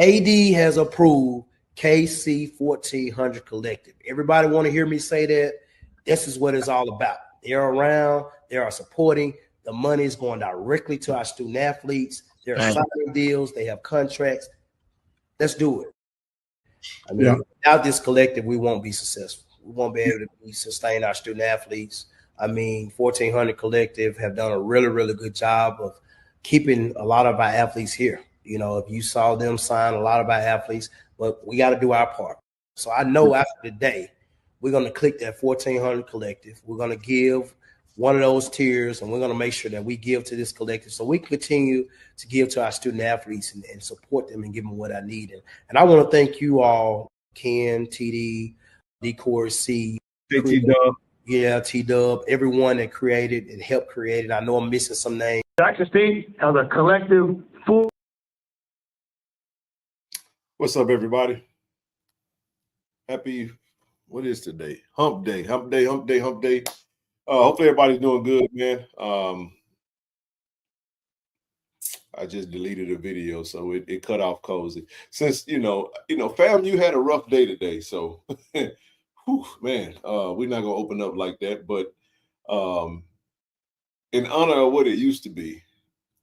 AD has approved KC-1400 collective. Everybody want to hear me say that? This is what it's all about. They're around. They are supporting. The money is going directly to our student athletes. They're signing deals. They have contracts. Let's do it. I mean, without this collective, we won't be successful. We won't be able to sustain our student athletes. I mean, 1400 Collective have done a really, really good job of keeping a lot of our athletes here. You know, if you saw them sign a lot of our athletes, but we got to do our part. So I know after the day, we're going to click that 1400 Collective. We're going to give one of those tiers, and we're going to make sure that we give to this collective so we continue to give to our student athletes and support them and give them what I need. And I want to thank you all, Ken, TD, D-Core, C, T-Dub. Yeah, T-Dub, everyone that created and helped create it. I know I'm missing some names. Jackson State has a collective full. What's up, everybody? Happy, what is today? Hump day, hump day, hump day, hump day. Hopefully everybody's doing good, man. I just deleted a video, so it cut off Cozy. Since, fam, you had a rough day today, so, whew, man, we're not going to open up like that. But in honor of what it used to be,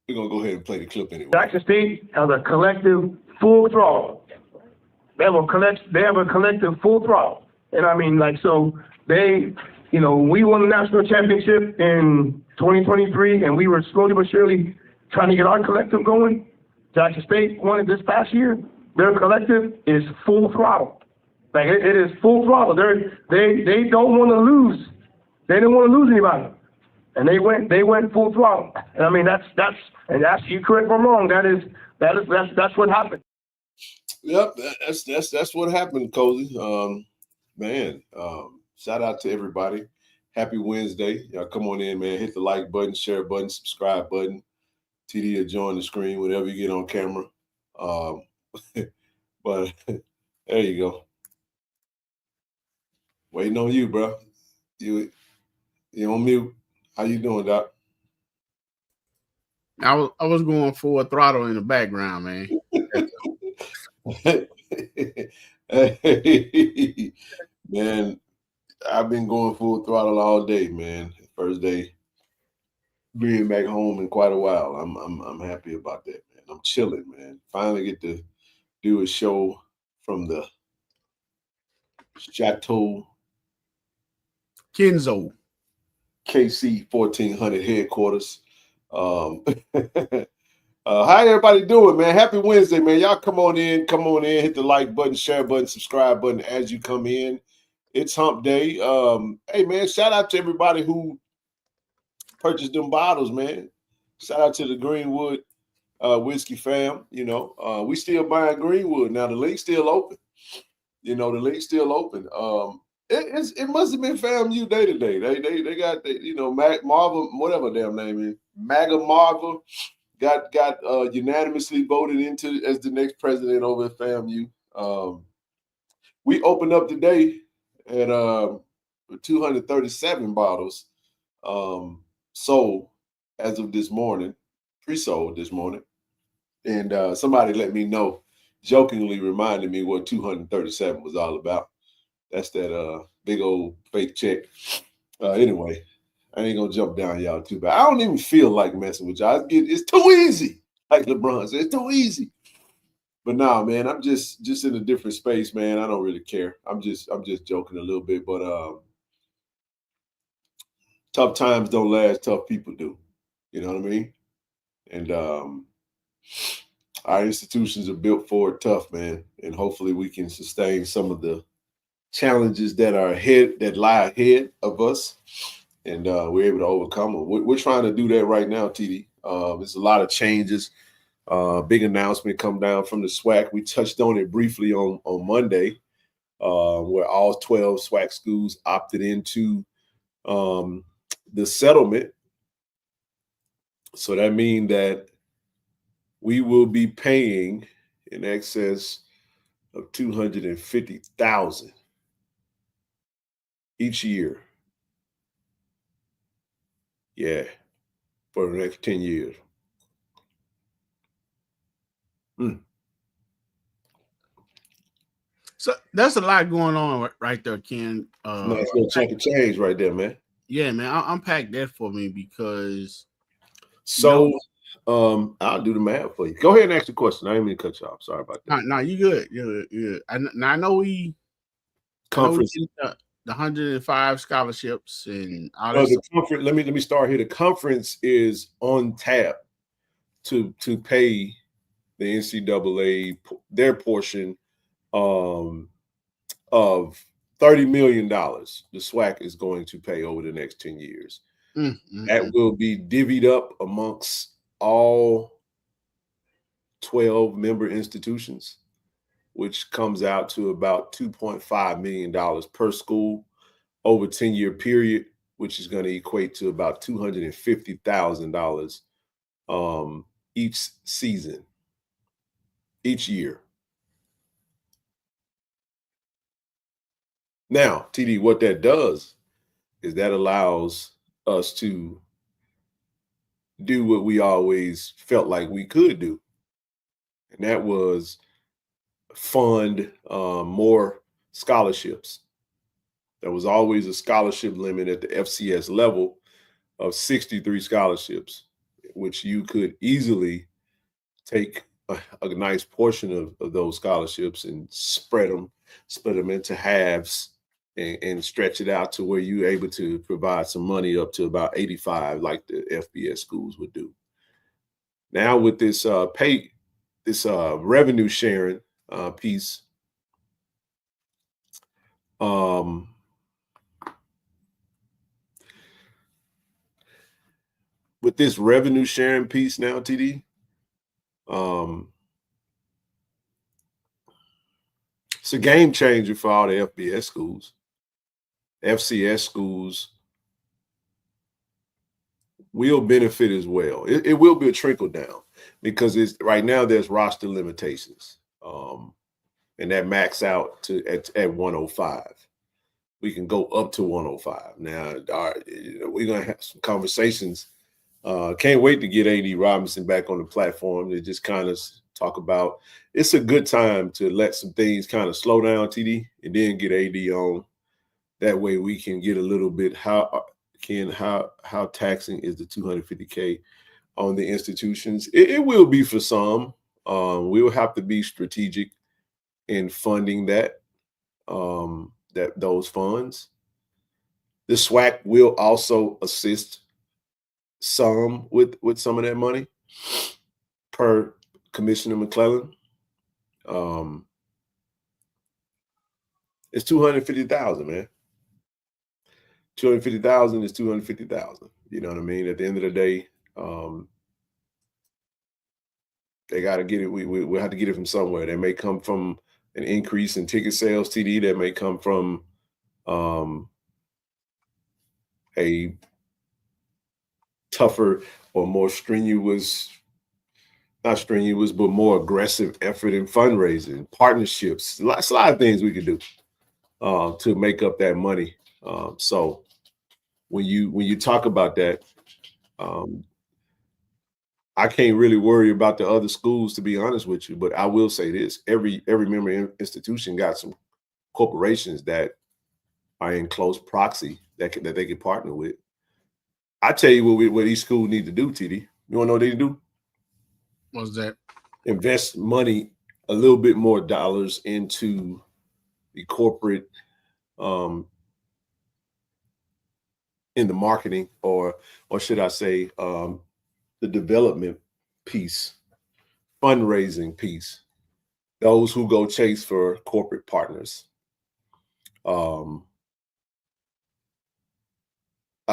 we're going to go ahead and play the clip anyway. Jackson State has a collective full throttle. They have a collective full throttle. And I mean, so they, we won the national championship in 2023, and we were slowly but surely trying to get our collective going. Jackson State won it this past year. Their collective is full throttle. Like it is full throttle. They don't want to lose. They didn't want to lose anybody, and they went full throttle. And I mean that's you correct me if I'm wrong. That's what happened. Yep, that's what happened, Cozy. Man, shout out to everybody. Happy Wednesday. Y'all come on in, man. Hit the like button, share button, subscribe button. TD will join the screen whenever you get on camera. But there you go. Waiting on you, bro. You on mute. How you doing, Doc? I was going full throttle in the background, man. Man, I've been going full throttle all day, man. First day being back home in quite a while. I'm happy about that, man. I'm chilling, man. Finally get to do a show from the Chateau Kenzo KC-1400 headquarters. How everybody doing, man? Happy Wednesday, man. Y'all come on in, hit the like button, share button, subscribe button as you come in. It's hump day. Hey, man, shout out to everybody who purchased them bottles, man. Shout out to the Greenwood whiskey fam. We still buying Greenwood. Now the link's still open. The link's still open. It must have been FAMU day today. They got Marvel, whatever damn name is, MAGA Marvel got unanimously voted into as the next president over at FAMU. We opened up today at 237 bottles sold as of this morning, pre-sold this morning. And somebody let me know, jokingly reminded me what 237 was all about. That's that big old fake check. Anyway, I ain't gonna jump down y'all too bad. I don't even feel like messing with y'all. It's too easy. Like LeBron said, it's too easy. But nah, man, I'm just in a different space, man. I don't really care. I'm just joking a little bit. But tough times don't last, tough people do. You know what I mean? And our institutions are built for it tough, man. And hopefully we can sustain some of the challenges that lie ahead of us, and we're able to overcome them. We're trying to do that right now, TD. There's a lot of changes. Big announcement come down from the SWAC. We touched on it briefly on Monday, where all 12 SWAC schools opted into the settlement. So that means that we will be paying in excess of $250,000 each year. Yeah, for the next 10 years. So there's a lot going on right there, Ken. Nice little chunk of change right there, man. Yeah, man. Unpack that for me because. So, I'll do the math for you. Go ahead and ask the question. I didn't mean to cut you off. Sorry about that. No, you good. You're good. I know we Conference. the 105 scholarships and all that. The conference. Let me start here. The conference is on tap to pay the NCAA their portion of $30 million. The SWAC is going to pay over the next 10 years. That will be divvied up amongst all 12 member institutions, which comes out to about $2.5 million per school over a 10-year period, which is going to equate to about $250,000 each season, each year. Now, TD, what that does is that allows us to do what we always felt like we could do. And that was fund more scholarships. There was always a scholarship limit at the FCS level of 63 scholarships, which you could easily take a nice portion of those scholarships and split them into halves and stretch it out to where you're able to provide some money up to about 85, like the FBS schools would do. Now with this revenue sharing piece, with this revenue sharing piece now, TD, it's a game changer for all the FBS schools. FCS schools will benefit as well. It will be a trickle down because right now there's roster limitations, and that max out to at 105. We can go up to 105. Now, we're gonna have some conversations. Can't wait to get AD Robinson back on the platform to just kind of talk about. It's a good time to let some things kind of slow down, TD, and then get AD on. That way we can get a little bit how taxing is the $250K on the institutions. It will be for some. We will have to be strategic in funding those funds. The SWAC will also assist some with some of that money per Commissioner McClellan. It's $250,000, man. 250,000 is 250,000. You know what I mean? At the end of the day, they got to get it. We have to get it from somewhere. That may come from an increase in ticket sales, TD. That may come from a tougher or more strenuous, not strenuous, but more aggressive effort in fundraising, partnerships. A lot of things we could do to make up that money. So when you talk about that, I can't really worry about the other schools, to be honest with you. But I will say this: every member institution got some corporations that are in close proxy that they can partner with. I tell you what each school need to do, TD. You want to know what they do? What's that? Invest money, a little bit more dollars into the corporate, in the marketing, or should I say, the development piece, fundraising piece. Those who go chase for corporate partners. I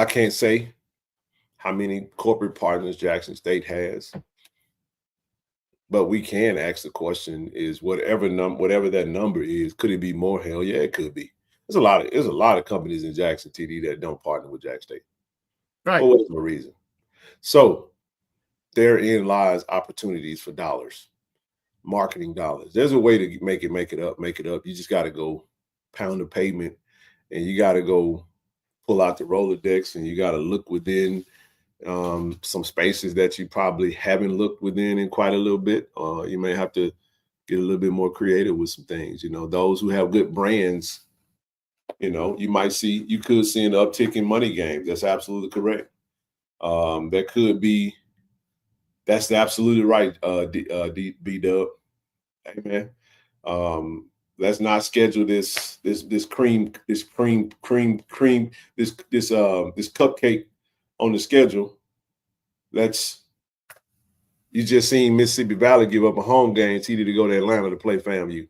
can't say how many corporate partners Jackson State has, but we can ask the question: is whatever that number is, could it be more? Hell yeah, it could be. There's a lot of companies in Jackson, TD, that don't partner with Jack State, right? For whatever reason. So therein lies opportunities for dollars, marketing dollars. There's a way to make it up. You just got to go pound the pavement, and you got to go pull out the Rolodex, and you got to look within some spaces that you probably haven't looked within in quite a little bit. You may have to get a little bit more creative with some things. You know, those who have good brands, you know, you could see an uptick in money games. That's absolutely correct. That could be. That's absolutely right, B-Dub. Amen. Let's not schedule this cupcake on the schedule. You just seen Mississippi Valley give up a home game to go to Atlanta to play FAMU.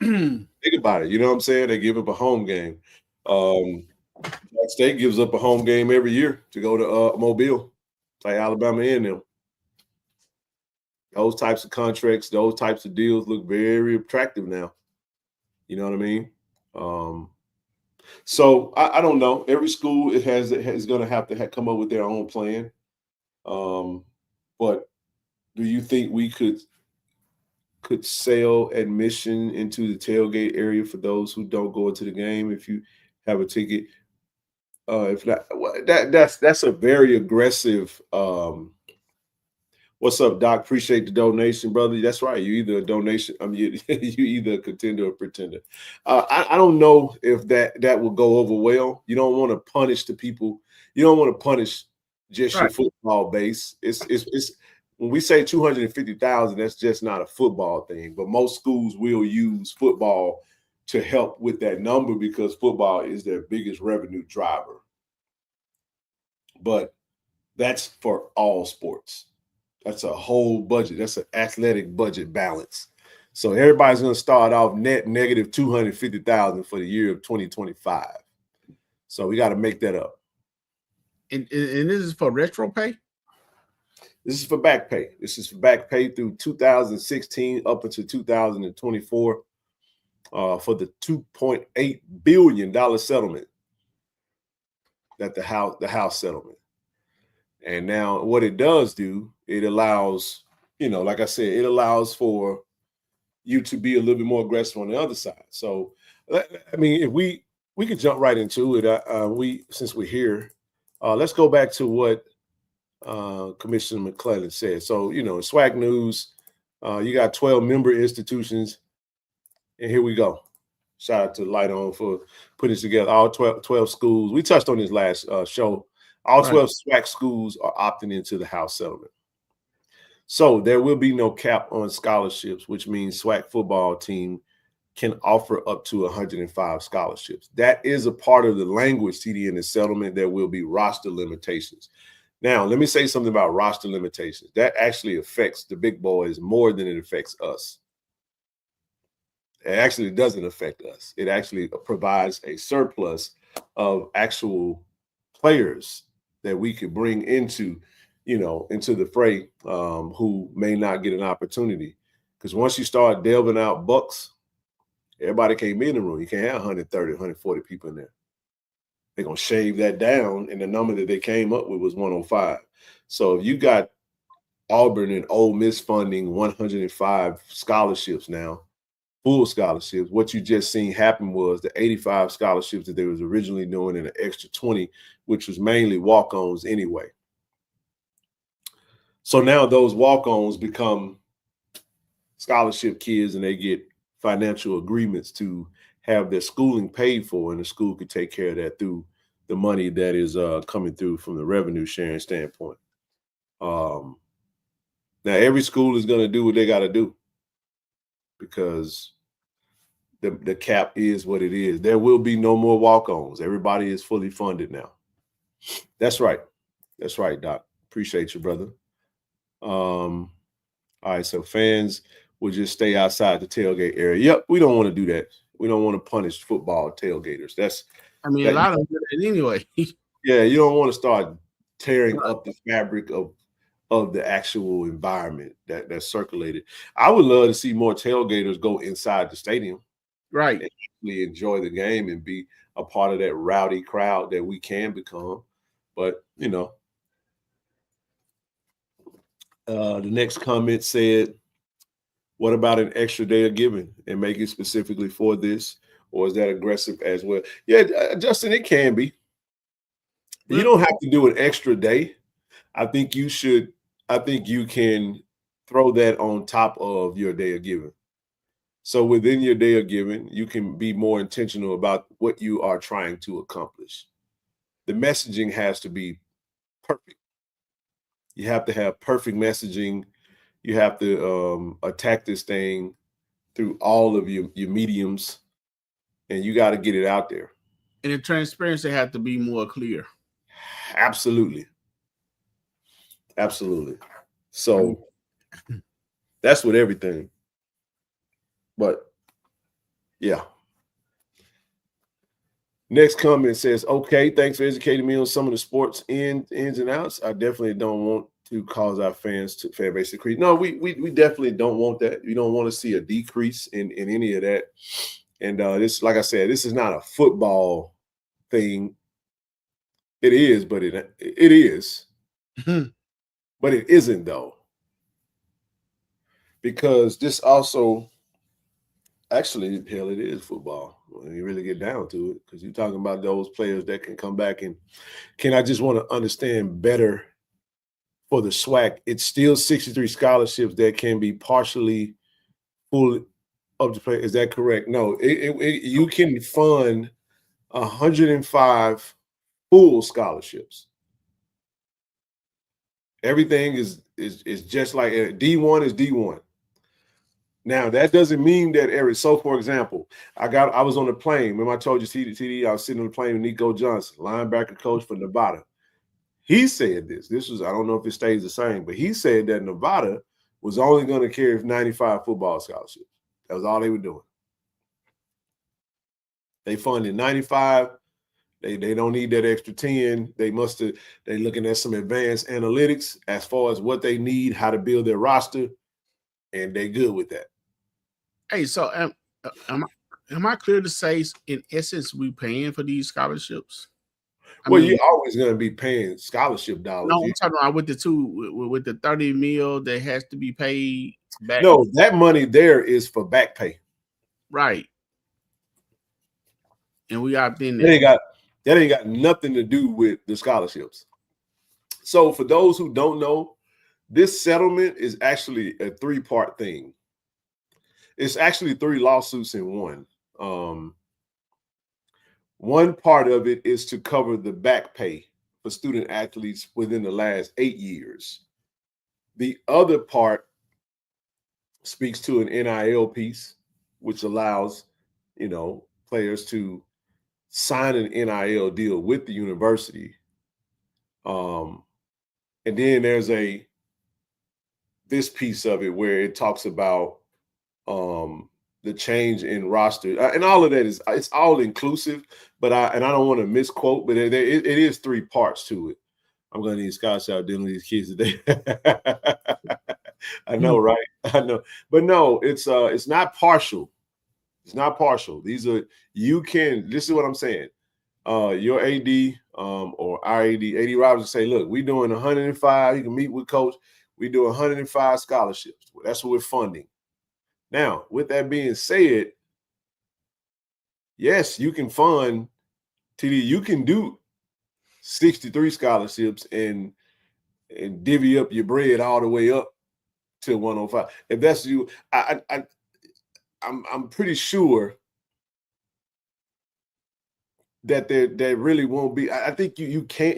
Think about it. You know what I'm saying? They give up a home game. State gives up a home game every year to go to Mobile, play Alabama and them. Those types of contracts, those types of deals look very attractive now. You know what I mean? So I don't know. Every school is going to have to come up with their own plan. But do you think we could sell admission into the tailgate area for those who don't go into the game if you have a ticket? If not, that's a very aggressive. What's up, Doc? Appreciate the donation, brother. That's right. You either a donation. You either a contender or pretender. I don't know if that will go over well. You don't want to punish the people. You don't want to punish just your football base. It's when we say 250,000, that's just not a football thing. But most schools will use football to help with that number because football is their biggest revenue driver. But that's for all sports. That's a whole budget. That's an athletic budget balance. So everybody's going to start off net negative 250,000 for the year of 2025. So we got to make that up. And this is for retro pay? This is for back pay. This is for back pay through 2016 up until 2024 for the $2.8 billion settlement that the House settlement. And now what it does do, it allows, like I said, it allows for you to be a little bit more aggressive on the other side. So, I mean, if we could jump right into it, since we're here, let's go back to what Commissioner McClellan said. So, SWAC news, you got 12 member institutions, and here we go. Shout out to Light On for putting this together. All 12 schools. We touched on this last show. All 12 SWAC schools are opting into the House settlement. So there will be no cap on scholarships, which means SWAC football team can offer up to 105 scholarships. That is a part of the language, TD, in the settlement. There will be roster limitations. Now, let me say something about roster limitations. That actually affects the big boys more than it affects us. It actually doesn't affect us. It actually provides a surplus of actual players that we could bring into the fray who may not get an opportunity. Because once you start delving out bucks, everybody can't be in the room. You can't have 130, 140 people in there. They're going to shave that down, and the number that they came up with was 105. So if you got Auburn and Ole Miss funding 105 scholarships now, full scholarships, what you just seen happen was the 85 scholarships that they was originally doing and an extra 20, which was mainly walk-ons anyway. So now those walk-ons become scholarship kids, and they get financial agreements to have their schooling paid for, and the school could take care of that through the money that is coming through from the revenue sharing standpoint. Now, every school is going to do what they got to do because the cap is what it is. There will be no more walk-ons. Everybody is fully funded now. That's right. That's right, Doc. Appreciate you, brother. All right, so fans will just stay outside the tailgate area. Yep, we don't want to do that. We don't want to punish football tailgaters. A lot of them do that anyway. Yeah, you don't want to start tearing up the fabric of the actual environment that's circulated. I would love to see more tailgaters go inside the stadium. Right. And actually enjoy the game and be a part of that rowdy crowd that we can become. But, the next comment said, what about an extra day of giving and make it specifically for this? Or is that aggressive as well? Yeah, Justin, it can be. You don't have to do an extra day. I think you can throw that on top of your day of giving. So within your day of giving, you can be more intentional about what you are trying to accomplish. The messaging has to be perfect. You have to have perfect messaging. You have to attack this thing through all of your mediums, and you got to get it out there. And the transparency had to be more clear. Absolutely. Absolutely. So that's with everything. But yeah. Next comment says, okay, thanks for educating me on some of the sports ins and outs. I definitely don't want to cause our fan base to decrease. No, we definitely don't want that. We don't want to see a decrease in any of that. And this, like I said, this is not a football thing. It is, but it is. But it isn't, though. Because this also, actually, hell, it is football when you really get down to it, because you're talking about those players that can come back and I just want to understand better for the SWAC. It's still 63 scholarships that can be partially fully up to play. Is that correct? No, you can fund 105 full scholarships. Everything is just like D1 is D1. Now, that doesn't mean that so for example, I was on the plane. Remember I told you, TD, I was sitting on the plane with Nico Johnson, linebacker coach for Nevada. He said this was, I don't know if it stays the same, but he said that Nevada was only going to carry 95 football scholarships. That was all they were doing. They funded 95. They don't need that extra 10. They looking at some advanced analytics as far as what they need, how to build their roster, and they good with that. Hey, so am I clear to say, in essence, we paying for these scholarships? You're always going to be paying scholarship dollars. No, I'm talking about with the 30 mil that has to be paid back. No, that money there is for back pay. Right. And we opt in there. That ain't got nothing to do with the scholarships. So for those who don't know, this settlement is actually a 3-part thing. It's actually 3 lawsuits in one. One part of it is to cover the back pay for student athletes within the last 8 years. The other part speaks to an NIL piece, which allows, players to sign an NIL deal with the university. And then there's this piece of it where it talks about the change in roster, and all of that it's all inclusive. But I don't want to misquote, but it is 3 parts to it. I'm gonna need Scott out dealing with these kids today. I know, right? I know, but no, it's not partial. It's not partial. These are this is what I'm saying. Your AD or our AD Roberts say, look, we're doing 105. You can meet with coach. We do 105 scholarships. That's what we're funding. Now, with that being said, yes, you can fund TD. You can do 63 scholarships and divvy up your bread all the way up to 105. If that's you, I'm pretty sure that there really won't be. I think you can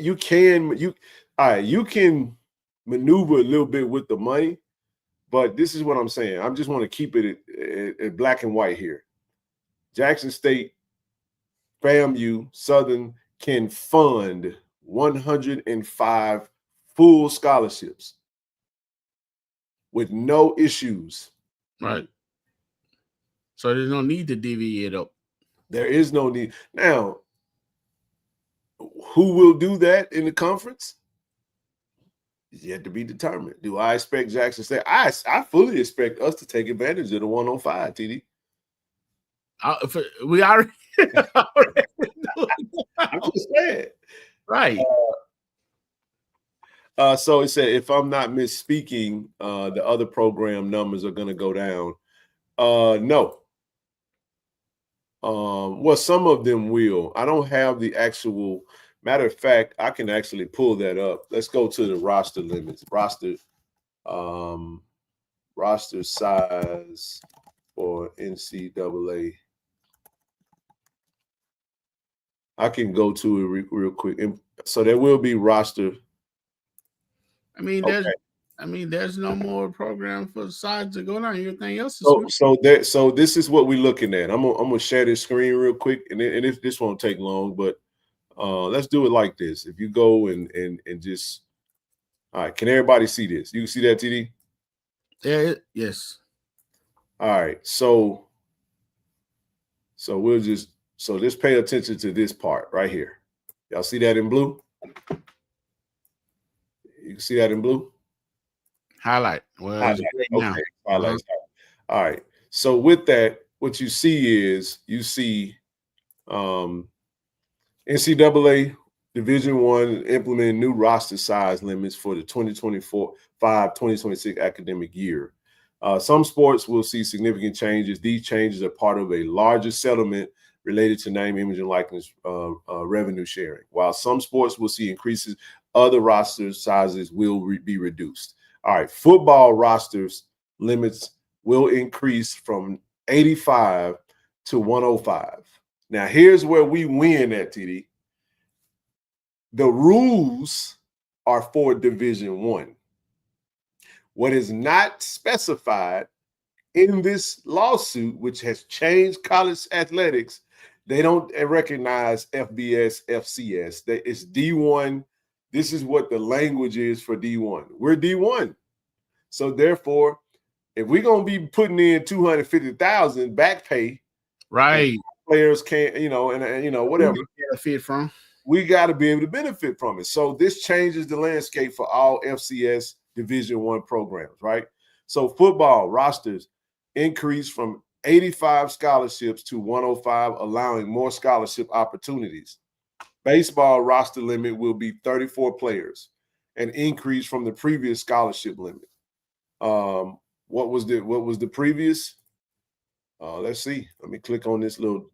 maneuver a little bit with the money. But this is what I'm saying. I just want to keep it at black and white here. Jackson State, FAMU, Southern can fund 105 full scholarships with no issues. Right. So there's no need to divvy it up. There is no need. Now, who will do that in the conference? Is yet to be determined. Do I expect Jackson State? I fully expect us to take advantage of the 105, TD. We already I'm just saying. Right. So it said, if I'm not misspeaking, the other program numbers are going to go down. No. Well, some of them will. I don't have the actual. Matter of fact, I can actually pull that up. Let's go to the roster limits. roster size for NCAA. I can go to it real quick. So there will be roster. I mean, there's no more program for sides to go down. Everything else is so this is what we're looking at. I'm gonna share this screen real quick, and if this won't take long, but let's do it like this. If you go and just, all right, can everybody see this? You can see that, TD? Yeah, yes. All right, so we'll just pay attention to this part right here. Y'all see that in blue? You can see that in blue? Highlight. Well, highlight. Okay. Highlights. All right. So with that, what you see NCAA Division I implementing new roster size limits for the 2025-2026 academic year. Some sports will see significant changes. These changes are part of a larger settlement related to name, image, and likeness revenue sharing. While some sports will see increases, other roster sizes will be reduced. All right, football rosters limits will increase from 85 to 105. Now, here's where we win at, TD. The rules are for Division I. What is not specified in this lawsuit, which has changed college athletics, they don't recognize FBS, FCS. It's D1. This is what the language is for D1. We're D1. So therefore, if we're going to be putting in $250,000 back pay, right, players can't, whatever. Benefit from. We got to be able to benefit from it. So this changes the landscape for all FCS Division I programs, right? So football rosters increase from 85 scholarships to 105, allowing more scholarship opportunities. Baseball roster limit will be 34 players, an increase from the previous scholarship limit. What was the previous? Let's see. Let me click on this little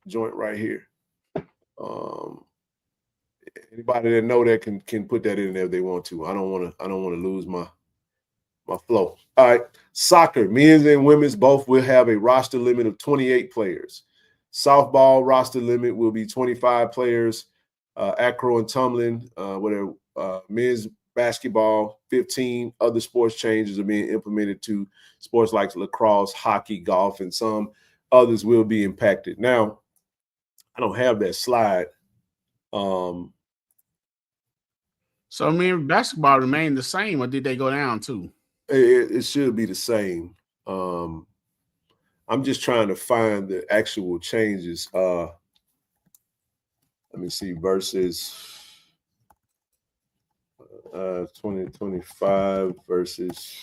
joint right here. Anybody that know that can put that in there if they want to. I don't want to lose my flow. All right. Soccer, men's and women's both will have a roster limit of 28 players. Softball roster limit will be 25 players. Acro and tumbling, men's basketball, 15. Other sports changes are being implemented to sports like lacrosse, hockey, golf, and some others will be impacted. Now, I don't have that slide. So, I mean, basketball remained the same, or did they go down too? It should be the same. I'm just trying to find the actual changes. Let me see, versus 2025 versus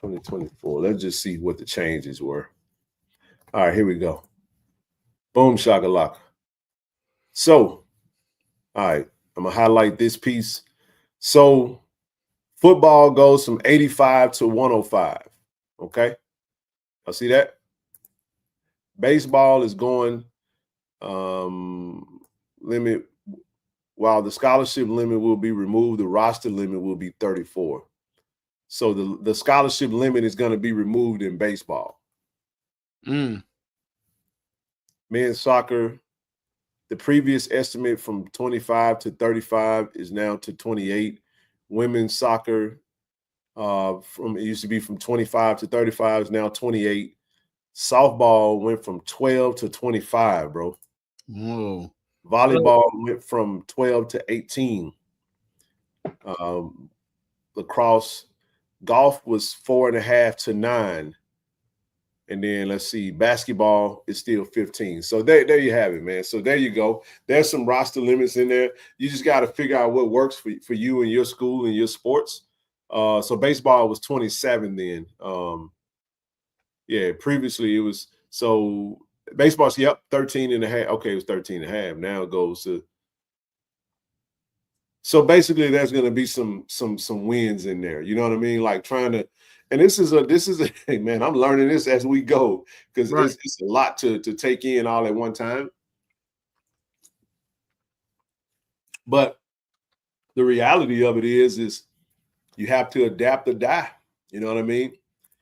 2024. Let's just see what the changes were. All right, here we go. Boom, shakalaka. So, all right, I'm going to highlight this piece. So, football goes from 85 to 105, okay? I see that. Baseball is going limit. While the scholarship limit will be removed, the roster limit will be 34. So the scholarship limit is going to be removed in baseball. Men's soccer, the previous estimate from 25 to 35 is now to 28. Women's soccer, it used to be from 25 to 35 is now 28. Softball went from 12 to 25, bro. Whoa. Volleyball went from 12 to 18. Lacrosse, golf was 4.5 to 9. And then let's see, basketball is still 15. So there you have it, man. So there you go. There's some roster limits in there. You just got to figure out what works for you and your school and your sports. So baseball was 27 then. Previously it was, so baseball's, 13 and a half. Okay, it was 13 and a half. Now it goes to, so basically there's going to be some wins in there. You know what I mean? Like trying to, and this is a hey, man, I'm learning this as we go because it's a lot to take in all at one time. But the reality of it is you have to adapt or die. You know what I mean?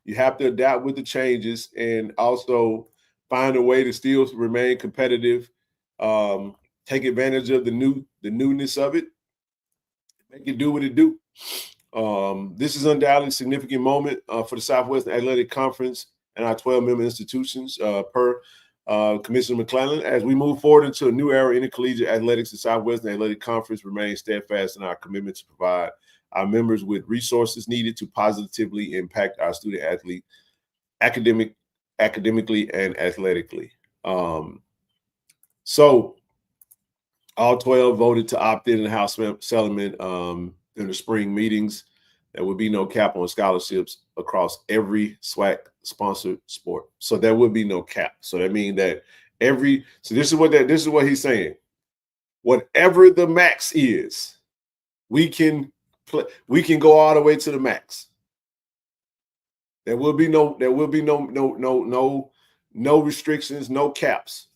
You have to adapt with the changes and also find a way to still remain competitive, take advantage of the newness of it, make it do what it do. This is undoubtedly a significant moment for the Southwestern Athletic Conference and our 12-member institutions per Commissioner McClellan. As we move forward into a new era in intercollegiate athletics, the Southwestern Athletic Conference remains steadfast in our commitment to provide our members with resources needed to positively impact our student athlete academically and athletically. So all 12 voted to opt in the House settlement in the spring meetings. There will be no cap on scholarships across every SWAC sponsored sport. So there will be no cap. So that means that this is what he's saying. Whatever the max is, we can go all the way to the max. There will be no restrictions, no caps.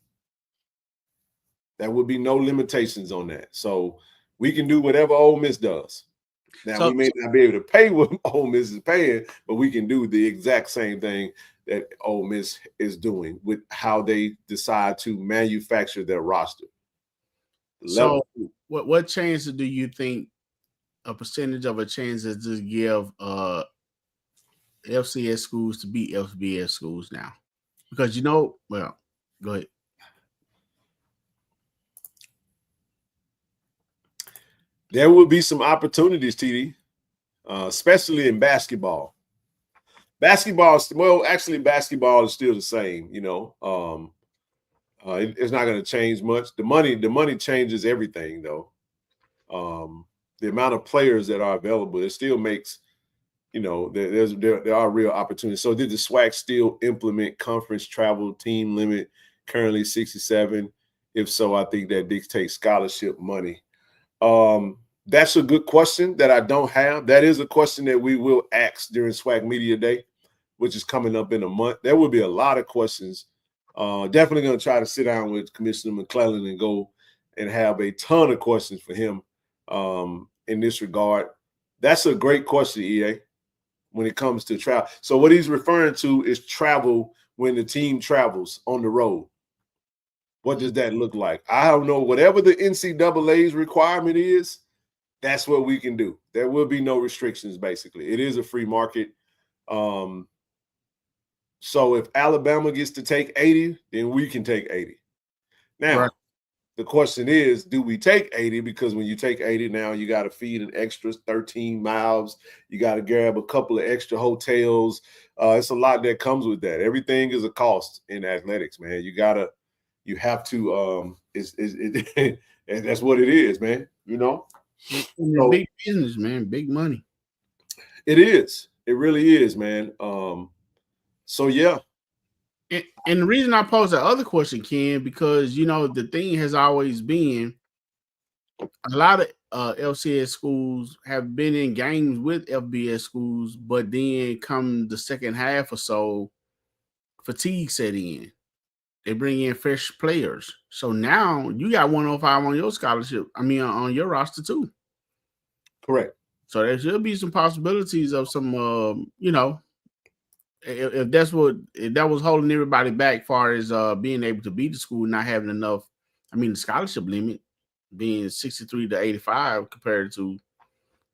There will be no limitations on that. So we can do whatever Ole Miss does. Now, we may not be able to pay what Ole Miss is paying, but we can do the exact same thing that Ole Miss is doing with how they decide to manufacture their roster. So what chances do you think, a percentage of a chance is to give FCS schools to beat FBS schools now? Because, well, go ahead. There will be some opportunities, TD, especially in basketball. Basketball is still the same, it's not going to change much. The money changes everything, though. The amount of players that are available, it still makes, there are real opportunities. So did the SWAC still implement conference travel team limit, currently 67? If so, I think that dictates scholarship money. That's a good question that I don't have. That is a question that we will ask during SWAC Media Day, which is coming up in a month. There will be a lot of questions. Definitely going to try to sit down with Commissioner McClellan and go and have a ton of questions for him in this regard. That's a great question, EA, when it comes to travel. So what he's referring to is travel when the team travels on the road. What does that look like? I don't know. Whatever the NCAA's requirement is, that's what we can do. There will be no restrictions, basically. It is a free market. So if Alabama gets to take 80, then we can take 80. Now, right. The question is, do we take 80? Because when you take 80 now, you got to feed an extra 13 miles. You got to grab a couple of extra hotels. It's a lot that comes with that. Everything is a cost in athletics, man. You have to, that's what it is, man. So, big business, man, big money. It is. It really is, man. So yeah. And the reason I posed that other question, Ken, because the thing has always been a lot of LCS schools have been in games with FBS schools, but then come the second half or so, fatigue set in. They bring in fresh players. So now you got 105 on your scholarship. On your roster too. Correct. So there should be some possibilities of some, if that was holding everybody back as far as being able to beat the school, not having enough. The scholarship limit being 63 to 85 compared to,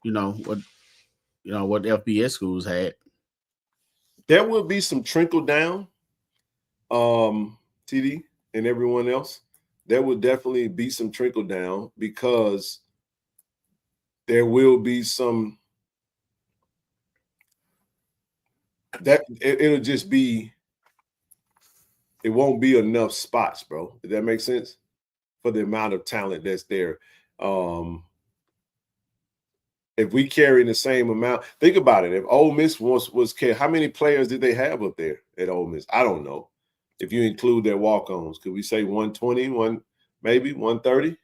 what FBS schools had. There will be some trickle down, TD and everyone else. There will definitely be some trickle down because there will be some that it'll just be, it won't be enough spots, bro. Does that make sense? For the amount of talent that's there. If we carry the same amount, think about it. If Ole Miss was carrying, how many players did they have up there at Ole Miss? I don't know. If you include their walk-ons, could we say 120, maybe 130?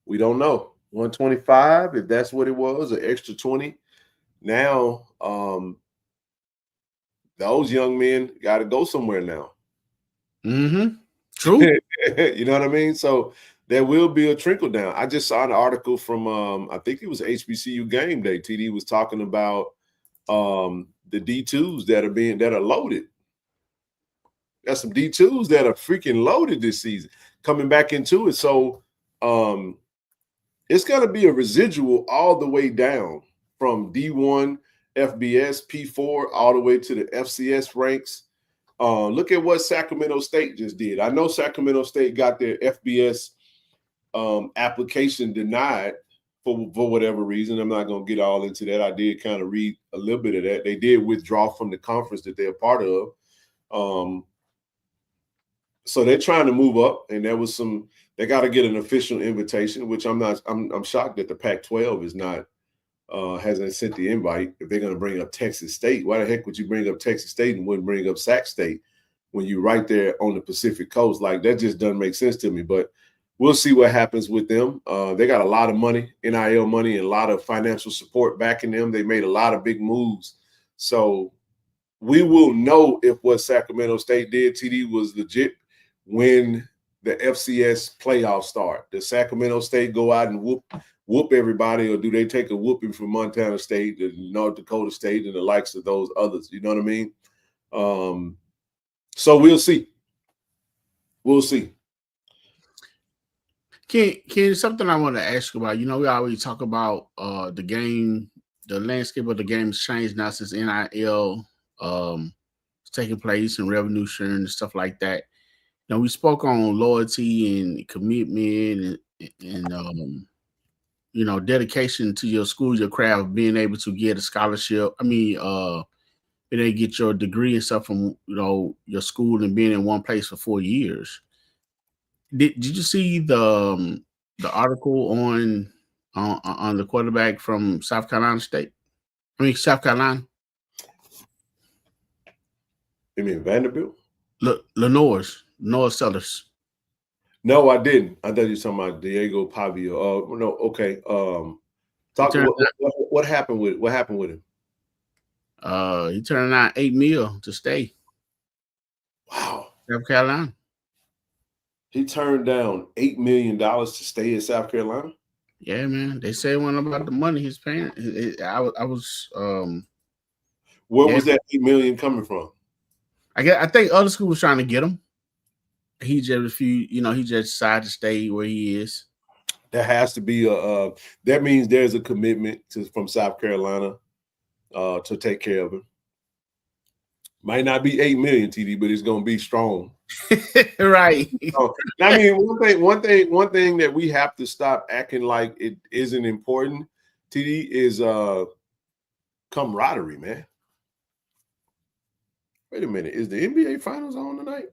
We don't know. 125, if that's what it was, an extra 20. Now, those young men got to go somewhere now. Mm-hmm. True. You know what I mean? So there will be a trickle down. I just saw an article from, I think it was HBCU Game Day. TD was talking about the D2s that are loaded. Got some D2s that are freaking loaded this season coming back into it. So it's going to be a residual all the way down from D1, FBS, P4, all the way to the FCS ranks. Look at what Sacramento State just did. I know Sacramento State got their FBS application denied for whatever reason. I'm not going to get all into that. I did kind of read a little bit of that. They did withdraw from the conference that they're part of. So they're trying to move up, and there was some. They got to get an official invitation, which I'm not. I'm shocked that the Pac-12 is not hasn't sent the invite. If they're going to bring up Texas State, why the heck would you bring up Texas State and wouldn't bring up Sac State when you're right there on the Pacific Coast? Like, that just doesn't make sense to me. But we'll see what happens with them. They got a lot of money, NIL money, and a lot of financial support backing them. They made a lot of big moves, so we will know if what Sacramento State did, TD, was legit when the FCS playoffs start. Does Sacramento State go out and whoop everybody, or do they take a whooping from Montana State, North Dakota State, and the likes of those others? You know what I mean? So we'll see. We'll see. Ken, something I want to ask you about. You know, we always talk about the game, the landscape of the game has changed now since NIL is taking place and revenue sharing and stuff like that. You know, we spoke on loyalty and commitment and you know, dedication to your school, your craft, being able to get a scholarship. being able to get your degree and stuff from, you know, your school and being in one place for 4 years. Did you see the article on the quarterback from South Carolina State? South Carolina. You mean Vanderbilt? Noah Sellers. No, I didn't. I thought you were talking about Diego Pavio. No, okay. What happened with him? He turned out $8 million to stay. Wow. South Carolina. He turned down $8 million to stay in South Carolina? Yeah, man. They say one about the money his parents. Where was that $8 million coming from? I think other schools trying to get him. He just refused, you know, he just decided to stay where he is. There has to be that means there's a commitment from South Carolina to take care of him. Might not be $8 million, TD, but it's gonna be strong. Right. I mean, one thing that we have to stop acting like it isn't important, TD, is camaraderie, man. Wait a minute, is the NBA Finals on tonight?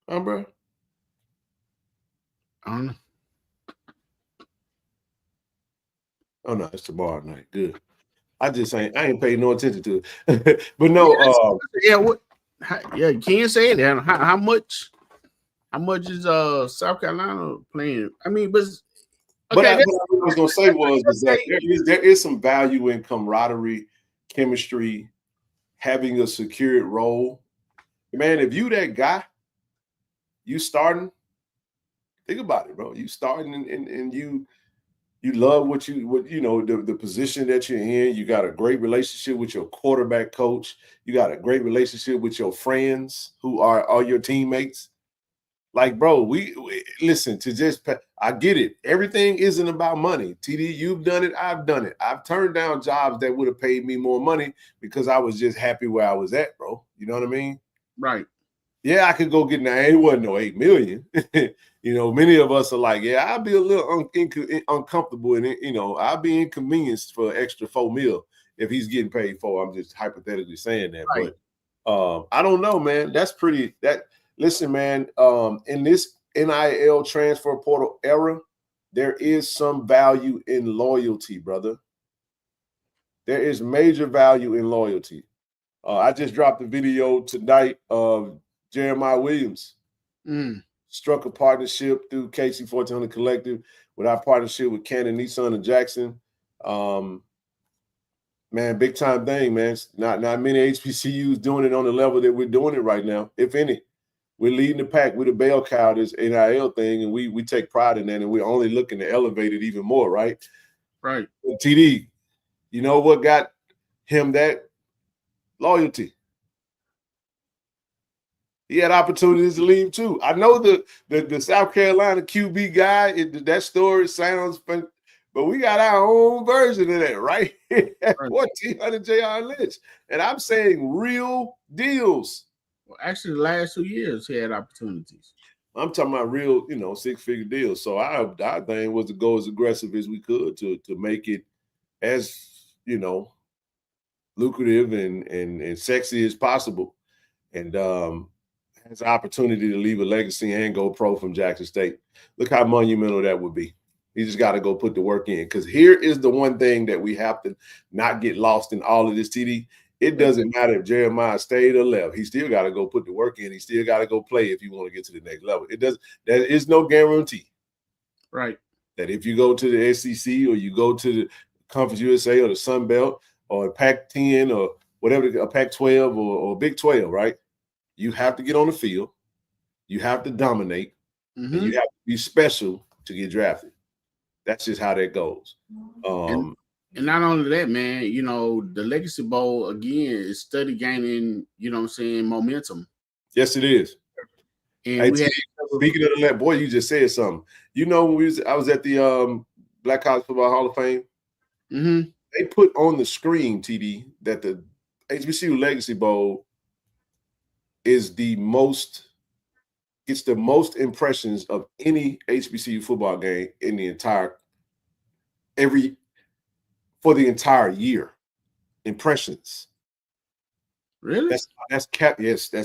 Bro? I don't know. Oh no, it's tomorrow night. Good. I ain't paying no attention to it. But no, you can't say it. How much is South Carolina playing? I mean, but what I was gonna say was that there is some value in camaraderie, chemistry, having a secured role. Man, if you that guy, you starting, think about it, bro. You starting and you love what you know, the position that you're in. You got a great relationship with your quarterback coach. You got a great relationship with your friends who are all your teammates. Like, bro, we listen to just, I get it. Everything isn't about money. TD, you've done it. I've done it. I've turned down jobs that would have paid me more money because I was just happy where I was at, bro. You know what I mean? Right. Yeah, I could go get now. It wasn't no $8 million. You know, many of us are like, yeah, I'll be a little uncomfortable and you know, I'll be inconvenienced for an extra $4 million if he's getting paid for. I'm just hypothetically saying that, right. But I don't know, man. That's pretty. Listen, man. In this NIL transfer portal era, there is some value in loyalty, brother. There is major value in loyalty. I just dropped a video tonight of Jeremiah Williams. Struck a partnership through KC-1400 Collective with our partnership with Cannon, Nissan, and Jackson. Man, big time thing, man. Not many HBCUs doing it on the level that we're doing it right now, if any. We're leading the pack. We're the bell cow, this NIL thing, and we take pride in that, and we're only looking to elevate it even more, right? Right. But TD, you know what got him that loyalty? He had opportunities to leave too. I know the South Carolina QB guy. That story sounds fun, but we got our own version of that, right? 1400 J.R. Lynch, and I'm saying real deals. Well, actually, the last 2 years he had opportunities. I'm talking about real, 6-figure deals. So our thing was to go as aggressive as we could to make it as lucrative and sexy as possible, and has an opportunity to leave a legacy and go pro from Jackson State. Look how monumental that would be. You just got to go put the work in, because here is the one thing that we have to not get lost in all of this, TD. It doesn't matter if Jeremiah stayed or left. He still got to go put the work in. He still got to go play if you want to get to the next level. There is no guarantee. Right. That if you go to the SEC or you go to the Conference USA or the Sun Belt or Pac-10 or whatever, a Pac-12 or Big 12, right? You have to get on the field. You have to dominate. And you have to be special to get drafted. That's just how that goes. And not only that, man, the Legacy Bowl, again, is steady gaining, momentum. Yes, it is. And speaking of that, boy, you just said something. When I was at the Black College Football Hall of Fame, they put on the screen, TD, that the HBCU Legacy Bowl is it's the most impressions of any HBCU football game in the entire for the entire year. Impressions. Really? That's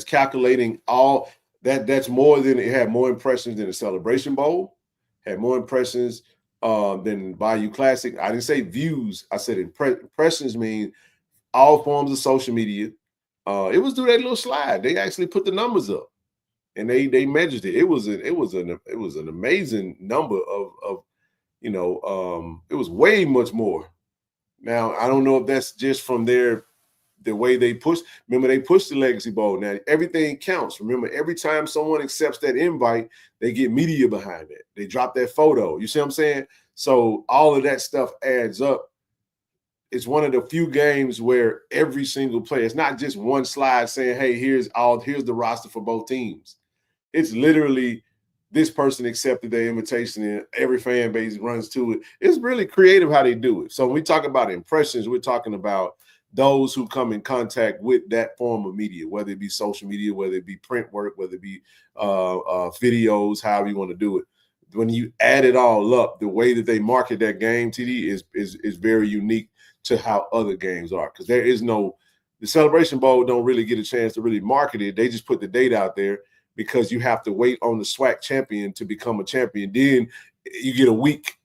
calculating all that. That's more than it had more impressions than the Celebration Bowl, had more impressions than Bayou Classic. I didn't say views. I said impressions mean all forms of social media. It was through that little slide. They actually put the numbers up, and they measured it. It was an amazing number of it was way much more. Now I don't know if that's just from the way they pushed. Remember, they pushed the Legacy Bowl. Now everything counts. Remember, every time someone accepts that invite, they get media behind it. They drop that photo. You see what I'm saying? So all of that stuff adds up. It's one of the few games where every single player, it's not just one slide saying, hey, here's the roster for both teams. It's literally this person accepted their invitation and every fan base runs to it. It's really creative how they do it. So when we talk about impressions, we're talking about those who come in contact with that form of media, whether it be social media, whether it be print work, whether it be videos, however you want to do it. When you add it all up, the way that they market that game, TD, is very unique to how other games are, because the Celebration Bowl don't really get a chance to really market it. They just put the date out there because you have to wait on the SWAC champion to become a champion. Then you get a week.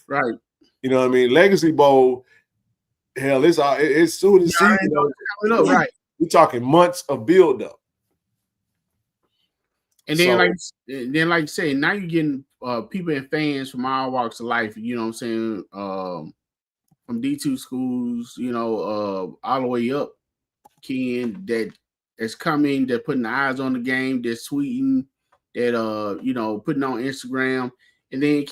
Right. You know what I mean? Legacy Bowl, hell, it's soon as season. Right. We're talking months of build up. And then, like you say, now you're getting people and fans from all walks of life. You know what I'm saying? From D2 schools, all the way up, Ken, that's coming, they're putting eyes on the game, they're tweeting, that putting on Instagram. And then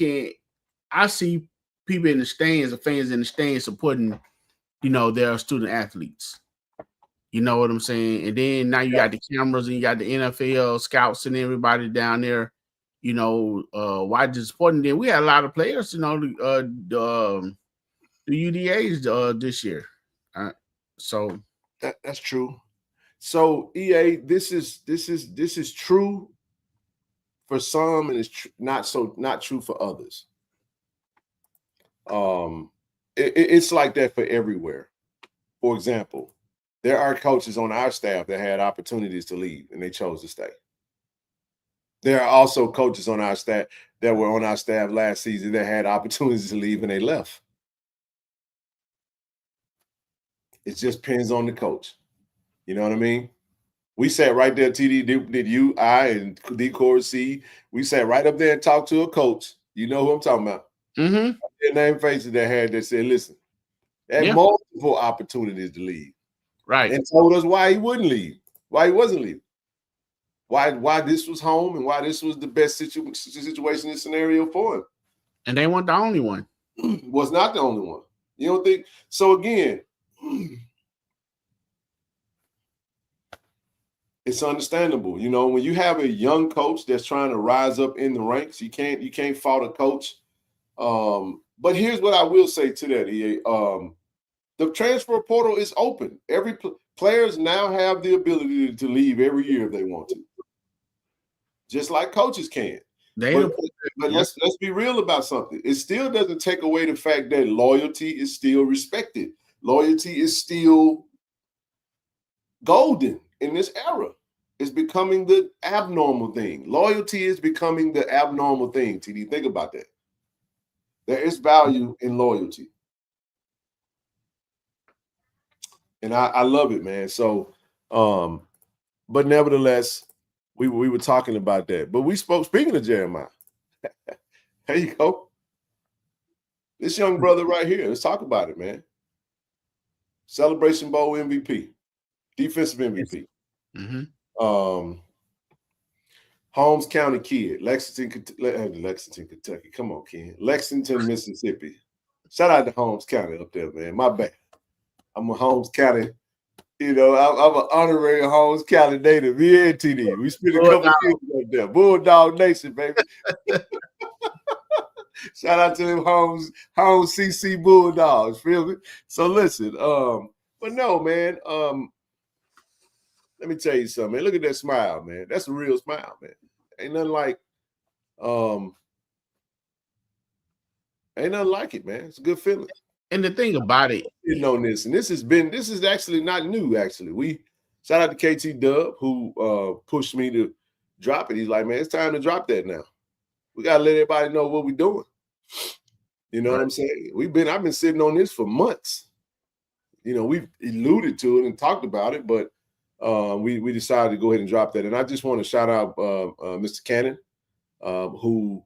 I see people in the stands, or fans in the stands supporting, their student athletes. You know what I'm saying? And then now you got the cameras and you got the NFL scouts and everybody down there, watching, supporting them. We had a lot of players, the UDAs this year. So that's true. So EA, this is true for some, and it's not true for others. It's like that for everywhere. For example, there are coaches on our staff that had opportunities to leave and they chose to stay. There are also coaches on our staff that were on our staff last season that had opportunities to leave and they left. It just depends on the coach. You know what I mean? We sat right there, TD, did you, I, and D. Corey C. We sat right up there and talked to a coach. You know who I'm talking about? Mm-hmm. Their name faces that said, listen, they had multiple opportunities to leave. Right. And told us why he wouldn't leave, why he wasn't leaving, why this was home and why this was the best situation and scenario for him. And they weren't the only one. was not the only one. You don't think? So again, it's understandable. You know, when you have a young coach that's trying to rise up in the ranks, you can't fault a coach. But here's what I will say to that, EA. The transfer portal is open. Every players now have the ability to leave every year if they want to, just like coaches can. But let's be real about something. It still doesn't take away the fact that loyalty is still respected. Loyalty is still golden in this era. It's becoming the abnormal thing. Loyalty is becoming the abnormal thing. TD, think about that. There is value in loyalty. And I love it, man. So, but nevertheless, we were talking about that. But we spoke, speaking of Jeremiah, there you go. This young brother right here, let's talk about it, man. Celebration Bowl MVP, defensive MVP. Mm-hmm. Holmes County kid, Lexington, Kentucky. Come on, Ken. Lexington, Mississippi. Shout out to Holmes County up there, man. My bad. I'm a Holmes County, you know, I'm an honorary Holmes County native. Me and TD. We spent a couple of years up there. Bulldog Nation, baby. Shout out to them Holmes CC Bulldogs. Feel me? So listen, but no, man. Let me tell you something, man. Look at that smile, man. That's a real smile, man. Ain't nothing like it, man. It's a good feeling. And the thing about it, on this, and this is actually not new. Actually, we shout out to KT Dub who pushed me to drop it. He's like, man, it's time to drop that now. We gotta let everybody know what we're doing. You know what I'm saying? I've been sitting on this for months. You know, we've alluded to it and talked about it, but we decided to go ahead and drop that. And I just want to shout out Mr. Cannon, and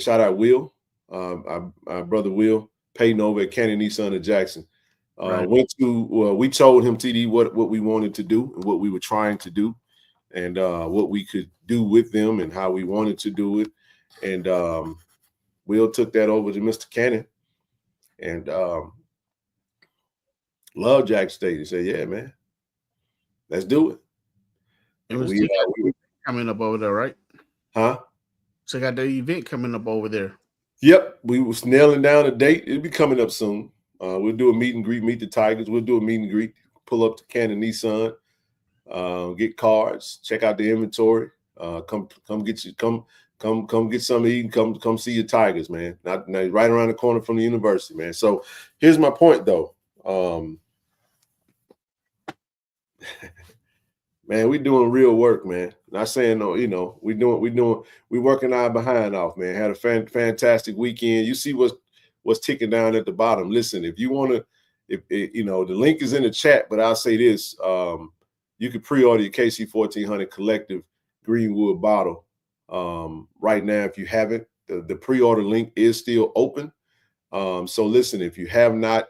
shout out Will, our brother Will. Peyton over at Cannon Nissan of Jackson. We told him, TD, what we wanted to do and what we were trying to do and what we could do with them and how we wanted to do it. And Will took that over to Mr. Cannon and loved Jack State. He said, yeah, man, let's do it. It was coming up over there, right? Huh? So got the event coming up over there. Yep, we was nailing down a date. It'll be coming up soon. We'll do a meet and greet, meet the Tigers. We'll do a meet and greet, pull up to Cannon Nissan, get cards, check out the inventory. Come get something to eat and come see your Tigers, man. Not right around the corner from the university, man. So here's my point, though. Man, we doing real work, man. Not saying no, you know, we working our behind off, man. Had a fantastic weekend. You see what's ticking down at the bottom. Listen, if you want to, you know, the link is in the chat, but I'll say this: you can pre-order your KC-1400 Collective Greenwood bottle right now. If you haven't, the pre-order link is still open. So listen, if you have not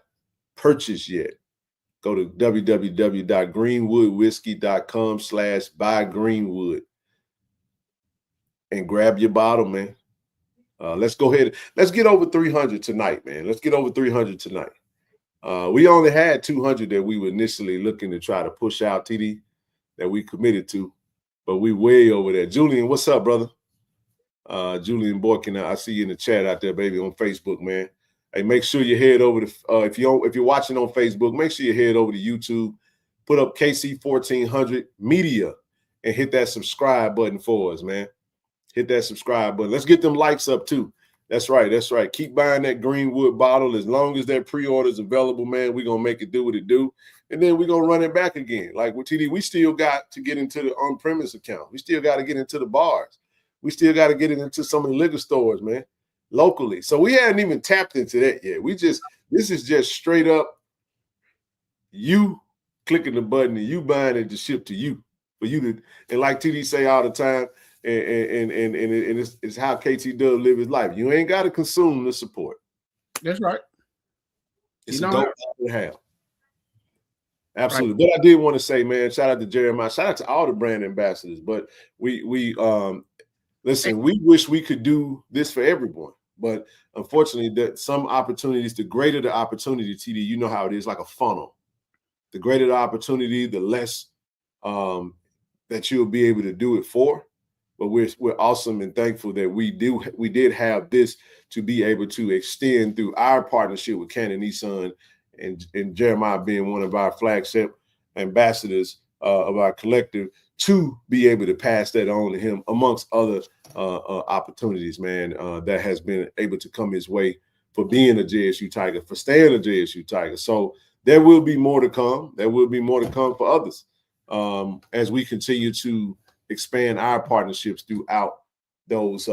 purchased yet, go to www.greenwoodwhiskey.com/buygreenwood and grab your bottle, man. Let's go ahead. Let's get over 300 tonight, man. Let's get over 300 tonight. We only had 200 that we were initially looking to try to push out, TD, that we committed to, but we way over there. Julian, what's up, brother? Julian Boykin, I see you in the chat out there, baby, on Facebook, man. Hey, make sure you head over to if you're watching on Facebook, make sure you head over to YouTube, put up KC-1400 Media, and hit that subscribe button for us, man. Hit that subscribe button. Let's get them likes up too. That's right. That's right. Keep buying that Greenwood bottle as long as that pre-order is available, man. We're gonna make it do what it do, and then we're gonna run it back again. Like with TD, we still got to get into the on-premise account. We still got to get into the bars. We still got to get it into some of the liquor stores, man. Locally. So we hadn't even tapped into that yet. This is just straight up you clicking the button and you buying it to ship to you. For you to, and like TD say all the time, and it's how KT Dub live his life. You ain't got to consume the support. That's right. It's a dope to have. Absolutely. Right. But I did want to say, man, shout out to Jeremiah, shout out to all the brand ambassadors. But we listen, we wish we could do this for everyone. But unfortunately, that some opportunities, the greater the opportunity, TD, you know how it is, like a funnel. The greater the opportunity, the less that you'll be able to do it for. But we're awesome and thankful that we did have this to be able to extend through our partnership with Canon Nissan and Jeremiah being one of our flagship ambassadors of our collective, to be able to pass that on to him amongst other opportunities, man, that has been able to come his way for being a JSU Tiger, for staying a JSU Tiger. So there will be more to come. There will be more to come for others as we continue to expand our partnerships throughout those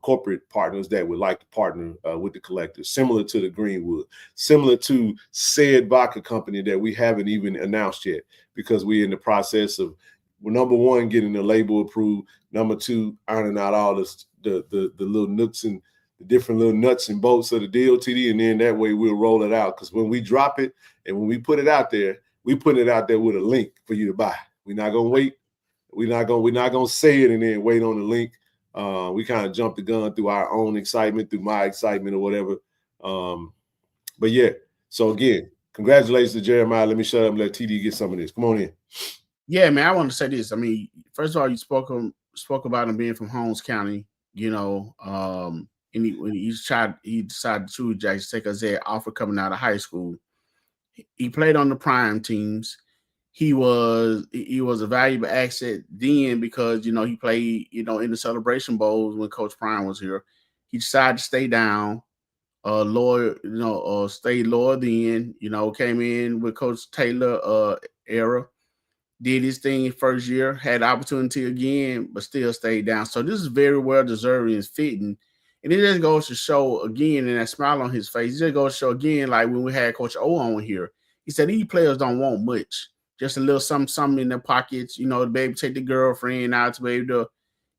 corporate partners that would like to partner with the collective, similar to the Greenwood, similar to said vodka company that we haven't even announced yet, because we're in the process of, number one, getting the label approved, number two, ironing out all the little nooks and the different little nuts and bolts of the deal, TD, and then that way we'll roll it out. Because when we drop it and when we put it out there, we put it out there with a link for you to buy. We're not gonna wait. We're not gonna say it and then wait on the link. We kind of jumped the gun through our own excitement, through my excitement or whatever. But yeah, so again, congratulations to Jeremiah. Let me shut up and let TD get some of this. Come on in. Yeah, man, I want to say this. I mean, first of all, you spoke about him being from Holmes County, you know, and when he decided to choose Jackson Tech as an offer coming out of high school. He played on the prime teams. He was a valuable asset then because, you know, he played, you know, in the Celebration Bowls when Coach Prime was here. He decided to stay down, lower, you know, stay lower then, you know, came in with Coach Taylor era, did his thing first year, had the opportunity again, but still stayed down. So this is very well deserving and fitting. And it just goes to show again, and that smile on his face, it just goes to show again, like when we had Coach O on here, he said these players don't want much. Just a little something in their pockets, you know, to be able to take the girlfriend out, to be able to,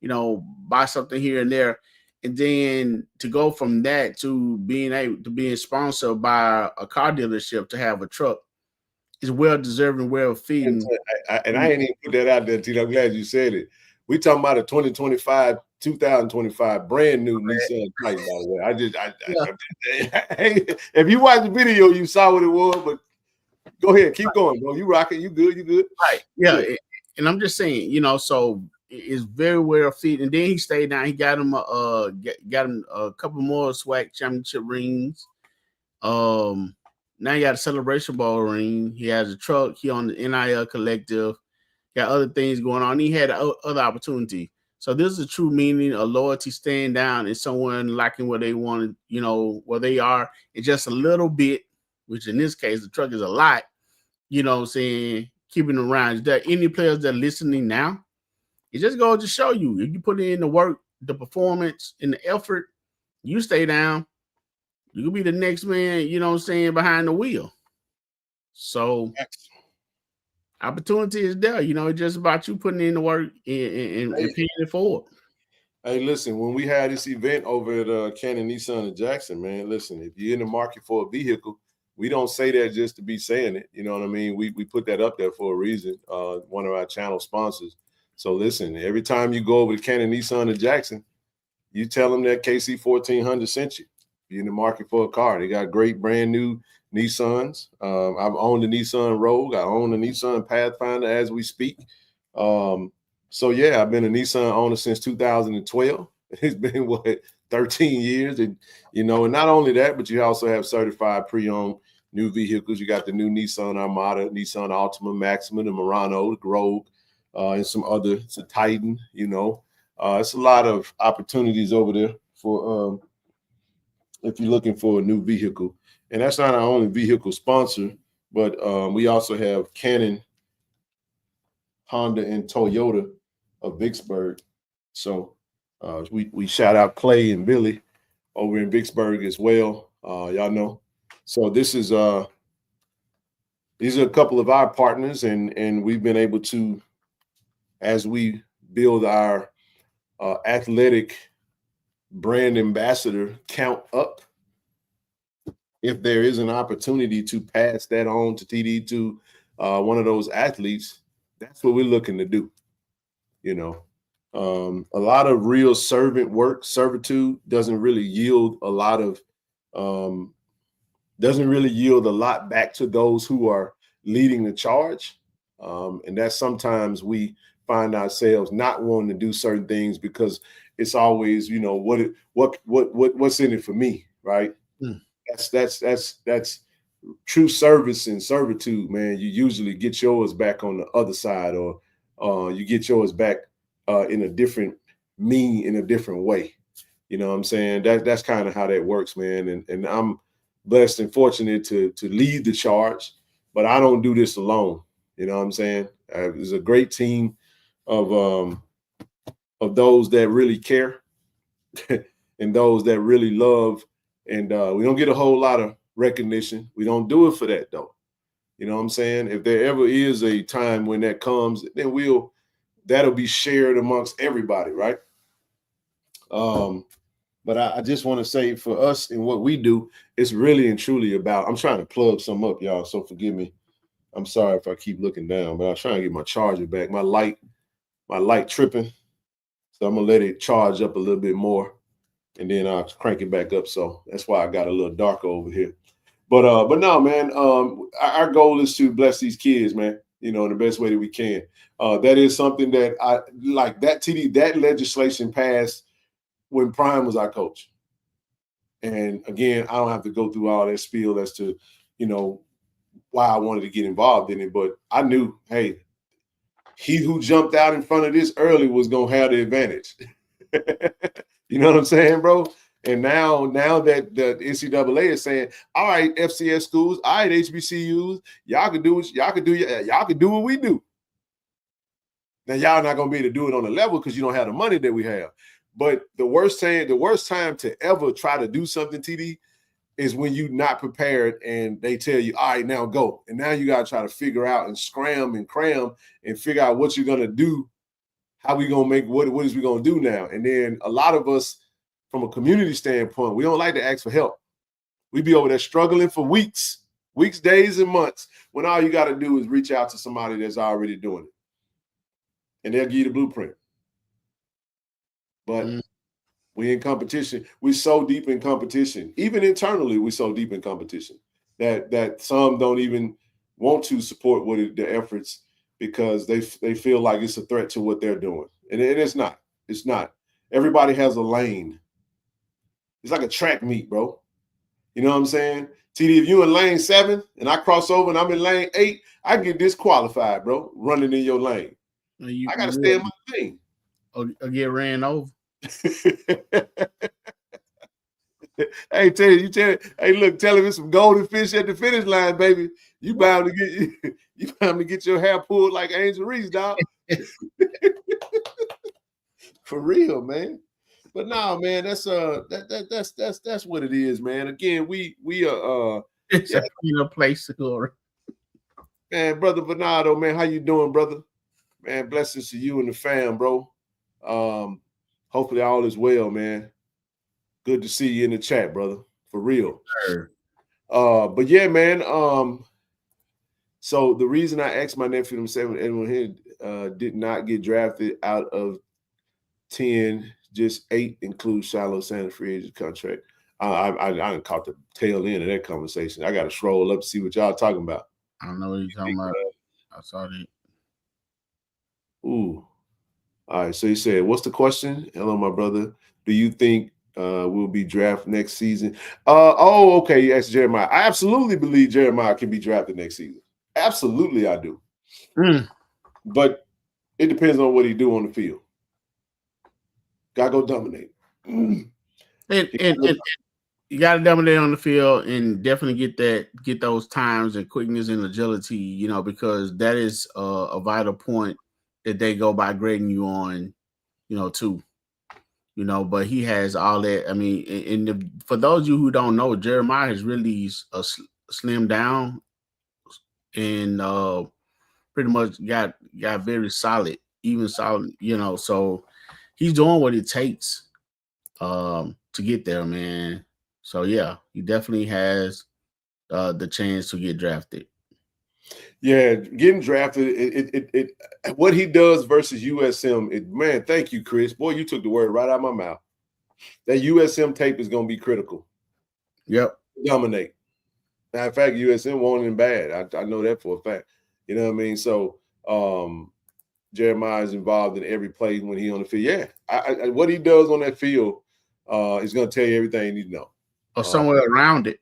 you know, buy something here and there. And then to go from that to being sponsored by a car dealership to have a truck is well deserving, well fitting. And I ain't even put that out there, Tito. I'm glad you said it. We talking about a 2025 brand new Nissan Titan, by the way. If you watched the video, you saw what it was, but go ahead, keep going, bro. You rocking, you good. Right. Yeah. And I'm just saying, you know, so it's very well fit. And then he stayed down. He got him a couple more SWAC championship rings. Now he got a Celebration Bowl ring. He has a truck. He on the NIL collective. Got other things going on. He had other opportunity. So this is a true meaning of loyalty, staying down and someone liking where they want, you know, where they are. It's just a little bit, which in this case, the truck is a lot, you know what I'm saying, keeping around. Is there any players that are listening now? It just goes to show you, if you put in the work, the performance, and the effort, you stay down, you'll be the next man, you know what I'm saying, behind the wheel. So opportunity is there. You know, it's just about you putting in the work and paying it forward. Hey, listen, when we had this event over at Canon Nissan in Jackson, man, listen, if you're in the market for a vehicle, we don't say that just to be saying it. You know what I mean? We put that up there for a reason, one of our channel sponsors. So listen, every time you go over to Canon Nissan in Jackson, you tell them that KC-1400 sent you. If you're in the market for a car, they got great brand new Nissans. I've owned the Nissan Rogue. I own the Nissan Pathfinder as we speak. So yeah, I've been a Nissan owner since 2012. It's been 13 years, and you know, and not only that, but you also have certified pre-owned new vehicles. You got the new Nissan Armada, Nissan Altima, Maxima, the Murano, the Rogue, and some other. It's a Titan. You know, it's a lot of opportunities over there for if you're looking for a new vehicle. And that's not our only vehicle sponsor, but we also have Canon, Honda, and Toyota of Vicksburg. So we shout out Clay and Billy over in Vicksburg as well. Y'all know. So this is these are a couple of our partners, and we've been able to, as we build our athletic brand ambassador count up, if there is an opportunity to pass that on to TD to one of those athletes, that's what we're looking to do. You know, A lot of real servant work, servitude doesn't really yield a lot of back to those who are leading the charge. And that's sometimes we find ourselves not wanting to do certain things because it's always, you know, what's in it for me, right? Mm. That's true service and servitude, man. You usually get yours back on the other side, or you get yours back in a different way. You know what I'm saying? That's kind of how that works, man. And I'm blessed and fortunate to lead the charge, but I don't do this alone. You know what I'm saying? There's a great team of those that really care and those that really love. And we don't get a whole lot of recognition. We don't do it for that, though. You know what I'm saying? If there ever is a time when that comes, then that'll be shared amongst everybody, right? But I just want to say, for us and what we do, it's really and truly about, I'm trying to plug some up, y'all, so forgive me. I'm sorry if I keep looking down, but I'm trying to get my charger back. My light tripping. So I'm going to let it charge up a little bit more, and then I'll crank it back up. So that's why I got a little darker over here. But no, man, our goal is to bless these kids, man, you know, in the best way that we can. That is something that I like. That legislation passed when Prime was our coach. And again, I don't have to go through all that spiel as to, you know, why I wanted to get involved in it. But I knew, hey, he who jumped out in front of this early was going to have the advantage. You know what I'm saying, bro? And now that the NCAA is saying, all right, FCS schools, all right, HBCUs, y'all can do what we do. Now, y'all not going to be able to do it on the level because you don't have the money that we have. But the worst time to ever try to do something, TD, is when you're not prepared and they tell you, all right, now go. And now you got to try to figure out and scram and cram and figure out what you're going to do, how we going to make, what is we going to do now? And then a lot of us, from a community standpoint, we don't like to ask for help. We be over there struggling for weeks, days, and months, when all you got to do is reach out to somebody that's already doing it. And they'll give you the blueprint. But we in competition. We so deep in competition. Even internally, we so deep in competition that some don't even want to support the efforts because they feel like it's a threat to what they're doing. And it's not. It's not. Everybody has a lane. It's like a track meet, bro. You know what I'm saying? TD, if you in lane 7 and I cross over and I'm in lane 8, I get disqualified, bro, running in your lane. I got to stay in my lane. Or get ran over. Hey, tell him it's some golden fish at the finish line, baby. You bound to get your hair pulled like Angel Reese, dog. For real, man. But no, man, that's what it is, man. Again, we are it's a place to go. Man, brother Bernardo, man, how you doing, brother? Man, blessings to you and the fam, bro. Hopefully all is well, man. Good to see you in the chat, brother. For real. Sure. But yeah, man. So the reason I asked my nephew himself, Edwin here, did not get drafted out of 10, just 8 includes Shiloh Santa free agent contract. I caught the tail end of that conversation. I got to scroll up to see what y'all talking about. I don't know what you're talking about. I saw that. Ooh. All right. So he said, what's the question? Hello, my brother. Do you think we'll be drafted next season? Okay. You asked Jeremiah. I absolutely believe Jeremiah can be drafted next season. Absolutely, I do. But it depends on what he do on the field. Gotta go dominate. And you gotta dominate on the field and definitely get those times and quickness and agility, you know, because that is a vital point that they go by grading you on, you know, too. You know, but he has all that. I mean, for those of you who don't know, Jeremiah has really slimmed down and pretty much got very solid, even solid, you know. So he's doing what it takes to get there, man. So yeah, he definitely has the chance to get drafted. Yeah, getting drafted. What he does versus USM. Man, thank you, Chris. Boy, you took the word right out of my mouth. That USM tape is going to be critical. Yep. Dominate. Matter of fact, USM won him bad. I know that for a fact. You know what I mean? So Jeremiah is involved in every play when he's on the field. Yeah, what he does on that field is going to tell you everything you need to know. Or somewhere around it.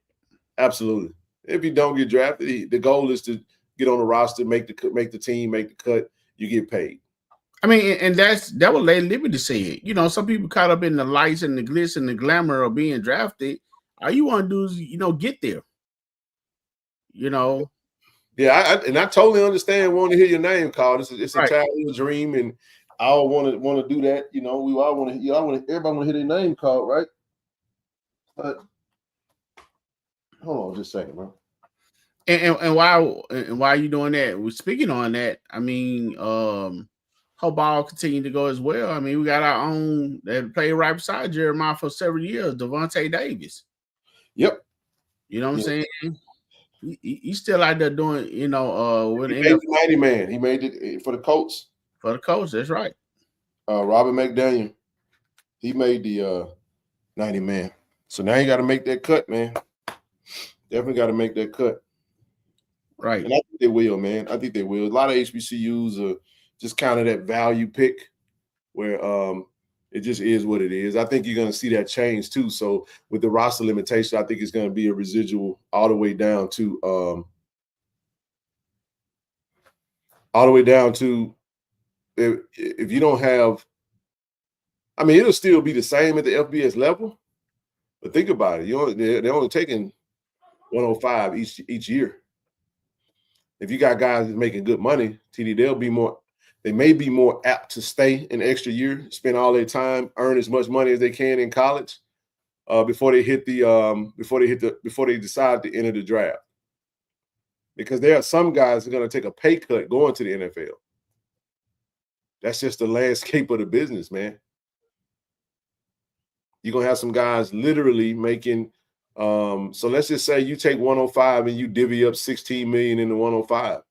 Absolutely. If you don't get drafted, the goal is to get on the roster, make the team, make the cut. You get paid. I mean, and that what Lady Liberty said. You know, some people caught up in the lights and the glitz and the glamour of being drafted. All you want to do is, get there. Yeah, I totally understand wanting to hear your name called. It's Right. a childhood dream, and I all want to do that. We all want to. Everybody want to hear their name called, right? But hold on, just a second, bro. And why you doing that? We're speaking on that. I mean, hope ball continue to go as well. I mean, we got our own that played right beside Jeremiah for several years, Devontae Davis. Yep. You know what I'm saying? He's still out there doing, with he made the 90 man. He made it for the Colts. For the Colts, that's right. Robert McDaniel, he made the 90 man. So now you got to make that cut, man. Definitely got to make that cut. Right. And I think they will, man. I think they will. A lot of HBCUs are just kind of that value pick where it just is what it is. I think you're going to see that change too. So with the roster limitation, I think it's going to be a residual all the way down to if you don't have, I mean, it'll still be the same at the FBS level. But think about it. They're only taking 105 each year. If you got guys that's making good money, TD, they may be more apt to stay an extra year, spend all their time, earn as much money as they can in college before they decide to enter the draft. Because there are some guys that are going to take a pay cut going to the NFL. That's just the landscape of the business, man. You're going to have some guys literally making so let's just say you take 105 and you divvy up $16 million into 105.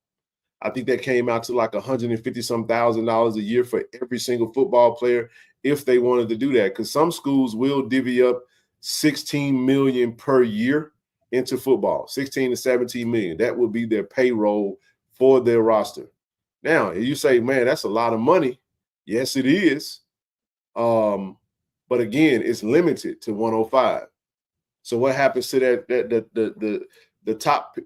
I think that came out to like $150,000 a year for every single football player if they wanted to do that. Because some schools will divvy up $16 million per year into football, 16 to 17 million. That would be their payroll for their roster. Now, you say, man, that's a lot of money. Yes, it is. But again, it's limited to 105. So what happens to the top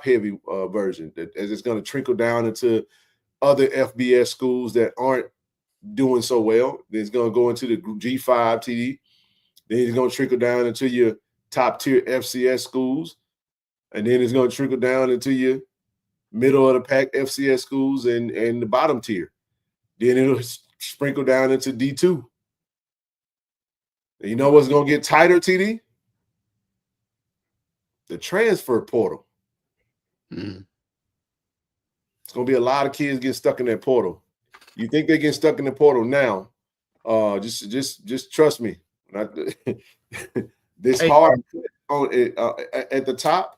heavy version as it's going to trickle down into other FBS schools that aren't doing so well? It's going to go into the G5 TD. Then it's going to trickle down into your top tier FCS schools, and then it's going to trickle down into your middle of the pack FCS schools and the bottom tier. Then it'll sprinkle down into D2. And you know what's going to get tighter, TD? The transfer portal. Mm. It's going to be a lot of kids getting stuck in that portal. You think they're getting stuck in the portal now? Just trust me. This hard at the top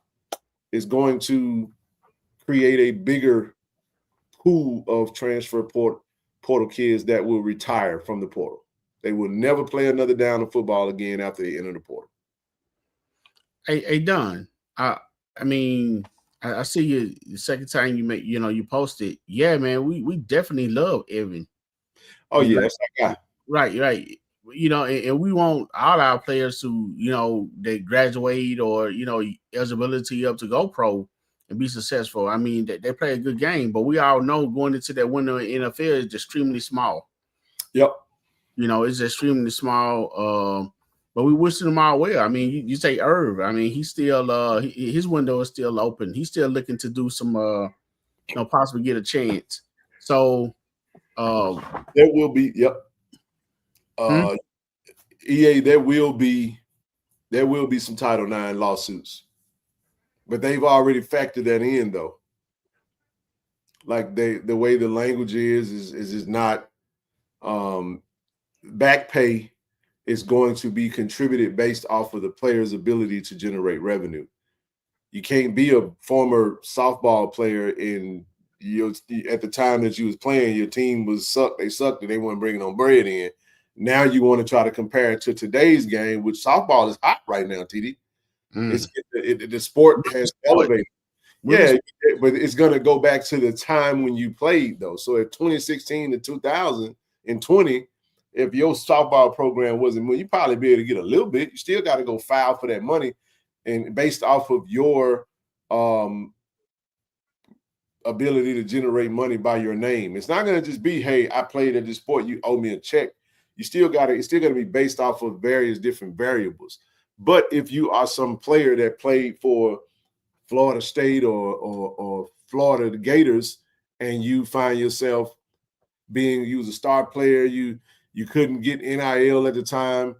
is going to create a bigger pool of transfer portal kids that will retire from the portal. They will never play another down of football again after they enter the portal. Hey, Don. I mean, I see you the second time you posted. Yeah, man, we definitely love Evan. Oh yeah, that's our guy. Right. And we want all our players who, they graduate or, eligibility up to go pro and be successful. I mean, they play a good game, but we all know going into that window in NFL is extremely small. Yep. It's extremely small. But we wish them all well. I mean, you say Irv. I mean, he's still his window is still open. He's still looking to do some possibly get a chance. So there will be, yep. EA, there will be some Title IX lawsuits. But they've already factored that in though. Like the way the language is not back pay is going to be contributed based off of the player's ability to generate revenue. You can't be a former softball player in at the time that you was playing, your team was sucked. They sucked and they weren't bringing no bread in. Now you want to try to compare it to today's game, which softball is hot right now, TD. The sport has elevated. Yeah, but it's going to go back to the time when you played, though. So at 2016 to 2020, if your softball program wasn't, well, you probably be able to get a little bit. You still got to go file for that money, and based off of your ability to generate money by your name. It's not going to just be, hey, I played at this sport, you owe me a check. It's still going to be based off of various different variables. But if you are some player that played for Florida State or Florida Gators, and you find yourself you was a star player, you couldn't get NIL at the time,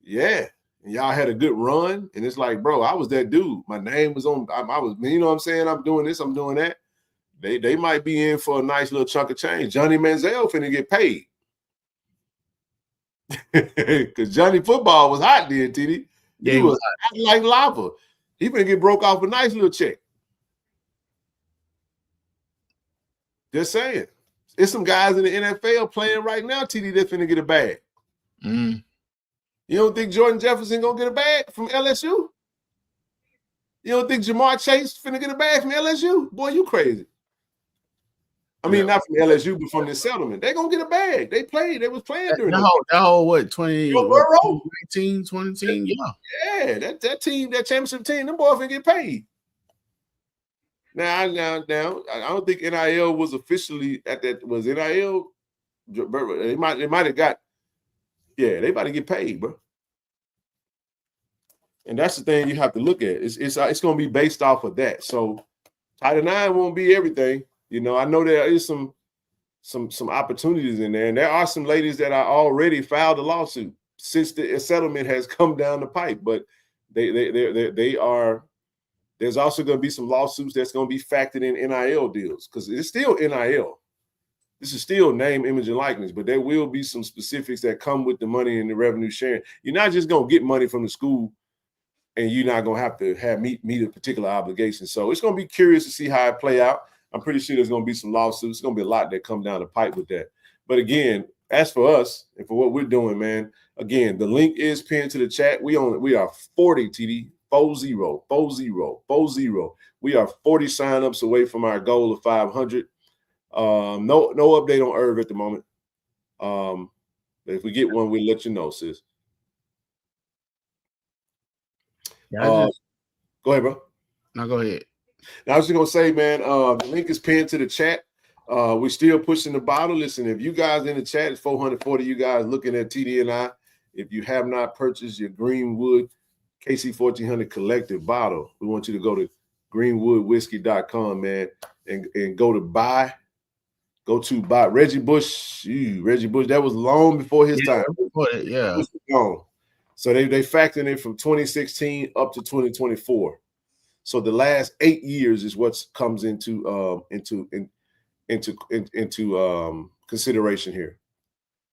and y'all had a good run, and it's like, bro, I was that dude. My name was on. I was, you know what I'm saying? I'm doing this, I'm doing that. They might be in for a nice little chunk of change. Johnny Manziel finna get paid because Johnny football was hot then, TD. Yeah, he was hot like lava. He finna get broke off a nice little check. Just saying. There's some guys in the NFL playing right now, TD, that's finna get a bag. You don't think Jordan Jefferson gonna get a bag from LSU? You don't think Jamar Chase finna get a bag from LSU? Boy, you crazy. I mean, not from LSU, but from this settlement. They gonna get a bag. They was playing during that whole what, 2019, 2010? Yeah, that team, that championship team, them boys finna get paid. Now, I don't think NIL was officially at that. Was NIL? They might have got. Yeah, they about to get paid, bro. And that's the thing you have to look at. It's going to be based off of that. So Title IX won't be everything. You know, I know there is some opportunities in there, and there are some ladies that are already filed a lawsuit since the settlement has come down the pipe. But they are. There's also going to be some lawsuits that's going to be factored in NIL deals because it's still NIL. This is still name, image, and likeness, but there will be some specifics that come with the money and the revenue sharing. You're not just going to get money from the school and you're not going to have meet a particular obligation. So it's going to be curious to see how it play out. I'm pretty sure there's going to be some lawsuits. It's going to be a lot that come down the pipe with that. But again, as for us and for what we're doing, man, again, the link is pinned to the chat. We are 40, TD. 40. We are 40 signups away from our goal of 500. No update on Irv at the moment. But if we get one, we'll let you know, sis. Yeah, go ahead, bro. No, go ahead. Now, I was just gonna say, man, the link is pinned to the chat. We're still pushing the bottle. Listen, if you guys in the chat, it's 440 you guys looking at TD and I. If you have not purchased your Greenwood KC-1400 collective bottle, we want you to go to greenwoodwhiskey.com, man, and go to buy. Reggie Bush. Reggie Bush, that was long before his time. Yeah. Gone. So they factored in from 2016 up to 2024. So the last 8 years is what comes into consideration here.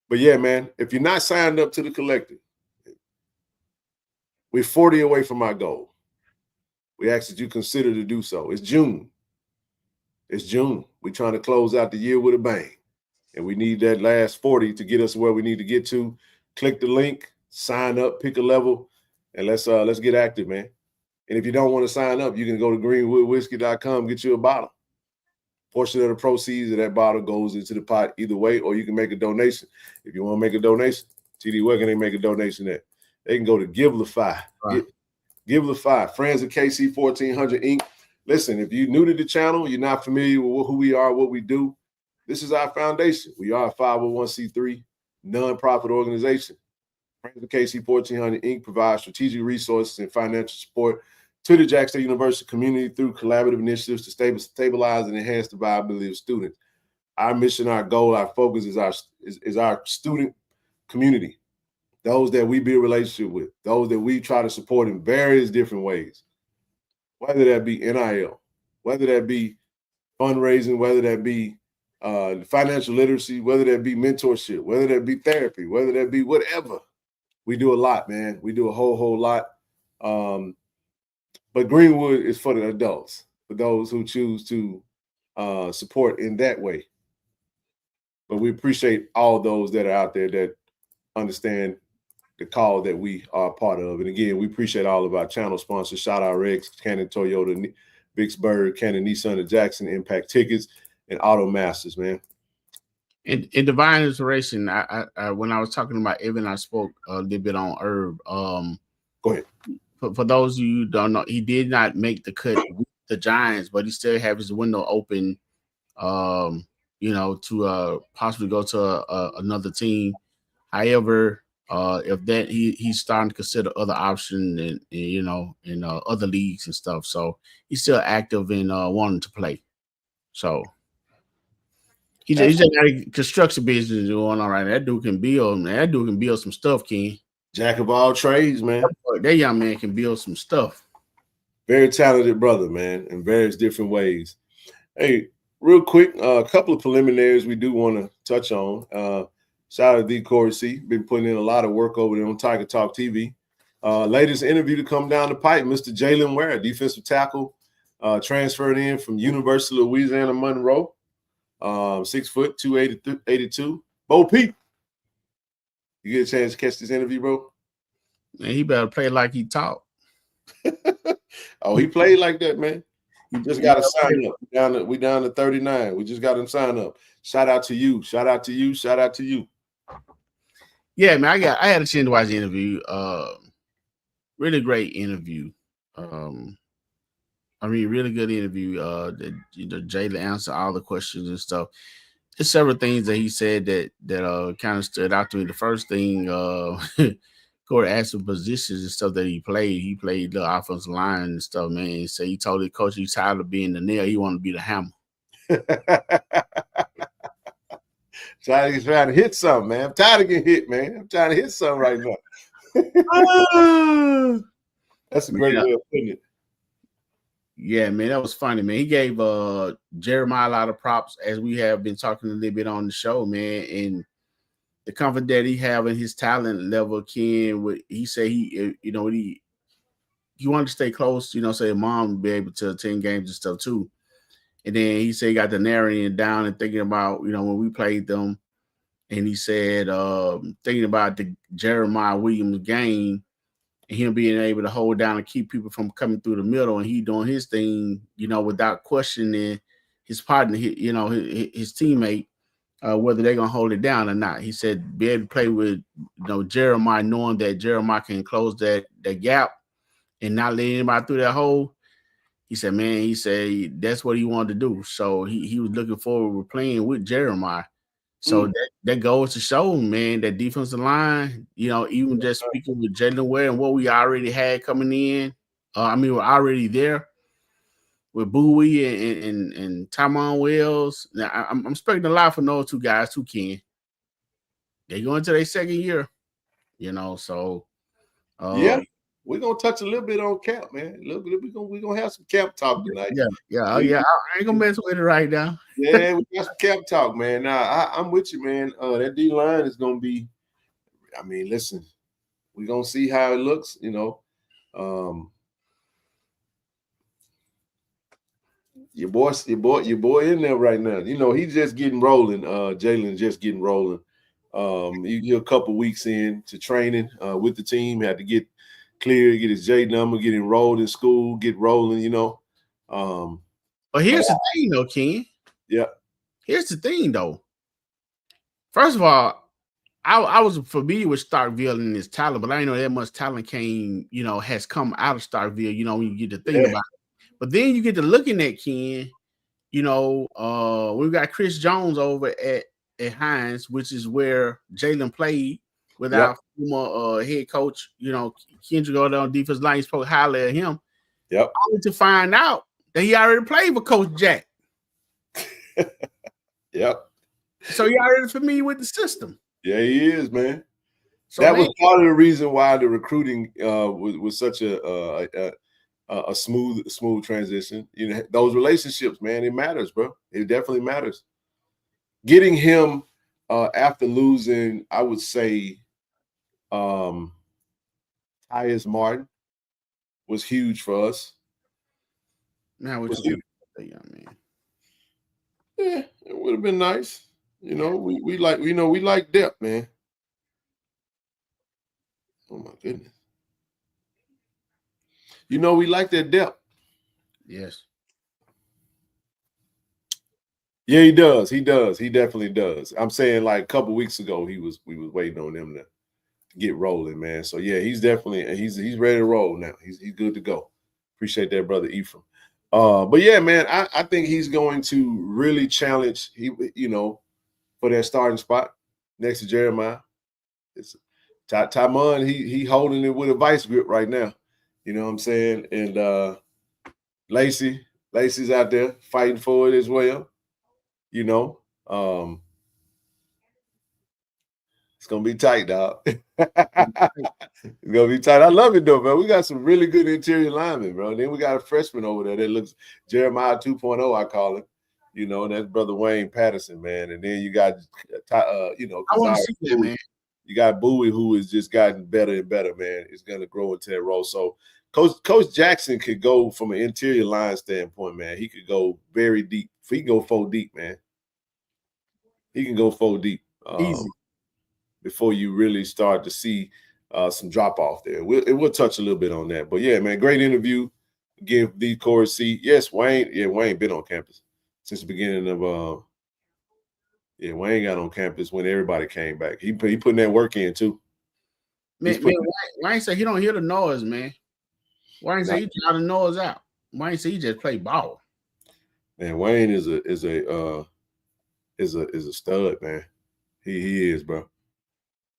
But yeah, man, if you're not signed up to the collective, we're 40 away from our goal. We ask that you consider to do so. It's June. We're trying to close out the year with a bang. And we need that last 40 to get us where we need to get to. Click the link, sign up, pick a level, and let's get active, man. And if you don't want to sign up, you can go to greenwoodwhiskey.com, get you a bottle. Portion of the proceeds of that bottle goes into the pot either way, or you can make a donation. If you want to make a donation, TD, where can they make a donation at? They can go to Givelify. Right. Givelify, Friends of KC-1400 Inc. Listen, if you're new to the channel, you're not familiar with who we are, what we do, this is our foundation. We are a 501c3 nonprofit organization. Friends of KC-1400 Inc. provides strategic resources and financial support to the Jackson State University community through collaborative initiatives to stabilize and enhance the viability of students. Our mission, our goal, our focus is our student community. Those that we build a relationship with, those that we try to support in various different ways, whether that be NIL, whether that be fundraising, whether that be financial literacy, whether that be mentorship, whether that be therapy, whether that be whatever. We do a lot, man. We do a whole lot. But But Greenwood is for the adults, for those who choose to support in that way. But we appreciate all those that are out there that understand the call that we are part of. And again, we appreciate all of our channel sponsors, Shout Out Rex, Cannon Toyota, Vicksburg, Cannon Nissan and Jackson, Impact Tickets, and Auto Masters, man. In Divine Inspiration, I when I was talking about Evan, I spoke a little bit on Herb. Go ahead. For those of you who don't know, he did not make the cut with the Giants, but he still have his window open, you know, to possibly go to another team. However, if that he's starting to consider other options and you know, in other leagues and stuff. So he's still active in wanting to play. So he just got a construction business going on right now. That dude can build, man. That dude can build some stuff, Ken. Jack of all trades, man. That young man can build some stuff. Very talented brother, man, in various different ways. Hey, real quick, a couple of preliminaries we do want to touch on. Shout out to D. Corey C. Been putting in a lot of work over there on Tiger Talk TV. Latest interview to come down the pipe, Mr. Jalen Ware, defensive tackle, transferred in from University of Louisiana Monroe. 6 foot, 282. Bo Peep. You get a chance to catch this interview, bro? Man, he better play like he taught. Oh, he played like that, man. You just got to sign up. We down to 39. We just got him sign up. Shout out to you. Shout out to you. Shout out to you. Yeah, man. I had a chance to watch the interview. Really great interview. I mean, really good interview. That Jalen answered all the questions and stuff. There's several things that he said that kind of stood out to me. The first thing, Corey asked for positions and stuff that he played. He played the offensive line and stuff, man. He said he told the coach he's tired of being the nail. He wanted to be the hammer. Trying to hit something, man. I'm tired of getting hit, man. I'm trying to hit something right now. That's a great way of putting it. Yeah, man, that was funny, man. He gave Jeremiah a lot of props, as we have been talking a little bit on the show, man. And the confidence that he have in his talent level, Ken, he said he wanted to stay close, you know, say mom would be able to attend games and stuff too. And then he said he got the narrating down and thinking about, you know, when we played them. And he said, thinking about the Jeremiah Williams game and him being able to hold down and keep people from coming through the middle, and he doing his thing, you know, without questioning his partner, you know, his teammate, whether they're gonna hold it down or not. He said, be able to play with, you know, Jeremiah, knowing that Jeremiah can close that gap and not let anybody through that hole. He said, man, he said that's what he wanted to do. So he was looking forward to playing with Jeremiah. So that goes to show, man, that defensive line, you know, even just speaking with Jalen Ware and what we already had coming in, we're already there with Bowie and Tymon Wells. Now, I'm expecting a lot from those two guys too, Ken. They go into their second year, you know, so. Yeah, we're going to touch a little bit on camp, man. We're going to have some camp talk tonight. Yeah. I ain't going to mess with it right now. Yeah, we got some camp talk, man. Now, I'm with you, man. That D-line is going to be, I mean, listen, we're going to see how it looks, you know. Your boy in there right now. You know, he's just getting rolling. Jalen's just getting rolling. You're a couple weeks in to training with the team, had to get clear, get his J number, get enrolled in school, get rolling, you know. But here's the thing, though, Ken. Yeah. Here's the thing, though. First of all, I was familiar with Starkville and his talent, but I didn't know that much talent has come out of Starkville, you know, when you get to think about it. But then you get to looking at Ken, you know, we've got Chris Jones over at Hines, which is where Jalen played with our former head coach, you know, Kendrick over there on defense line. He spoke highly of him. Yep. Only to find out that he already played with Coach Jack. Yep. So he already familiar with the system. Yeah, he is, man. So that was part of the reason why the recruiting was such a smooth transition. You know, those relationships, man, it matters, bro. It definitely matters. Getting him after losing, I would say, Tyus Martin was huge for us. Now what you think, young man? Yeah, it would have been nice. You know, we like depth, man. Oh my goodness. You know, we like that depth. Yes. Yeah, he does. He does. He definitely does. I'm saying like a couple weeks ago, we was waiting on them to get rolling, man. So yeah, he's definitely he's ready to roll now. He's good to go. Appreciate that, brother Ephraim. But yeah, man, I think he's going to really challenge for that starting spot next to Jeremiah. It's Tymon, he holding it with a vice grip right now. You know what I'm saying? And Lacey's out there fighting for it as well. You know, it's gonna be tight, dog. It's gonna be tight. I love it though, man. We got some really good interior linemen, bro. And then we got a freshman over there that looks Jeremiah 2.0, I call him. You know, and that's brother Wayne Patterson, man. And then you got I want to see that, man. You got Bowie, who has just gotten better and better, man. Is gonna grow into that role. So Coach Jackson could go from an interior line standpoint, man. He could go very deep. He can go 4 deep, man. He can go 4 deep. Easy. Before you really start to see some drop off there. We'll touch a little bit on that. But yeah, man, great interview. Give the chorus seat. Yes, Wayne. Yeah, Wayne been on campus since the beginning of Wayne got on campus when everybody came back. He putting that work in too. Wayne said he don't hear the noise, man. Wayne said he try the noise out. Wayne said he just play ball. Man, Wayne is a stud, man. He is, bro.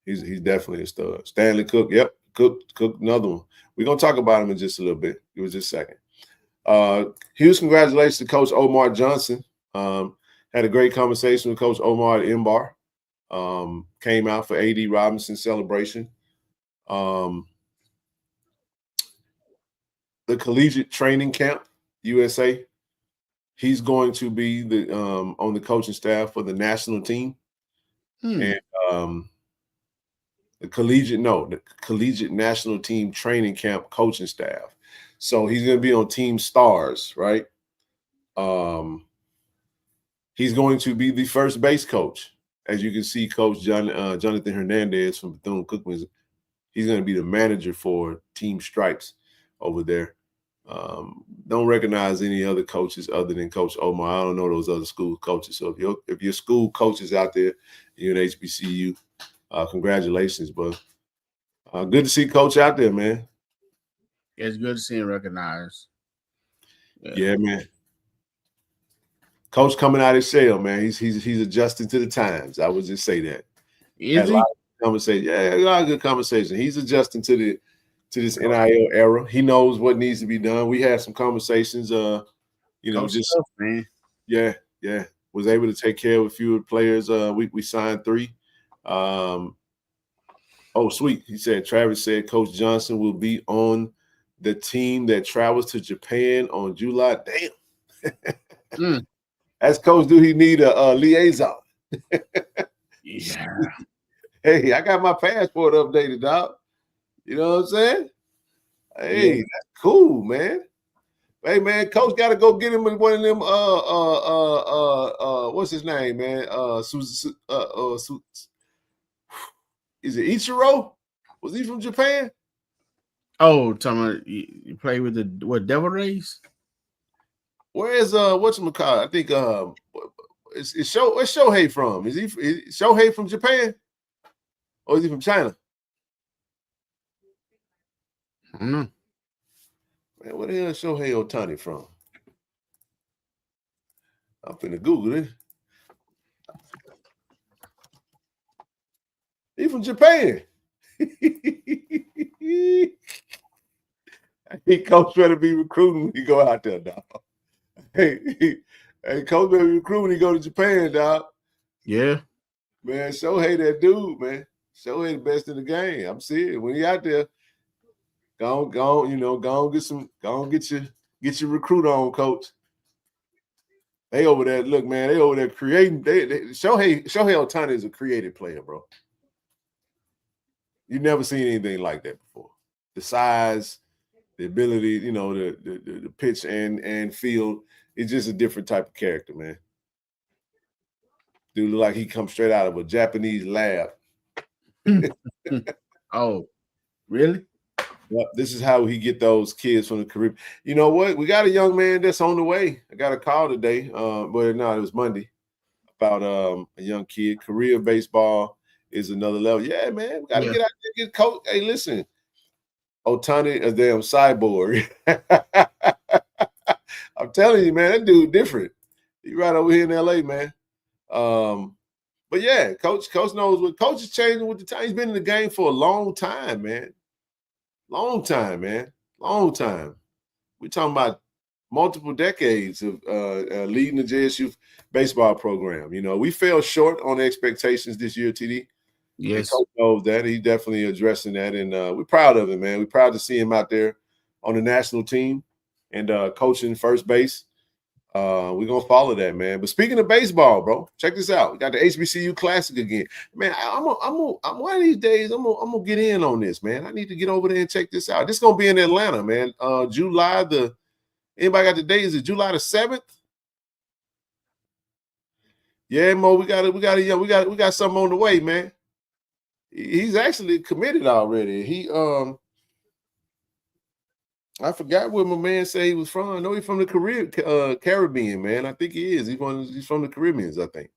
He's definitely a stud. Stanley Cook, yep, Cook, another one. We're gonna talk about him in just a little bit. Give us just a second. Huge congratulations to Coach Omar Johnson. Had a great conversation with Coach Omar at MBAR. Came out for AD Robinson celebration. The Collegiate Training Camp USA. He's going to be on the coaching staff for the national team. And the Collegiate National Team Training Camp coaching staff. So he's going to be on Team Stars, right? He's going to be the first base coach. As you can see, Coach Jonathan Hernandez from Bethune-Cookman, he's going to be the manager for Team Stripes over there. Don't recognize any other coaches other than Coach Omar. I don't know those other school coaches. So if your school coaches out there, you're an HBCU, congratulations, but good to see Coach out there, man. Yeah, it's good to see him recognized. Yeah, man. Coach coming out of his shell, man. He's adjusting to the times. I would just say that. Is he? A lot of good conversation. He's adjusting to this NIL era. He knows what needs to be done. We had some conversations. Man. Yeah. Was able to take care of a few players. We signed 3. Sweet. He said Travis said Coach Johnson will be on the team that travels to Japan on July. Damn. As Coach, do he need a liaison? Yeah. Hey, I got my passport updated, dog. You know what I'm saying? Hey, That's cool, man. Hey, man, Coach got to go get him one of them. What's his name, man? Is it Ichiro? Was he from Japan? Oh, talking about you play with the Devil Rays? Where is whatchamacallit? I think where's Shohei from? Is Shohei from Japan? Or is he from China? I don't know. Man, where the hell is Shohei Ohtani from? I'm finna Google it. He from Japan. Hey, Coach better be recruiting when he go out there, dog. Hey, Coach better be recruiting when he go to Japan, dog. Yeah. Man, Shohei that dude, man. Shohei the best in the game. I'm serious. When he out there, go on, get your recruit on, Coach. They over there, look, man, they over there creating. Shohei Ohtani is a creative player, bro. You never seen anything like that before. The size, The ability, you know, the pitch and field is just a different type of character, man. Dude look like he comes straight out of a Japanese lab. Oh, really? Well, this is how he get those kids from the Caribbean. You know what? We got a young man that's on the way. I got a call today, but no, it was Monday, about a young kid. Career baseball is another level. Yeah, man, we got to get out there, get coach. Hey, listen, Otani, a damn cyborg. I'm telling you, man, that dude different. He right over here in LA, man. But yeah, coach knows what coach is changing with the time. He's been in the game for a long time, man. Long time, man. Long time. We're talking about multiple decades of leading the JSU baseball program. You know, we fell short on expectations this year, TD. Yes. And coach knows that. He's definitely addressing that. And we're proud of him, man. We're proud to see him out there on the national team and coaching first base. We're gonna follow that, man. But speaking of baseball, bro, check this out. We got the HBCU Classic again, man. I'm one of these days. I'm gonna get in on this, man. I need to get over there and check this out. This is gonna be in Atlanta, man. July the. Anybody got the date? Is it July the 7th? Yeah, Mo. We got something on the way, man. He's actually committed already. I forgot where my man said he was from. I know he's from the Caribbean, man. I think he is. He's from the Caribbeans, I think.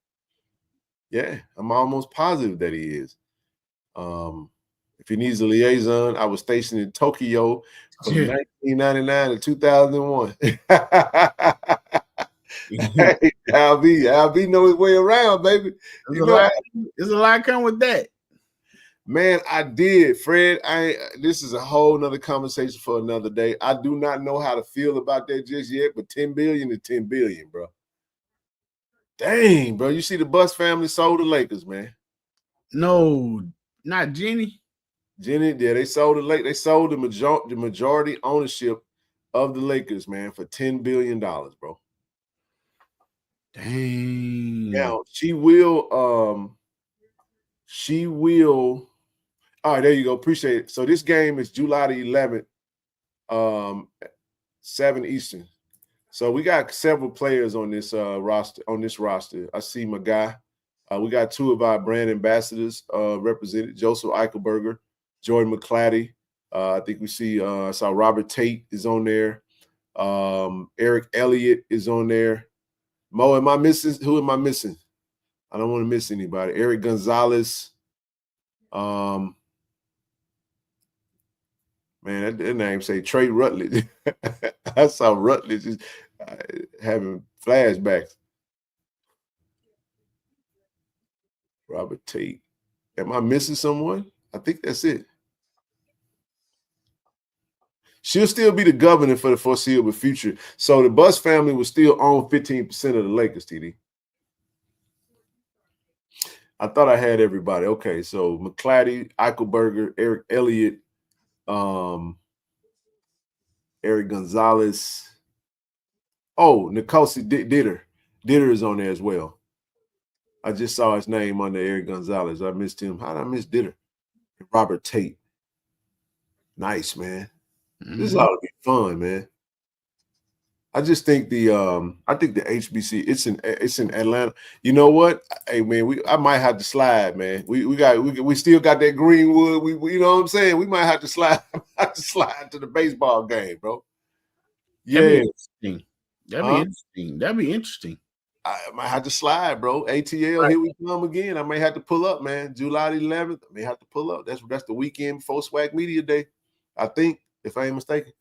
Yeah, I'm almost positive that he is. If he needs a liaison, I was stationed in Tokyo from 1999 to 2001. Hey, Al-B know his way around, baby. There's a lot coming with that. Man, I did, Fred. This is a whole nother conversation for another day. I do not know how to feel about that just yet, but 10 billion is 10 billion, bro. Dang, bro. You see the Bus family sold the Lakers, man. No, not Jenny. Yeah, they sold the majority ownership of the Lakers, man, for $10 billion, bro. Dang. Now she will. All right, there you go. Appreciate it. So this game is July the 11th, 7 Eastern. So we got several players on this roster. I see my guy. We got two of our brand ambassadors represented: Joseph Eichelberger, Jordan McClatty. I think we see. I saw Robert Tate is on there. Eric Elliott is on there. Mo, am I missing? Who am I missing? I don't want to miss anybody. Eric Gonzalez. Man, that name say Trey Rutledge. I saw Rutledge is having flashbacks. Robert Tate. Am I missing someone? I think that's it. She'll still be the governor for the foreseeable future. So the Bus family will still own 15% of the Lakers, TD. I thought I had everybody. Okay, so McClatty, Eichelberger, Eric Elliott, Eric Gonzalez. Oh, Nikosi Ditter. Ditter is on there as well. I just saw his name under Eric Gonzalez. I missed him. How did I miss Ditter? Robert Tate. Nice, man. Mm-hmm. This ought to be fun, man. I just think the HBC, it's in Atlanta. You know what? Hey man, I might have to slide, man. We still got that Greenwood. We you know what I'm saying? We might have to slide to the baseball game, bro. Yeah. That'd be interesting. I might have to slide, bro. ATL, right. Here we come again. I may have to pull up, man. July the 11th. I may have to pull up. That's the weekend before SWAC Media Day, I think, if I ain't mistaken.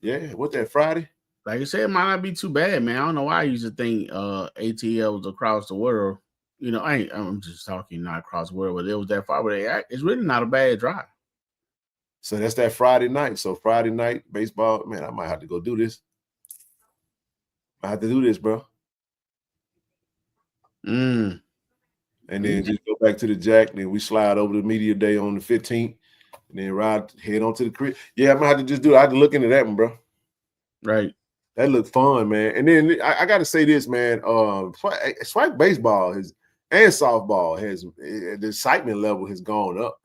Yeah, what's that, Friday? Like I said, it might not be too bad, man. I don't know why I used to think ATL was across the world. You know, I'm just talking not across the world, but it was that far. But it's really not a bad drive. So that's that Friday night. So Friday night baseball, man, I might have to go do this. I have to do this, bro. And then just go back to the Jack. Then we slide over to Media Day on the 15th. And then head on to the crib. Yeah, I'm gonna have to just do it. I have to look into that one, bro. Right. That looked fun, man. And then I got to say this, man. SWAC baseball and softball the excitement level has gone up.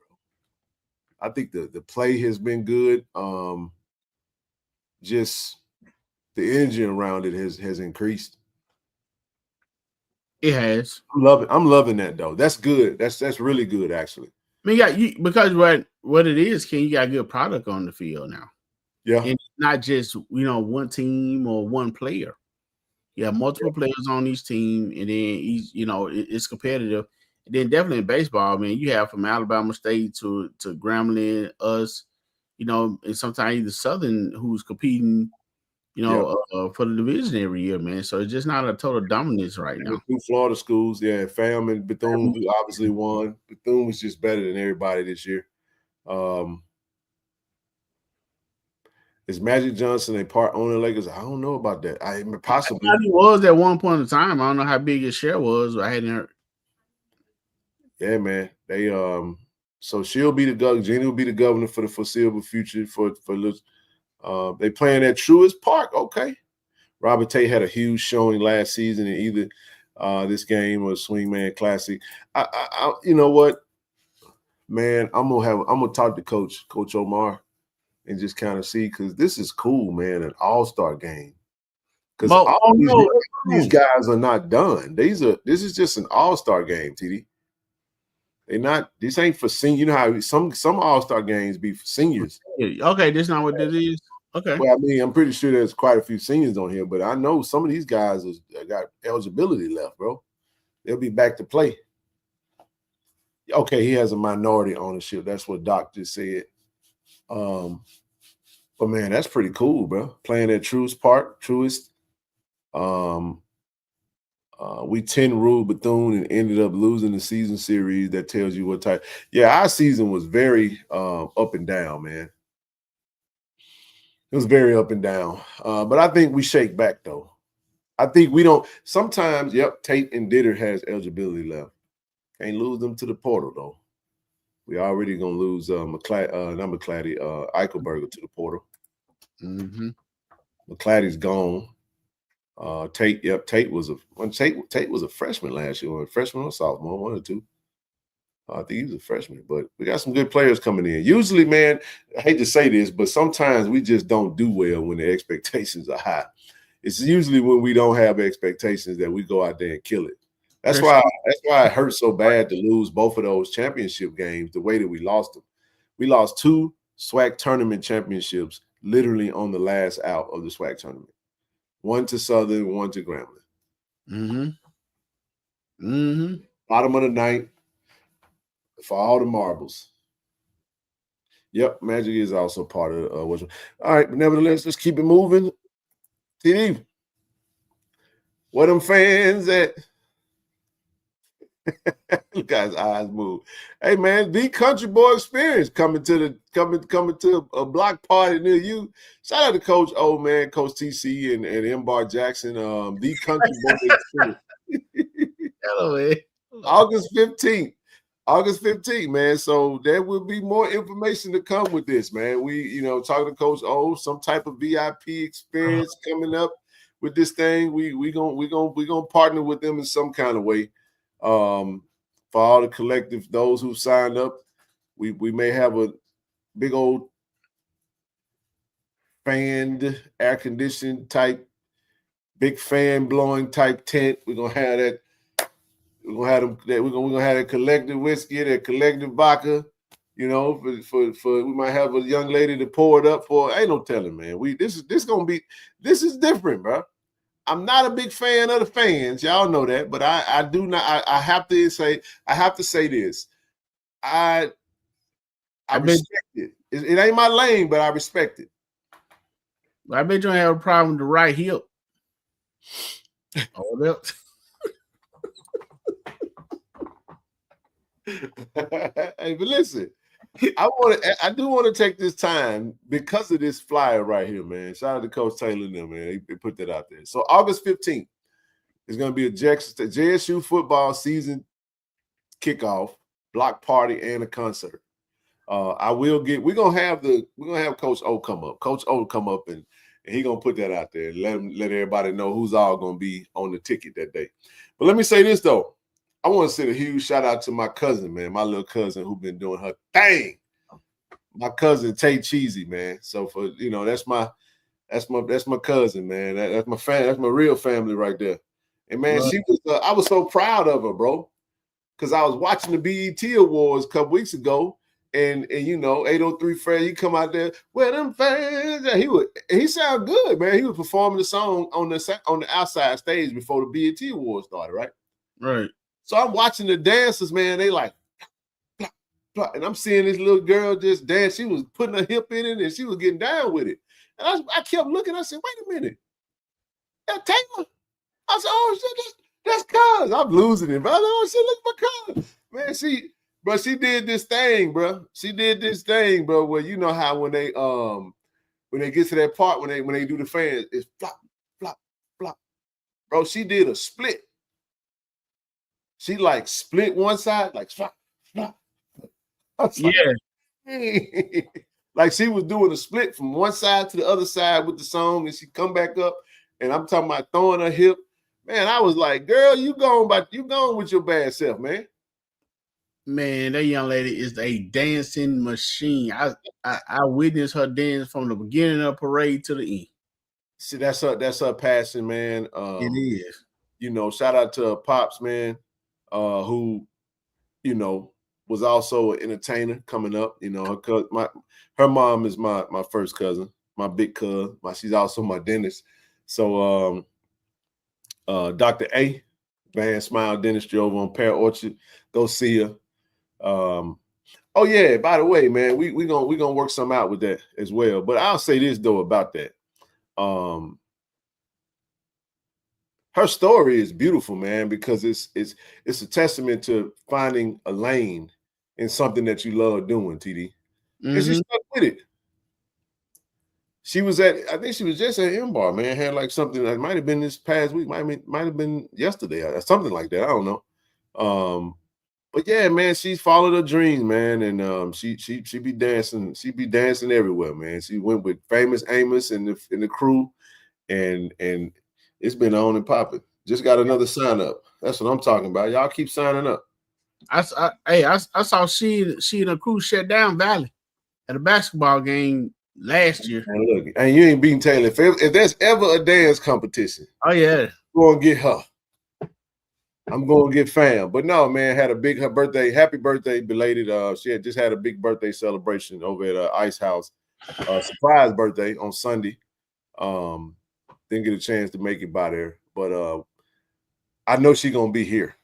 I think the play has been good. just the energy around it has increased. It has. I'm loving that though. That's good. That's really good actually. I mean, because what it is, Ken, you got a good product on the field now. Yeah. And not just, one team or one player. You have multiple players on each team, and then it's competitive. And then definitely in baseball, man, you have from Alabama State to Grambling, us, and sometimes even Southern who's competing, for the division every year, man. So it's just not a total dominance right now. Two Florida schools, FAM and Bethune, who obviously won. Bethune was just better than everybody this year. Is Magic Johnson a part owner of the Lakers? I don't know about that. Possibly. He was at one point in time. I don't know how big his share was. I hadn't heard. Yeah, man. They so she'll be the governor. Jeannie will be the governor for the foreseeable future for they playing at Truist Park. Okay. Robert Tate had a huge showing last season in either this game or Swingman Classic. I you know what, man, I'm gonna talk to Coach Omar and just kind of see, because this is cool, man, an all-star game. Because these guys are not done. This is just an all-star game, TD. This ain't for seniors. You know how some all-star games be for seniors. Okay, this is not what this is. Okay. Well, I mean, I'm pretty sure there's quite a few seniors on here, but I know some of these guys got eligibility left, bro. They'll be back to play. Okay, he has a minority ownership. That's what Doc just said. But man, that's pretty cool, bro. Playing at Truist Park, Truist. We 10-ruled Bethune and ended up losing the season series. That tells you what type. Yeah, our season was very up and down, man. It was very up and down. But I think we shake back, though. I think we don't. Sometimes, Tate and Ditter has eligibility left. Can't lose them to the portal, though. We already going to lose Eichelberger to the portal. Mm-hmm. McClatty's gone. Tate was a freshman last year, or a freshman or sophomore, one or two. I think he was a freshman, but we got some good players coming in. Usually, man, I hate to say this, but sometimes we just don't do well when the expectations are high. It's usually when we don't have expectations that we go out there and kill it. That's why it hurts so bad to lose both of those championship games the way that we lost them. We lost 2 SWAC tournament championships literally on the last out of the SWAC tournament. One to Southern, one to Grambling. Mm-hmm. Mm-hmm. Bottom of the ninth for all the marbles. Yep, Magic is also part of all right, but nevertheless, let's keep it moving. TD, where them fans at? Look at his eyes move. Hey man, the Country Boy Experience coming to a block party near you. Shout out to Coach O, man, Coach TC and M. Bar Jackson. The Country Boy Experience. Hello, man. August 15th, man. So there will be more information to come with this, man. We, talking to Coach O, some type of VIP experience coming up with this thing. We gonna partner with them in some kind of way. For all the collective, those who signed up, we may have a big old fanned, air conditioned type, big fan blowing type tent. We're gonna have that. We're gonna have them. We're gonna have that collective whiskey, that collective vodka. For we might have a young lady to pour it up for. Ain't no telling, man. This is different, bro. I'm not a big fan of the fans. Y'all know that, but I do not. I have to say this. I respect it. It ain't my lane, but I respect it. I bet you don't have a problem with the right hip. Oh, else. Hey, but listen, I do want to take this time because of this flyer right here, man. Shout out to Coach Taylor and them, man. He put that out there. So August 15th is going to be a JSU football season kickoff, block party, and a concert. We're gonna have Coach O come up. Coach O come up and he gonna put that out there and let everybody know who's all gonna be on the ticket that day. But let me say this though. I want to send a huge shout out to my cousin, man, my little cousin who been doing her thing. My cousin Tay Cheesy, man. So for that's That's my cousin, man. That's my family. That's my real family right there. And man, she was. I was so proud of her, bro, because I was watching the BET Awards a couple weeks ago, and 803 Fred, he come out there, where them fans? He sounded good, man. He was performing the song on the outside stage before the BET Awards started, right? Right. So I'm watching the dancers, man. They like, blah, blah, and I'm seeing this little girl just dance. She was putting her hip in it, and she was getting down with it. And I kept looking. I said, wait a minute. That Taylor? I said, oh, shit, that's cuz. I'm losing it. But I said, oh, shit, look at my cuz. Man, she did this thing, bro. She did this thing, bro, where you know how when they get to that part, when they do the fans, it's flop, flop, flop. Bro, she did a split. She like split one side, like flop, flop. Yeah. Like she was doing a split from one side to the other side with the song, and she come back up, and I'm talking about throwing her hip. Man, I was like, girl, you going with your bad self, man. Man, that young lady is a dancing machine. I witnessed her dance from the beginning of the parade to the end. See, that's her passion, man. It is. Shout out to Pops, man, who, was also an entertainer coming up. Her mom is my first cousin, my big cousin. She's also my dentist. So Dr. A, Van Smile Dentistry over on Pear Orchard. Go see her. Oh yeah, by the way, man, we gonna work something out with that as well. But I'll say this though about that. Her story is beautiful, man, because it's a testament to finding a lane in something that you love doing, TD. Mm-hmm. And she stuck with it. I think she was just at M-Bar, man. Had like something that might have been this past week, might have been yesterday or something like that. I don't know. But yeah, man, she's followed her dreams, man, and she be dancing. She be dancing everywhere, man. She went with Famous Amos and the crew, and it's been on and popping. Just got another sign up. That's what I'm talking about. Y'all keep signing up. I saw she and her crew shut down Valley at a basketball game last year. And look, and you ain't beating Taylor. If there's ever a dance competition, oh yeah, I'm going to get her. I'm going to get fam. But no, man, had her birthday. Happy birthday, belated. She had just had a big birthday celebration over at Ice House. Surprise birthday on Sunday. Didn't get a chance to make it by there, but I know she's gonna be here.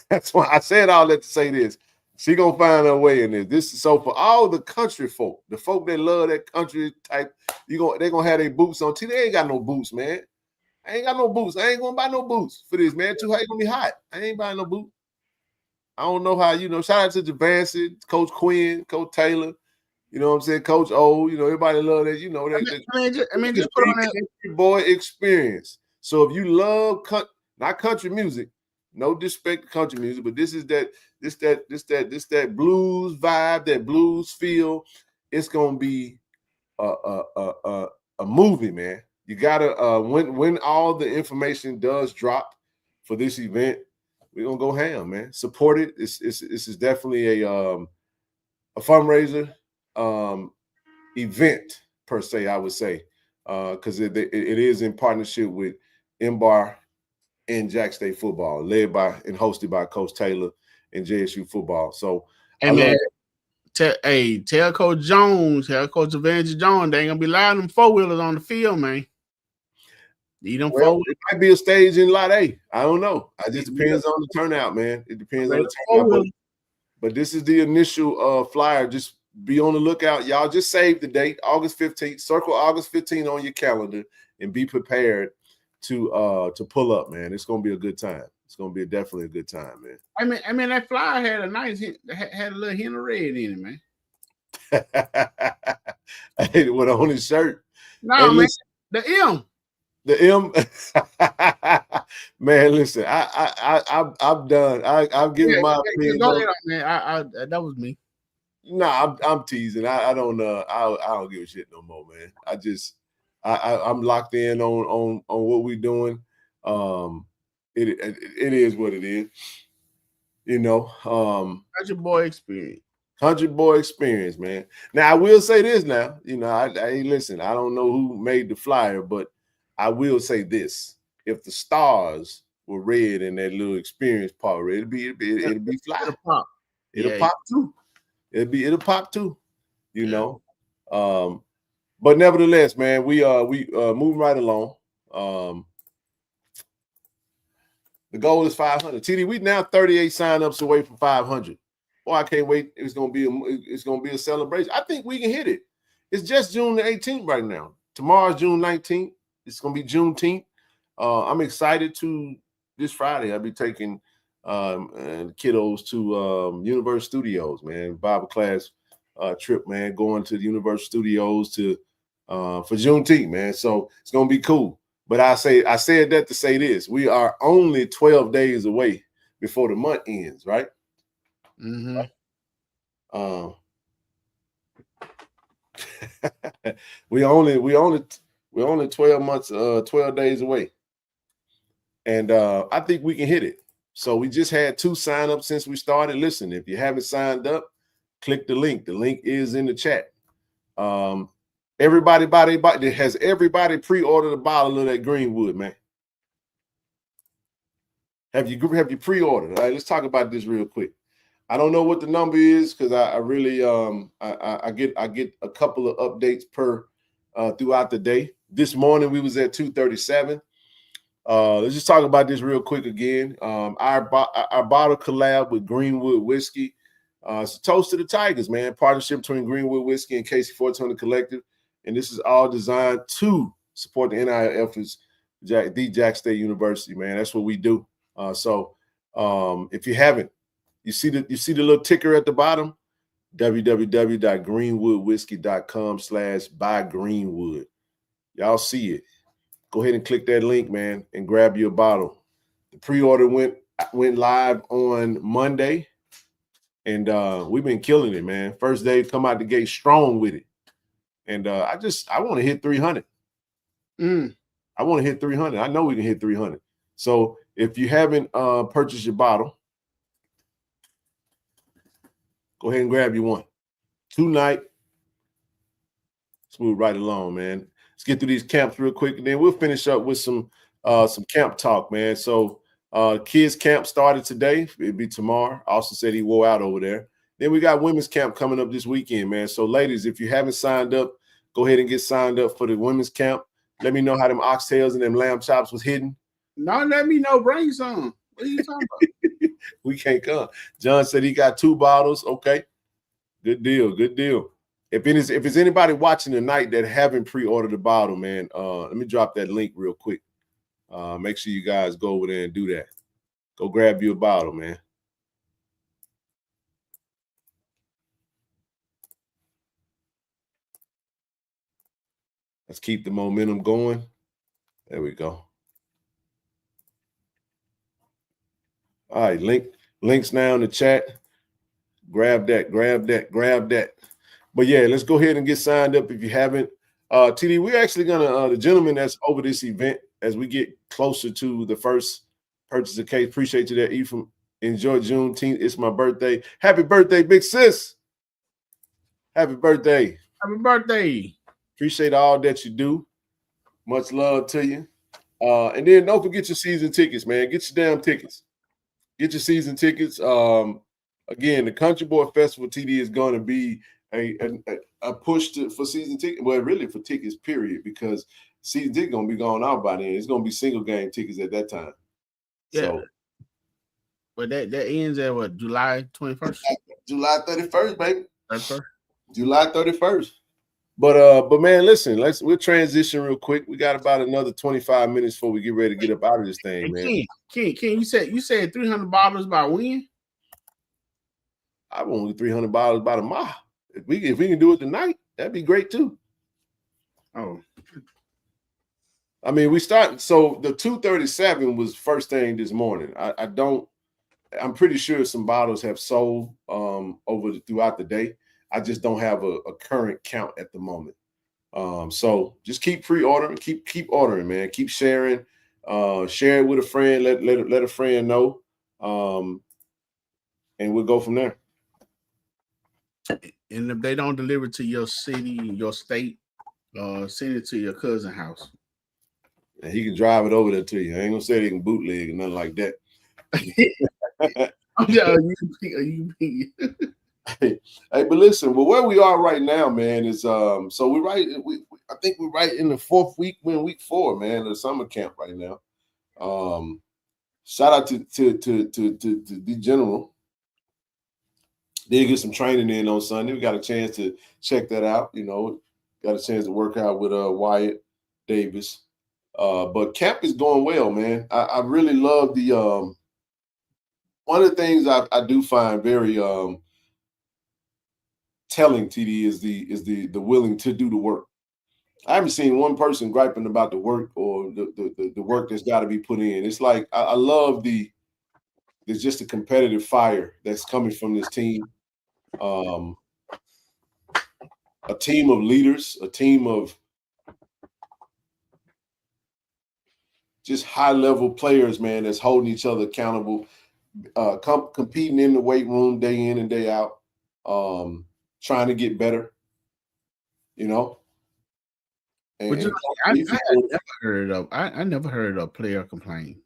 That's why I said all that to say this. She gonna find her way in this. This is so for all the country folk, the folk that love that country type. They gonna have their boots on. They ain't got no boots, man. I ain't got no boots. I ain't gonna buy no boots for this, man. Too hot, gonna be hot. I ain't buying no boots. I don't know how, shout out to Javancin, Coach Quinn, Coach Taylor, you know what I'm saying, Coach O, everybody love that, just put on that country boy experience. So if you love not country music, no disrespect to country music, but this that blues vibe, that blues feel, it's gonna be a movie, man. You gotta when all the information does drop for this event, we're gonna go ham, man. Support it. This is definitely a fundraiser event per se, I would say, because it is in partnership with M-Bar and Jack State football, led by and hosted by Coach Taylor and JSU football. So, tell Coach Jones, tell Coach Evangelist Jones, they ain't gonna be allowing them 4-wheelers on the field, man. It might be a stage in Lot A. I don't know. It just depends on the turnout, man. It depends on the turnout. But this is the initial flyer. Just be on the lookout. Y'all just save the date, August 15th. Circle August 15th on your calendar and be prepared to pull up, man. It's gonna be a good time. It's gonna be definitely a good time, man. I mean that flyer had a nice had a little hint of red in it, man. Hey, what on his shirt? No, hey, man, listen, the M. The M, man. Listen, I'm done. I've given my opinion. Go ahead, man. That was me. No, I'm teasing. I don't give a shit no more, man. I'm locked in on what we're doing. It is what it is. How's your boy experience? 100 boy experience, man. Now I will say this. Now, you know, I listen. I don't know who made the flyer, but I will say this: if the stars were red in that little experience part, it'll be fly. It'll pop. It'll pop too. It'll pop too. You know. But nevertheless, man, we moving right along. The goal is 500. TD, we now 38 signups away from 500. Boy, I can't wait. It's gonna be a celebration. I think we can hit it. It's just June the 18th right now. Tomorrow's June 19th. It's gonna be Juneteenth. I'm excited to this Friday. I'll be taking kiddos to Universal Studios, man. Bible class trip, man. Going to the Universal Studios to for Juneteenth, man. So it's gonna be cool. But I said that to say this: we are only 12 days away before the month ends, right? Mm-hmm. We only 12 months, 12 days away, and I think we can hit it. So we just had 2 sign-ups since we started. Listen, if you haven't signed up, click the link. The link is in the chat. Everybody has everybody pre-ordered a bottle of that Greenwood, man. Have you pre-ordered? All right, let's talk about this real quick. I don't know what the number is because I really I get a couple of updates per throughout the day. This morning we was at 237. Let's just talk about this real quick again. Our bottle collab with Greenwood whiskey. It's a toast to the Tigers, man. Partnership between Greenwood whiskey and KC-1400 Collective, and this is all designed to support the NIL efforts. The Jack State University, man. That's what we do. So if you haven't. You see the little ticker at the bottom, www.greenwoodwhiskey.com/buygreenwood. Y'all see it. Go ahead and click that link, man, and grab your bottle. The pre-order went live on Monday, and we've been killing it, man. First day, come out the gate strong with it, and I want to hit 300. I want to hit 300. I know we can hit 300. So if you haven't purchased your bottle, go ahead and grab you one. Tonight, let's move right along, man. Let's get through these camps real quick, and then we'll finish up with some camp talk, man. So kids camp started today. It'll be tomorrow. Austin said he wore out over there. Then we got women's camp coming up this weekend, man. So ladies, if you haven't signed up, go ahead and get signed up for the women's camp. Let me know how them oxtails and them lamb chops was hidden. No, let me know. Bring some. What are you talking about? We can't come. John said he got 2 bottles. Okay. Good deal. Good deal. If it's anybody watching tonight that haven't pre-ordered a bottle, man, let me drop that link real quick. Make sure you guys go over there and do that. Go grab you a bottle, man. Let's keep the momentum going. There we go. All right, links now in the chat. Grab that. But yeah, let's go ahead and get signed up if you haven't. TD, we're actually gonna the gentleman that's over this event as we get closer to the first purchase of case. Appreciate you there, Ephraim. Enjoy Juneteenth. It's my birthday. Happy birthday, big sis. Happy birthday. Happy birthday. Appreciate all that you do. Much love to you. And then don't forget your season tickets, man. Get your damn tickets. Get your season tickets. Again, the Country Boy Festival TD is going to be a push for season tickets. Well, really for tickets, period, because season tickets going to be going out by then. It's going to be single game tickets at that time. Yeah. So, but that ends at what, July 21st? July 31st, baby. 31st? July 31st. But man, listen, we'll transition real quick. We got about another 25 minutes before we get ready to get up out of this thing, man. Ken, you said 300 bottles by when? I want 300 bottles by tomorrow. If we can do it tonight, that'd be great too. Oh, I mean, we start. So the 237 was first thing this morning. I'm pretty sure some bottles have sold throughout the day. I just don't have a current count at the moment. So just keep pre-ordering, keep ordering, man. Keep sharing, share it with a friend, let a friend know. And we'll go from there. And if they don't deliver to your city, your state, send it to your cousin's house. And he can drive it over there to you. I ain't gonna say they can bootleg or nothing like that. Hey, but listen, but where we are right now, man, is so I think we're right in the 4th week. We're in week 4, man, of the summer camp right now. Shout out to the general. Did get some training in on Sunday. We got a chance to check that out. You know, got a chance to work out with Wyatt Davis. But camp is going well, man. I really love the one of the things I do find very telling, TD, is the willing to do the work. I haven't seen one person griping about the work or the work that's got to be put in. It's like I love there's just a competitive fire that's coming from this team. A team of leaders, a team of just high-level players, man, that's holding each other accountable, competing in the weight room day in and day out, trying to get better, you know. And, I never heard a player complain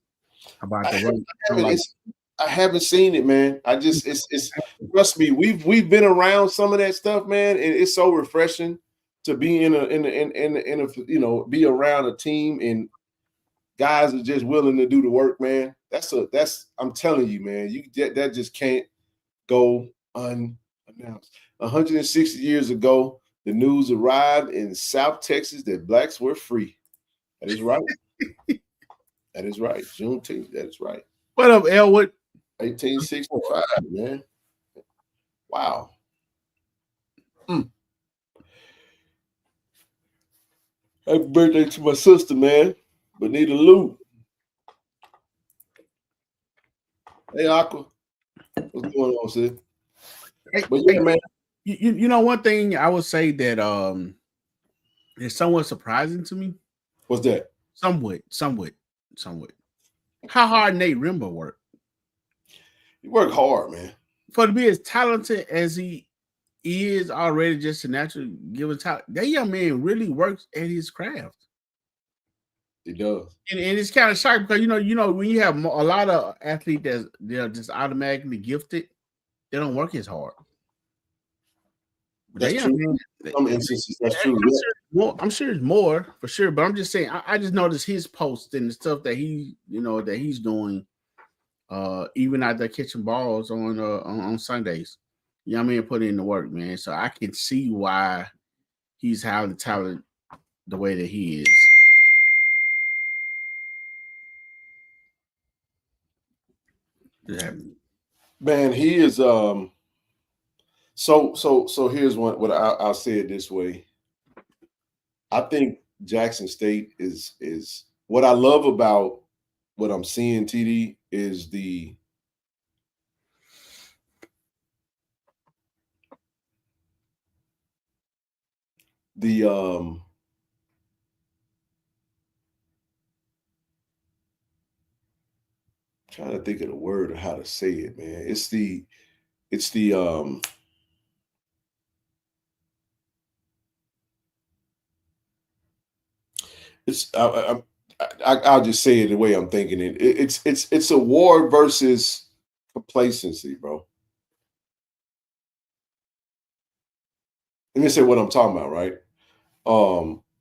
about the work. I haven't seen it, man. It's trust me, we've been around some of that stuff, man, and it's so refreshing to be in a you know, be around a team and guys are just willing to do the work, man. That's I'm telling you, man, that just can't go unannounced. 160 years ago, the news arrived in South Texas that blacks were free. That is right. That is right. Juneteenth. That is right. What up, Elwood? 1865, man. Wow. Happy birthday to my sister, man. Bonita Lou. Hey, Aqua. What's going on, sis? But yeah, man. You know, one thing I would say that is somewhat surprising to me. What's that? Somewhat. How hard Nate Rimba worked. He worked hard, man. For to be as talented as he is already, just a natural given talent, that young man really works at his craft. He does. And it's kind of shocking because, you know, when you have a lot of athletes that they're just automatically gifted, they don't work as hard. That's true. Man, some instances, that's true. I'm sure it's more for sure, but I'm just saying. I just noticed his posts and the stuff that he's doing, even out there catching balls on Sundays. You know what I mean? Put in the work, man. So I can see why he's having the talent the way that he is. Yeah. Man, he is. So here's what I'll say it this way. I think Jackson State is what I love about what I'm seeing, TD, is the trying to think of the word or how to say it, man. I'll just say it the way I'm thinking it. It's a war versus complacency, bro. Let me say what I'm talking about, right?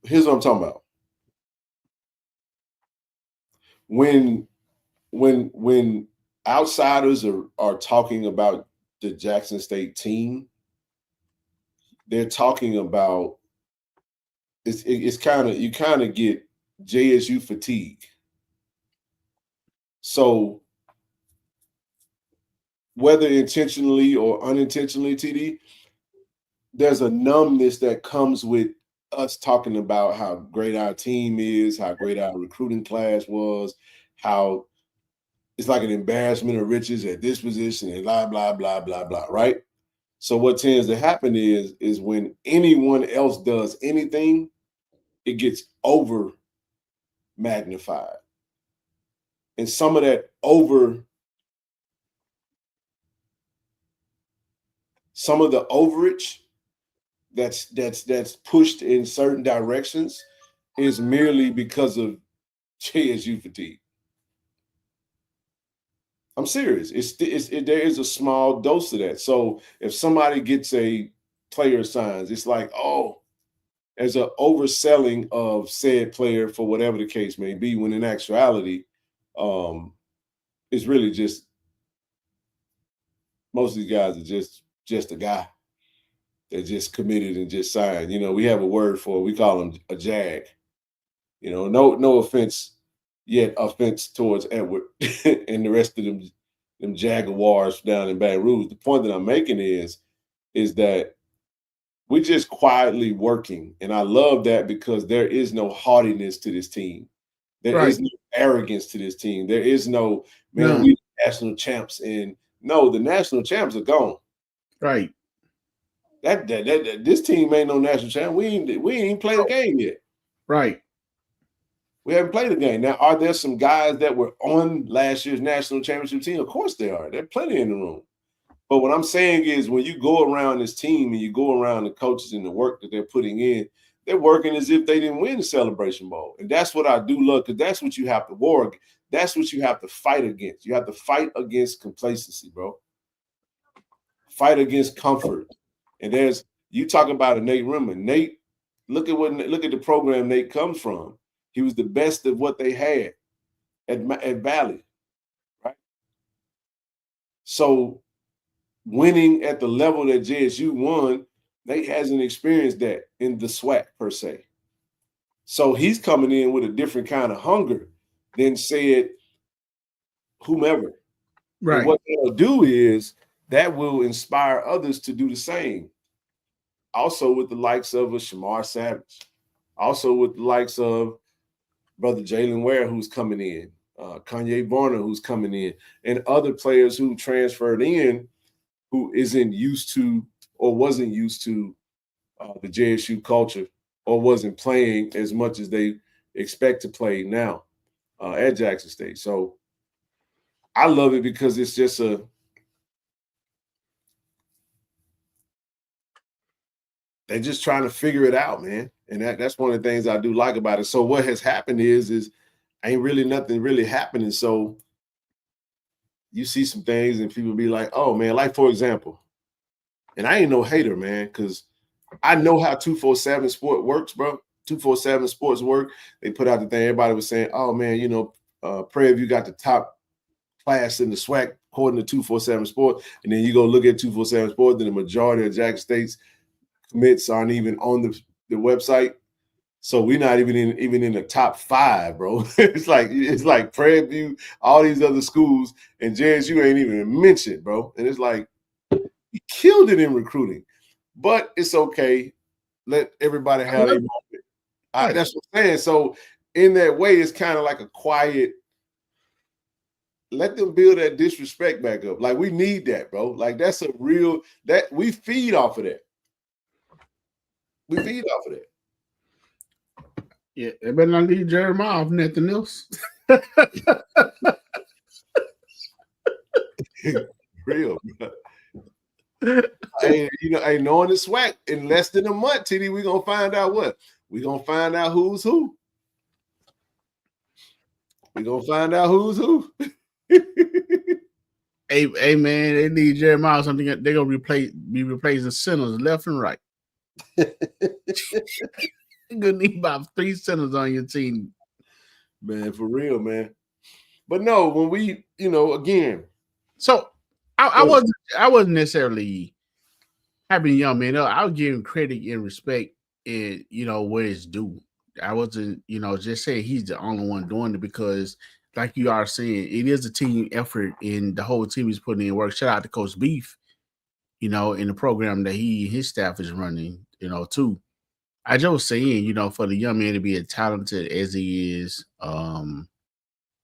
Here's what I'm talking about. When outsiders are talking about the Jackson State team, they're talking about it's kind of, you kind of get JSU fatigue. So whether intentionally or unintentionally, TD, there's a numbness that comes with us talking about how great our team is, how great our recruiting class was, how it's like an embarrassment of riches at this position and blah, blah, blah, blah, blah, right? So what tends to happen is when anyone else does anything, it gets over magnified. And some of that some of the overage that's pushed in certain directions is merely because of JSU fatigue. I'm serious. There is a small dose of that. So if somebody gets a player signs, it's like, oh, there's an overselling of said player for whatever the case may be, when in actuality, it's really just most of these guys are just a guy that just committed and just signed. You know, we have a word for it. We call them a jag. You know, no offense, yet offense towards Edward and the rest of them Jaguars down in Baton Rouge. The point that I'm making is that we're just quietly working. And I love that because there is no haughtiness to this team. There is no arrogance to this team. There is no, man, we national champs. And no, the national champs are gone. Right. That this team ain't no national champ. We ain't played a game yet. Right. We haven't played a game. Now, are there some guys that were on last year's national championship team? Of course there are. There are plenty in the room. But what I'm saying is when you go around this team and you go around the coaches and the work that they're putting in, they're working as if they didn't win the Celebration Bowl. And that's what I do love, because that's what you have to war against. That's what you have to fight against. You have to fight against complacency, bro. Fight against comfort. And you talking about a Nate Rimmer. Nate, look at the program Nate comes from. He was the best of what they had at Valley, right? So winning at the level that JSU won, Nate hasn't experienced that in the SWAC per se. So he's coming in with a different kind of hunger than said whomever. Right. And what they'll do is that will inspire others to do the same. Also with the likes of a Shamar Savage. Also with the likes of Brother Jalen Ware, who's coming in, Kanye Varner, who's coming in, and other players who transferred in who isn't used to or wasn't used to the JSU culture or wasn't playing as much as they expect to play now at Jackson State. So I love it because it's just they're just trying to figure it out, man. And that's one of the things I do like about it. So what has happened is ain't really nothing really happening. So you see some things and people be like, oh, man, like, for example, and I ain't no hater, man, because I know how 247 Sport works, bro. 247 Sports work. They put out the thing. Everybody was saying, oh, man, you know, Prairie View got the top class in the SWAC according to 247 Sport. And then you go look at 247 Sport, then the majority of Jackson State's commits aren't even on the website. So we're not even in the top 5, bro. it's like Prairie View, all these other schools, and JSU ain't even mentioned, bro. And it's like he killed it in recruiting. But it's okay. Let everybody have their moment. That's what I'm saying. So in that way, it's kind of like a quiet, let them build that disrespect back up. Like, we need that, bro. Like, that's a real, that we feed off of that. We feed off of that. Yeah, they better not leave Jeremiah off nothing else. Real, bro. Hey, knowing the SWAC in less than a month, TD, we're gonna find out what? We're gonna find out who's who. We're gonna find out who's who. Hey, man, they need Jeremiah something. They're gonna be replacing centers left and right. You're gonna need about 3 centers on your team, man, for real, man. But no, when we, again. So I wasn't necessarily having young man. I was giving credit and respect, and where it's due. I wasn't, just saying he's the only one doing it, because, like you are saying, it is a team effort, and the whole team is putting in work. Shout out to Coach Beef, in the program that he and his staff is running, too. I just was saying, for the young man to be as talented as he is, to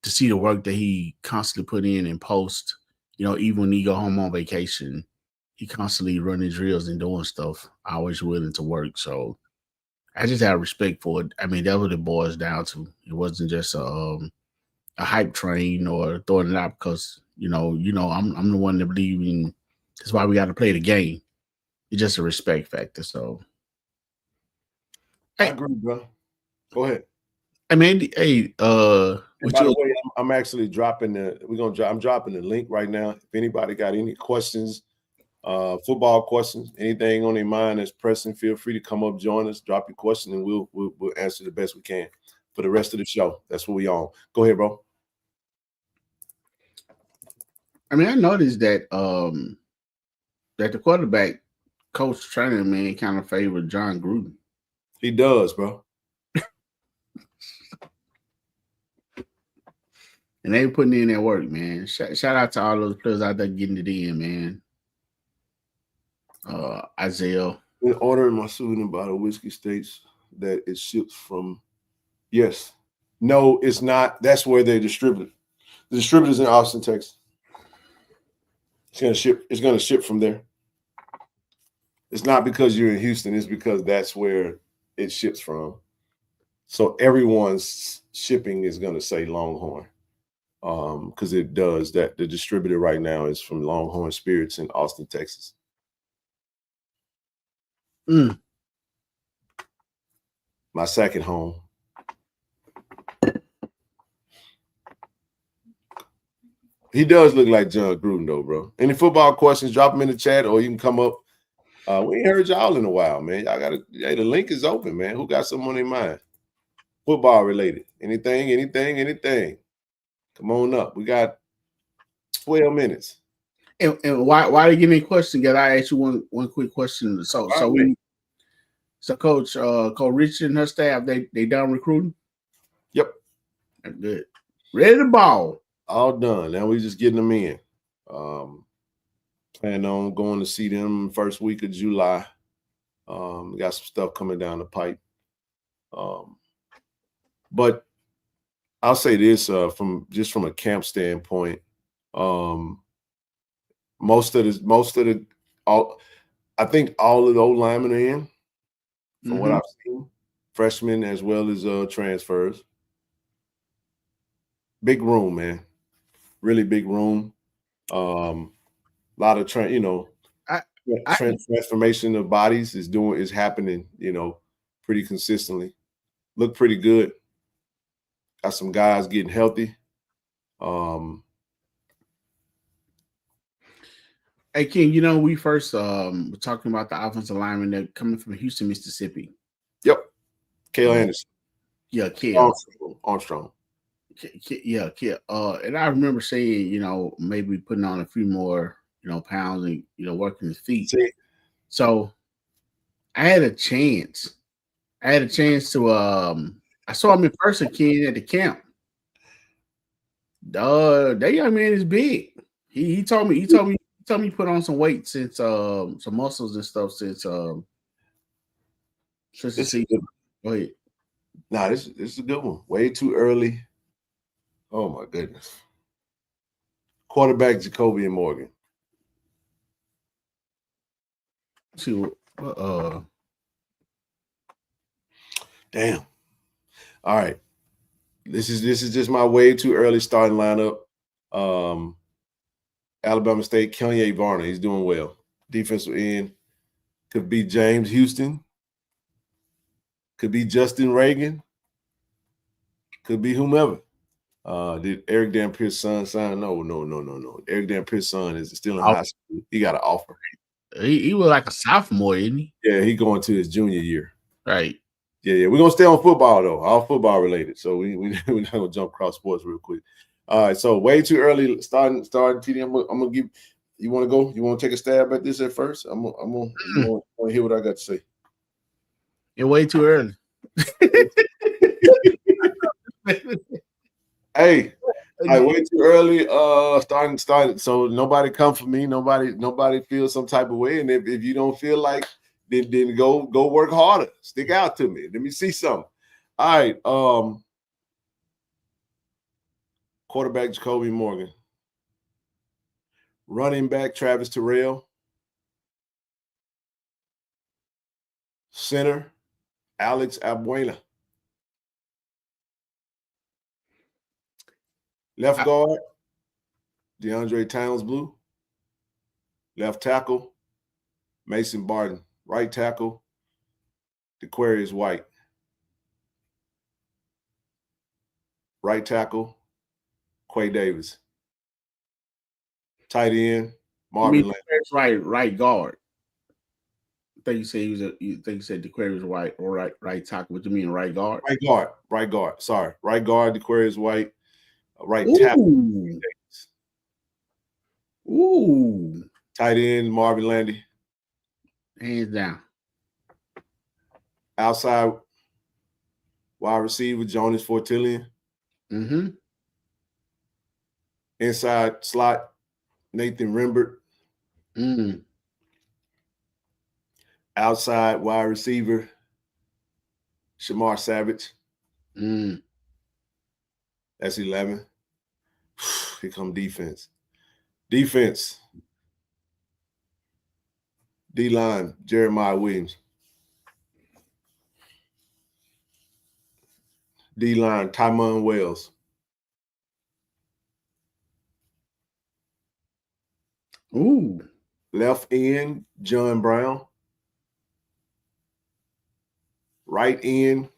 see the work that he constantly put in and post, even when he go home on vacation, he constantly running drills and doing stuff, always willing to work. So I just have respect for it. I mean, that's what it boils down to. It wasn't just a hype train or throwing it out because, I'm the one that believe in. That's why we got to play the game. it's just a respect factor. So, I agree, bro. Go ahead. I mean, hey, and by the way, I'm actually dropping I'm dropping the link right now. If anybody got any questions, football questions, anything on their mind that's pressing, feel free to come up, join us, drop your question, and we'll answer the best we can for the rest of the show. That's what we on. Go ahead, bro. I mean, I noticed that that the quarterback coach training man kind of favored John Gruden. He does, bro. And they putting in their work, man. Shout out to all those players out there getting it in, man. Isaiah. In ordering my soothing bottle of whiskey states that it ships from. Yes. No, it's not. That's where they're distributed. The distributor's in Austin, Texas. It's gonna ship from there. It's not because you're in Houston, it's because that's where it ships from. So everyone's shipping is gonna say Longhorn. Because it does that. The distributor right now is from Longhorn Spirits in Austin, Texas. My second home. He does look like John Gruden, though, bro. Any football questions, drop them in the chat, or you can come up. We ain't heard y'all in a while, man. Y'all got the link is open, man. Who got something on their mind? Football related. Anything. Come on up. We got 12 minutes. And why they give me a question? Because I asked you one quick question. So Coach Richard and her staff, they done recruiting? Yep. That's good. Ready to ball. All done. Now we just getting them in. Plan on going to see them first week of July. We got some stuff coming down the pipe. But I'll say this from a camp standpoint. I think all of the old linemen are in, from what I've seen, freshmen as well as transfers. Big room, man. Really big room. A lot of transformation of bodies is happening, pretty consistently. Look pretty good. Got some guys getting healthy. Hey, King, we first were talking about the offensive linemen that coming from Houston, Mississippi. Yep. Cale Anderson. Yeah, Cale. Armstrong. Yeah. And I remember saying, maybe putting on a few more, pounds and, working his feet. So I had a chance. To I saw him in person, King, at the camp. That young man is big. He told me he put on some weight since some muscles and stuff since the season. Go ahead. Nah, this is a good one. Way too early. Oh my goodness. Quarterback Jacoby and Morgan. Damn. All right. This is just my way too early starting lineup. Alabama State, Kanye Varner. He's doing well. Defensive end. Could be James Houston. Could be Justin Reagan. Could be whomever. Did Eric Dampier's son sign? No. Eric Dampier's son is still in high school. He got an offer. He was like a sophomore, isn't he? Yeah, he going to his junior year. Right. Yeah. We're gonna stay on football though. All football related. So we're not gonna jump across sports real quick. All right. So way too early starting TD. I'm gonna give. You want to go? You want to take a stab at this at first? I'm gonna hear what I got to say. You're way too early. Hey, way too early. Starting. So nobody come for me. Nobody feels some type of way. And if you don't feel like, then go work harder. Stick out to me. Let me see something. All right. Quarterback Jacoby Morgan. Running back Travis Terrell. Center Alex Abuela. Left guard, DeAndre Towns Blue. Left tackle, Mason Barton. Right tackle, DeQuarius White. Right tackle, Quay Davis. Tight end, Marvin Landry. Right guard. I think you said you said DeQuarius White or right tackle. What do you mean right guard? Right guard. Sorry. Right guard, DeQuarius White. Right tackle. Ooh. Tight end, Marvin Landy. Hands down. Outside wide receiver, Jonas Fortillion. Mm-hmm. Inside slot, Nathan Rembert. Mm. Outside wide receiver, Shamar Savage. Mm. That's 11. Here come defense. Defense. D-line, Jeremiah Williams. D-line, Tymon Wells. Ooh. Left end, John Brown. Right end,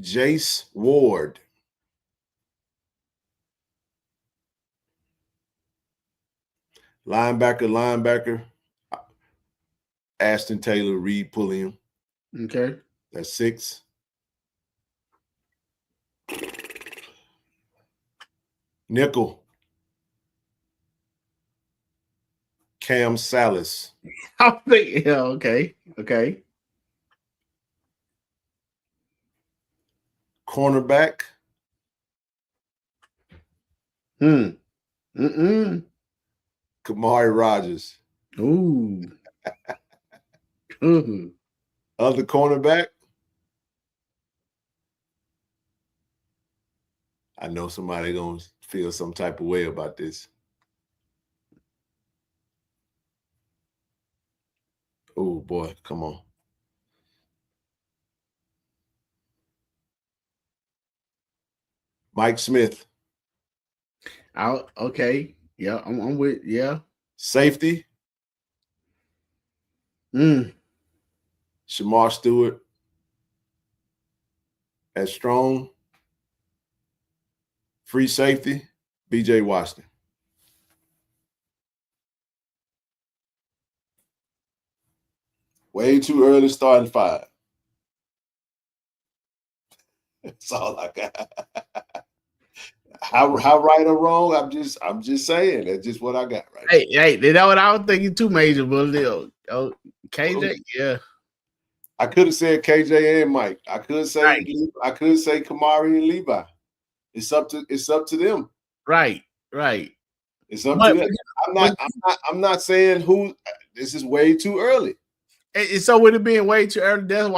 Jace Ward. Linebacker, Ashton Taylor, Reed Pulliam. Okay. That's 6. Nickel, Cam Salas. Okay. Cornerback. Kamari Rogers. Ooh. Other cornerback. I know somebody gonna feel some type of way about this. Oh boy, come on. Mike Smith. Okay. Yeah, I'm with, yeah. Safety. Shamar Stewart. At strong. Free safety, BJ Washington. Way too early starting 5. That's all I got. How right or wrong? I'm just saying. That's just what I got right now. Hey, you know what I was thinking too major, but KJ, yeah. I could have said KJ and Mike. I could say Kamari and Levi. It's up to them. Right. It's up to them. I'm not saying who. This is way too early. So with it being way too early, that's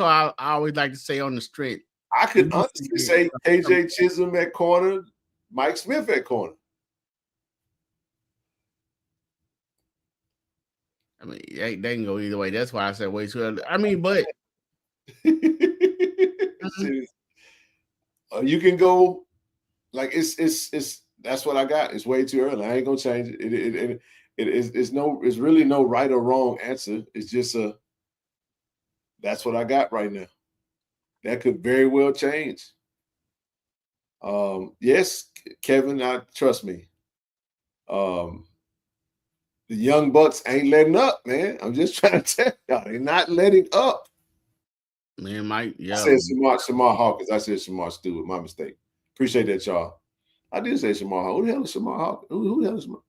why I always like to say on the strength. I could honestly say KJ Chisholm at corner, Mike Smith at corner. I mean, they can go either way. That's why I said way too early. I mean, but you can go like it's that's what I got. It's way too early. I ain't gonna change it. It's really no right or wrong answer. It's just that's what I got right now. That could very well change. Yes, Kevin, trust me. The young Bucks ain't letting up, man. I'm just trying to tell y'all, they're not letting up. Man, Mike, yeah. I said Shamar Hawkins. I said Shamar Stewart. My mistake. Appreciate that, y'all. I did say Shamar Hawkins. Who the hell is Shamar Hawkins? Who the hell is Shamar?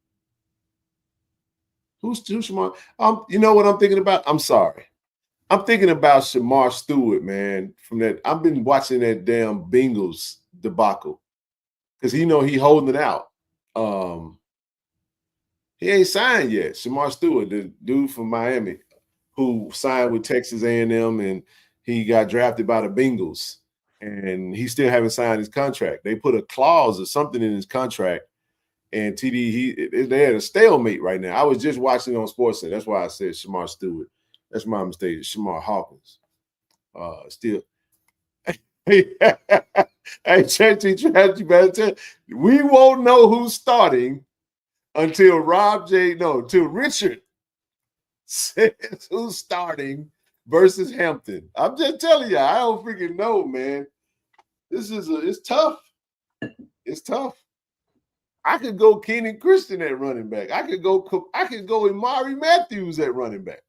Who's Shamar? You know what I'm thinking about? I'm sorry. I'm thinking about Shamar Stewart, man. From that, I've been watching that damn Bengals debacle because he holding it out. He ain't signed yet. Shamar Stewart, the dude from Miami, who signed with Texas A&M, and he got drafted by the Bengals, and he still haven't signed his contract. They put a clause or something in his contract, and TD, they had a stalemate right now. I was just watching it on SportsCenter. That's why I said Shamar Stewart. That's my mistake. Shamar Hawkins. Still. Hey, Chatty, better we won't know who's starting until Richard says who's starting versus Hampton. I'm just telling you, I don't freaking know, man. It's tough. It's tough. I could go Kenan Christian at running back. I could go Amari Matthews at running back.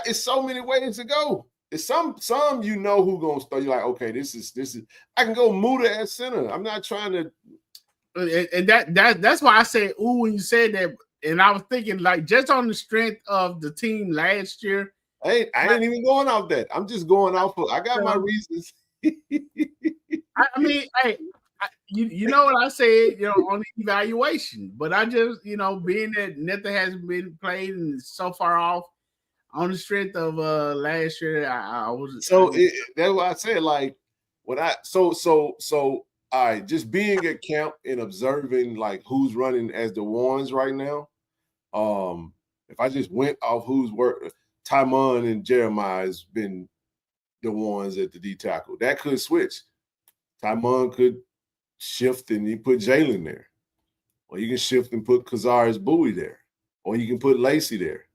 It's so many ways to go. It's some you know who gonna start. You're like, okay, this is. I can go Muda at center. I'm not trying to. And that's why I said, ooh, when you said that, and I was thinking like just on the strength of the team last year. I ain't even going off that. I'm just going off of. I got my reasons. I mean, hey, you know what I said, on the evaluation, but I just, being that nothing has been played and so far off on the strength of last year, I was. That's why I said like when all right, just being at camp and observing like who's running as the ones right now. If I just went off who's work, Tymon and Jeremiah has been the ones at the D tackle. That could switch. Tymon could shift and you put Jalen there. Or you can shift and put Kazari's Bowie there. Or you can put Lacey there.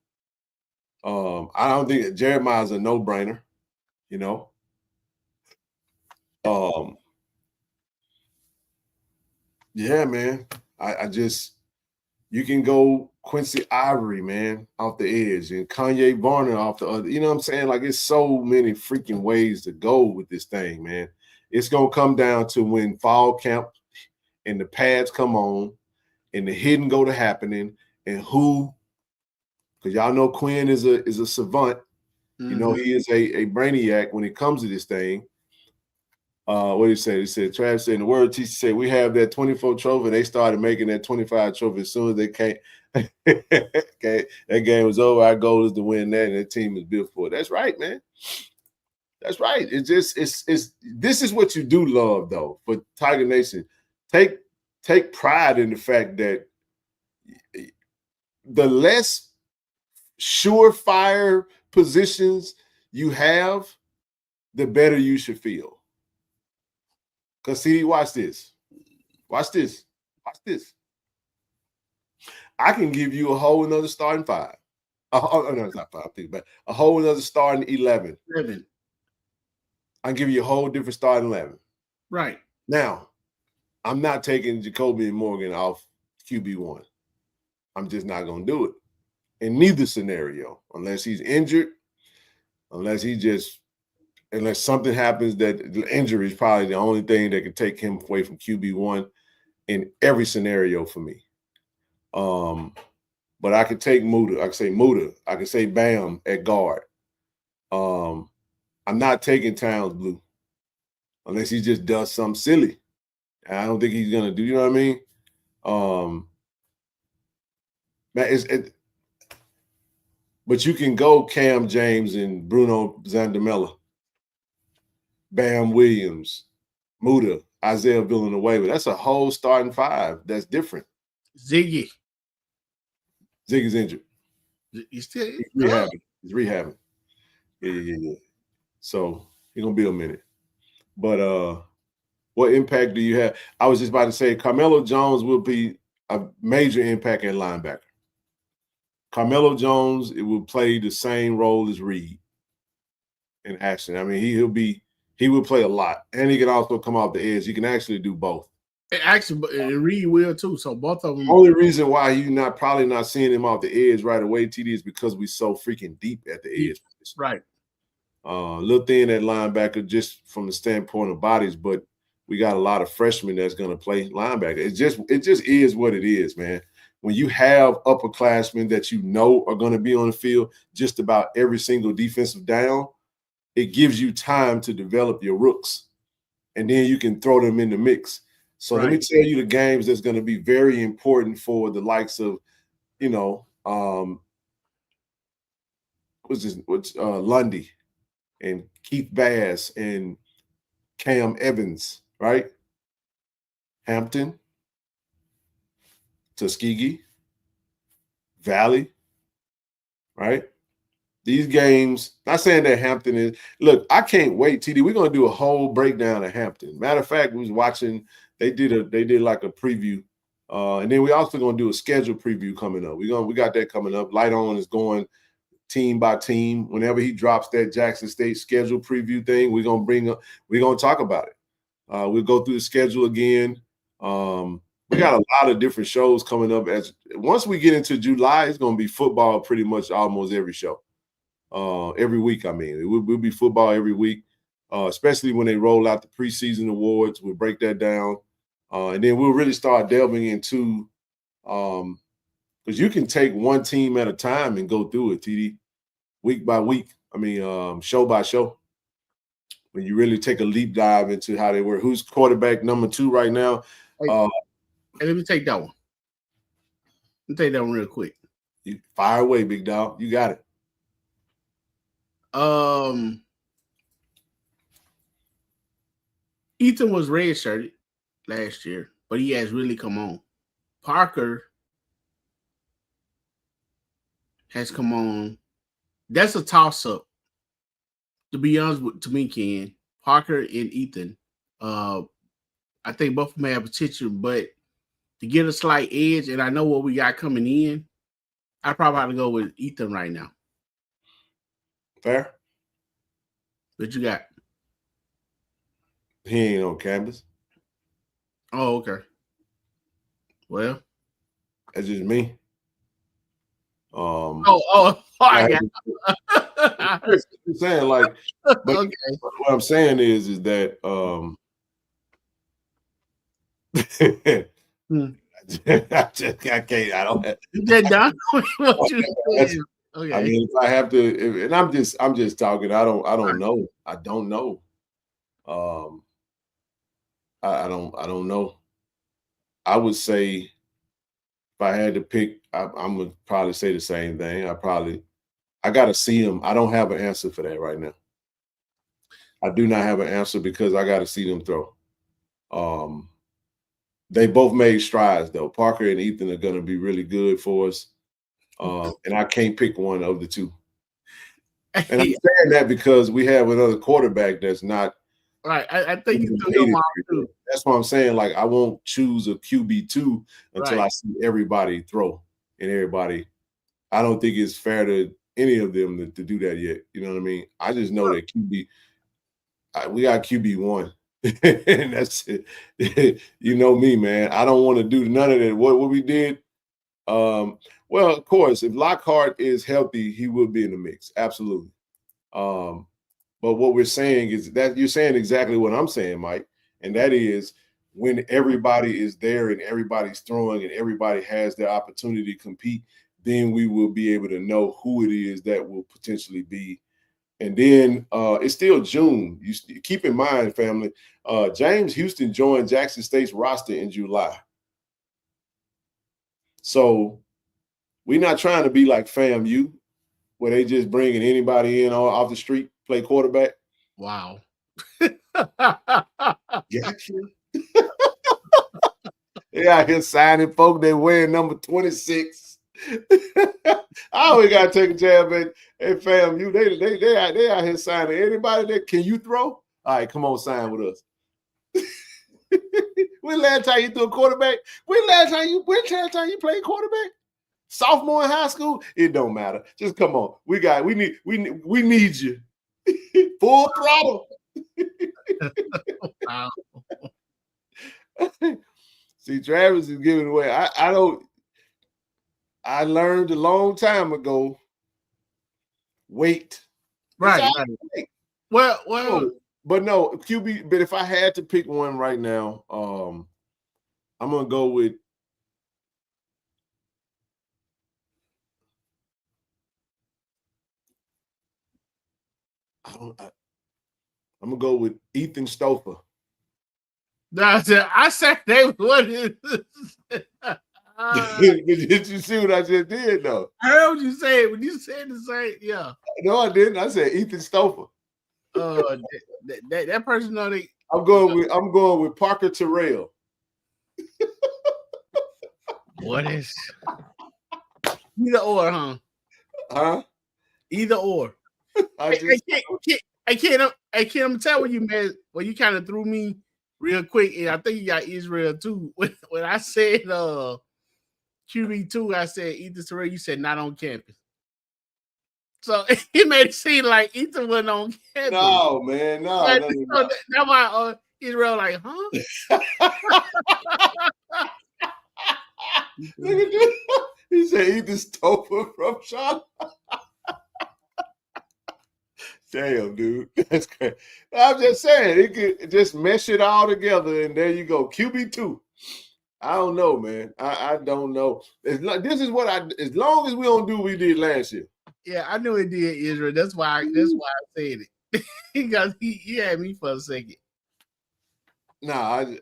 I don't think Jeremiah's a no-brainer, Yeah, man. I just you can go Quincy Ivory, man, off the edge, and Kanye Varner off the other. You know what I'm saying? Like, it's so many freaking ways to go with this thing, man. It's gonna come down to when fall camp and the pads come on and the hidden go to happening and who, because y'all know Quinn is a savant. Mm-hmm. He is a brainiac when it comes to this thing. What did he say? He said, Travis said, in the word teacher said, we have that 24 trophy. They started making that 25 trophy as soon as they came. Okay, that game was over. Our goal is to win that, and that team is built for it. That's right, man. That's right. It's this is what you do love, though, for Tiger Nation. Take pride in the fact that the less surefire positions you have, the better you should feel. Because, see, watch this. Watch this. Watch this. I can give you a whole another starting five. No, it's not five. Think about it. A whole another starting 11. I can give you a whole different starting 11. Right. Now, I'm not taking Jacoby and Morgan off QB1. I'm just not going to do it in neither scenario, unless he's injured, unless something happens that the injury is probably the only thing that can take him away from QB1 in every scenario for me. But I could take Muda. I could say Muda. I could say Bam at guard. I'm not taking Towns Blue unless he just does something silly. I don't think he's gonna do. You know what I mean? But you can go Cam James and Bruno Zandamela, Bam Williams, Muda, Isaiah Villanueva. That's a whole starting five. That's different. Ziggy's injured. He's rehabbing. He's rehabbing. Yeah. So he's gonna be a minute. But what impact do you have? I was just about to say Carmelo Jones will be a major impact at linebacker. Carmelo Jones, it will play the same role as Reed in action. I mean, he will play a lot, and he can also come off the edge. He can actually do both. Actually, and Reed will too. So both of them. Only reason why you probably not seeing him off the edge right away, TD, is because we're so freaking deep at the edge. Right. Little thin at linebacker just from the standpoint of bodies, but we got a lot of freshmen that's going to play linebacker. It just is what it is, man. When you have upperclassmen that you know are going to be on the field just about every single defensive down, it gives you time to develop your rooks, and then you can throw them in the mix. So Let me tell you the games that's going to be very important for the likes of, Lundy and Keith Bass and Cam Evans, right? Hampton, Tuskegee, Valley, right? These games, not saying that Hampton is – look, I can't wait, TD. We're going to do a whole breakdown of Hampton. Matter of fact, we was watching – they did like a preview And then we also going to do a schedule preview coming up. We got that coming up. Light On is going team by team. Whenever he drops that Jackson State schedule preview thing, we're going to talk about it. We'll go through the schedule again. We got a lot of different shows coming up. Once we get into July, it's going to be football pretty much almost every show. Every week, I mean. It will be football every week, especially when they roll out the preseason awards. We'll break that down. And then we'll really start delving into because you can take one team at a time and go through it, TD, week by week. I mean, show by show. When you really take a leap dive into how they were. Who's quarterback number 2 right now? Hey, let me take that one. Let me take that one real quick. You fire away, big dog. You got it. Ethan was redshirted last year, but he has really come on. Parker has come on. That's a toss-up. To be honest to me, Ken, Parker and Ethan, I think both of them have potential, but to get a slight edge, and I know what we got coming in, I probably have to go with Ethan right now. Fair. What you got? He ain't on campus. Oh, okay. Well, that's just me. I got I'm saying, like, but okay. What I'm saying is that I can't. I don't. You're done. What you saying? Okay. I mean, if I have to, and I'm just talking. I don't know. I don't know. I don't know. I would say if I had to pick, I'm gonna probably say the same thing. I got to see them. I don't have an answer for that right now. I do not have an answer because I got to see them throw. They both made strides, though. Parker and Ethan are going to be really good for us. And I can't pick one of the two. And I'm saying that because we have another quarterback that's not. Right. I think you threw your mom too. That's what I'm saying. Like, I won't choose a QB2 until I see everybody throw and everybody. I don't think it's fair to any of them to do that yet. You know what I mean? I just know that we got QB1. And that's it. You know me, man. I don't want to do none of that. What we did, well, of course, if Lockhart is healthy, he will be in the mix. Absolutely. But what we're saying is that you're saying exactly what I'm saying, Mike. And that is when everybody is there and everybody's throwing and everybody has their opportunity to compete, then we will be able to know who it is that will potentially be. And then it's still June. You keep in mind, family, James Houston joined Jackson State's roster in July. So we're not trying to be like FAMU, where they just bringing anybody in off the street, play quarterback. Wow. Gotcha. They out here signing folk. They wearing number 26. I always gotta take a jab at FAMU. They out here signing anybody that can you throw? All right, come on, sign with us. When last time you threw a quarterback? When last time you played quarterback? Sophomore in high school? It don't matter. Just come on. We need you. Full throttle. Wow. See, Travis is giving away. I learned a long time ago. Wait. Right. Well. But no, QB. But if I had to pick one right now, I'm gonna go with. I'm gonna go with Ethan Stouffer. I said they what is Did you see what I just did though? I heard what you said when you said the same. Yeah. No, I didn't. I said Ethan Stouffer. That person know they. I'm going with Parker Terrell. What is either or, huh? Huh? Either or. I can't. I'm tell you, man. Well, you kind of threw me real quick, and I think you got Israel too. When I said QB2, I said Ethan Terrell, you said not on campus. So it made it seem like Ethan wasn't on campus. No, man, no. That's why Israel like, huh? Look at this. He said Ethan Stover from Charlotte. Damn, dude. That's crazy. I'm just saying, it could just mesh it all together, and there you go. QB2. I don't know, man. I don't know. This is what as long as we don't do what we did last year. Yeah, I knew it did, Israel. That's why I said it. Because he had me for a second. I don't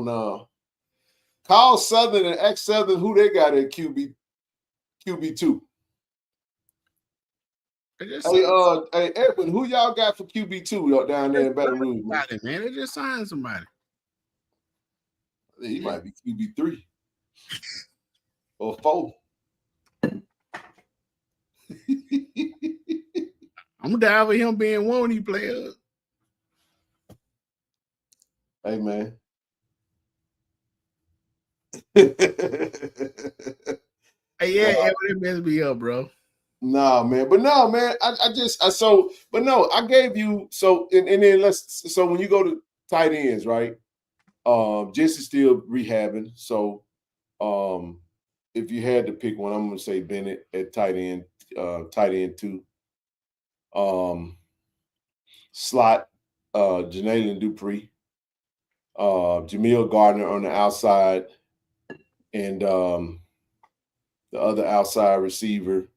know. Call Southern and ex Southern who they got at QB2. Hey, Edwin, who y'all got for QB2 down there in Baton Rouge? Man, they just signed somebody. He might be QB3 or 4. I'm down with him being one when he plays. Hey, man. Hey, yeah, it messed me up, bro. Nah, man. But no, man. I gave you and then so when you go to tight ends, right? Jesse's still rehabbing. So if you had to pick one, I'm gonna say Bennett at tight end 2. Slot, Janailin Dupree, Jamil Gardner on the outside, and the other outside receiver,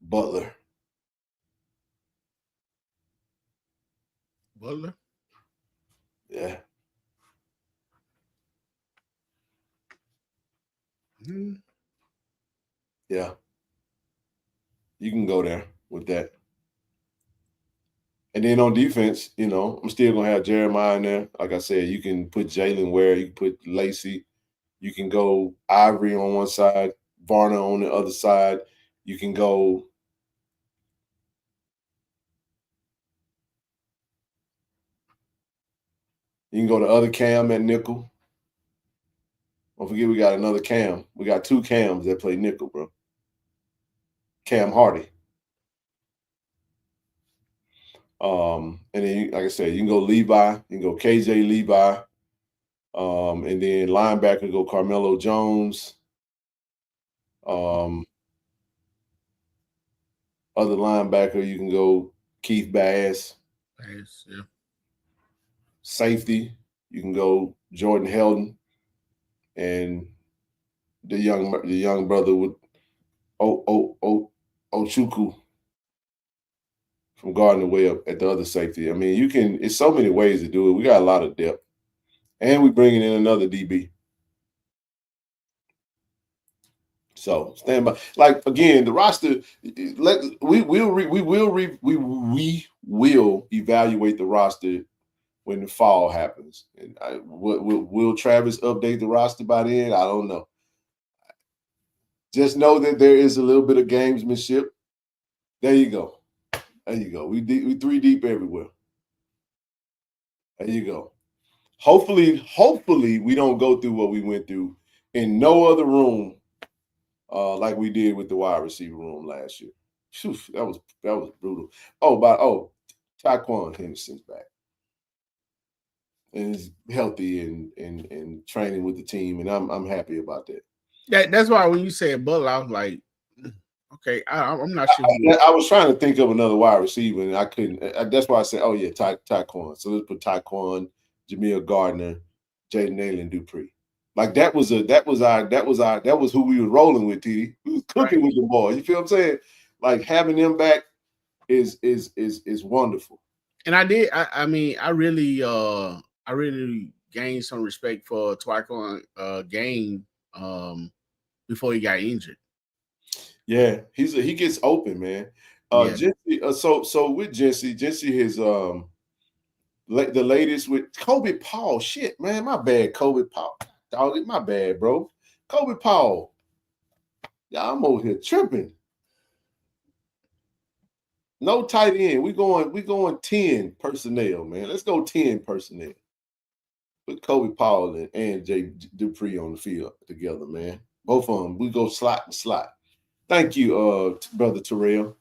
Butler. Yeah. Mm-hmm. Yeah. You can go there with that. And then on defense, I'm still going to have Jeremiah in there. Like I said, you can put Jalen Ware, you can put Lacey. You can go Ivory on one side, Varner on the other side. You can go the other Cam at nickel. Don't forget we got another Cam. We got 2 Cams that play nickel, bro. Cam Hardy. And then, like I said, you can go Levi. You can go KJ Levi. And then linebacker, go Carmelo Jones. Other linebacker, you can go Keith Bass. Yeah. Safety, you can go Jordan Heldon. And the young brother with Ochukwu from Gardner Webb at the other safety. I mean, it's so many ways to do it. We got a lot of depth. And we're bringing in another DB. So stand by. Like, again, the roster, we will evaluate the roster when the fall happens. And will Travis update the roster by then? I don't know. Just know that there is a little bit of gamesmanship. There you go. We 3 deep everywhere. There you go. Hopefully we don't go through what we went through in no other room like we did with the wide receiver room last year. Whew, that was brutal. Taquan Henderson's back. And is healthy and training with the team, and I'm happy about that. That's why when you said Butler, I was like, okay, I'm not sure. I was trying to think of another wide receiver, and I couldn't. That's why I said, oh yeah, Taquan. So let's put Taquan, Jamil Gardner, Janailin Dupree. Like that was who we were rolling with, TD. We was cooking with the ball. You feel what I'm saying? Like having them back is wonderful. And I did. I really gained some respect for Taquan game before he got injured. Yeah, he gets open, man. Jesse, so with Jesse has the latest with Kobe Paul. Shit, man, my bad, Kobe Paul. Dog, my bad, bro. Kobe Paul. Y'all, I'm over here tripping. No tight end. We going 10 personnel, man. Let's go 10 personnel. Put Kobe Powell and Jay Dupree on the field together, man. Both of them. We go slot and slot. Thank you, brother Terrell.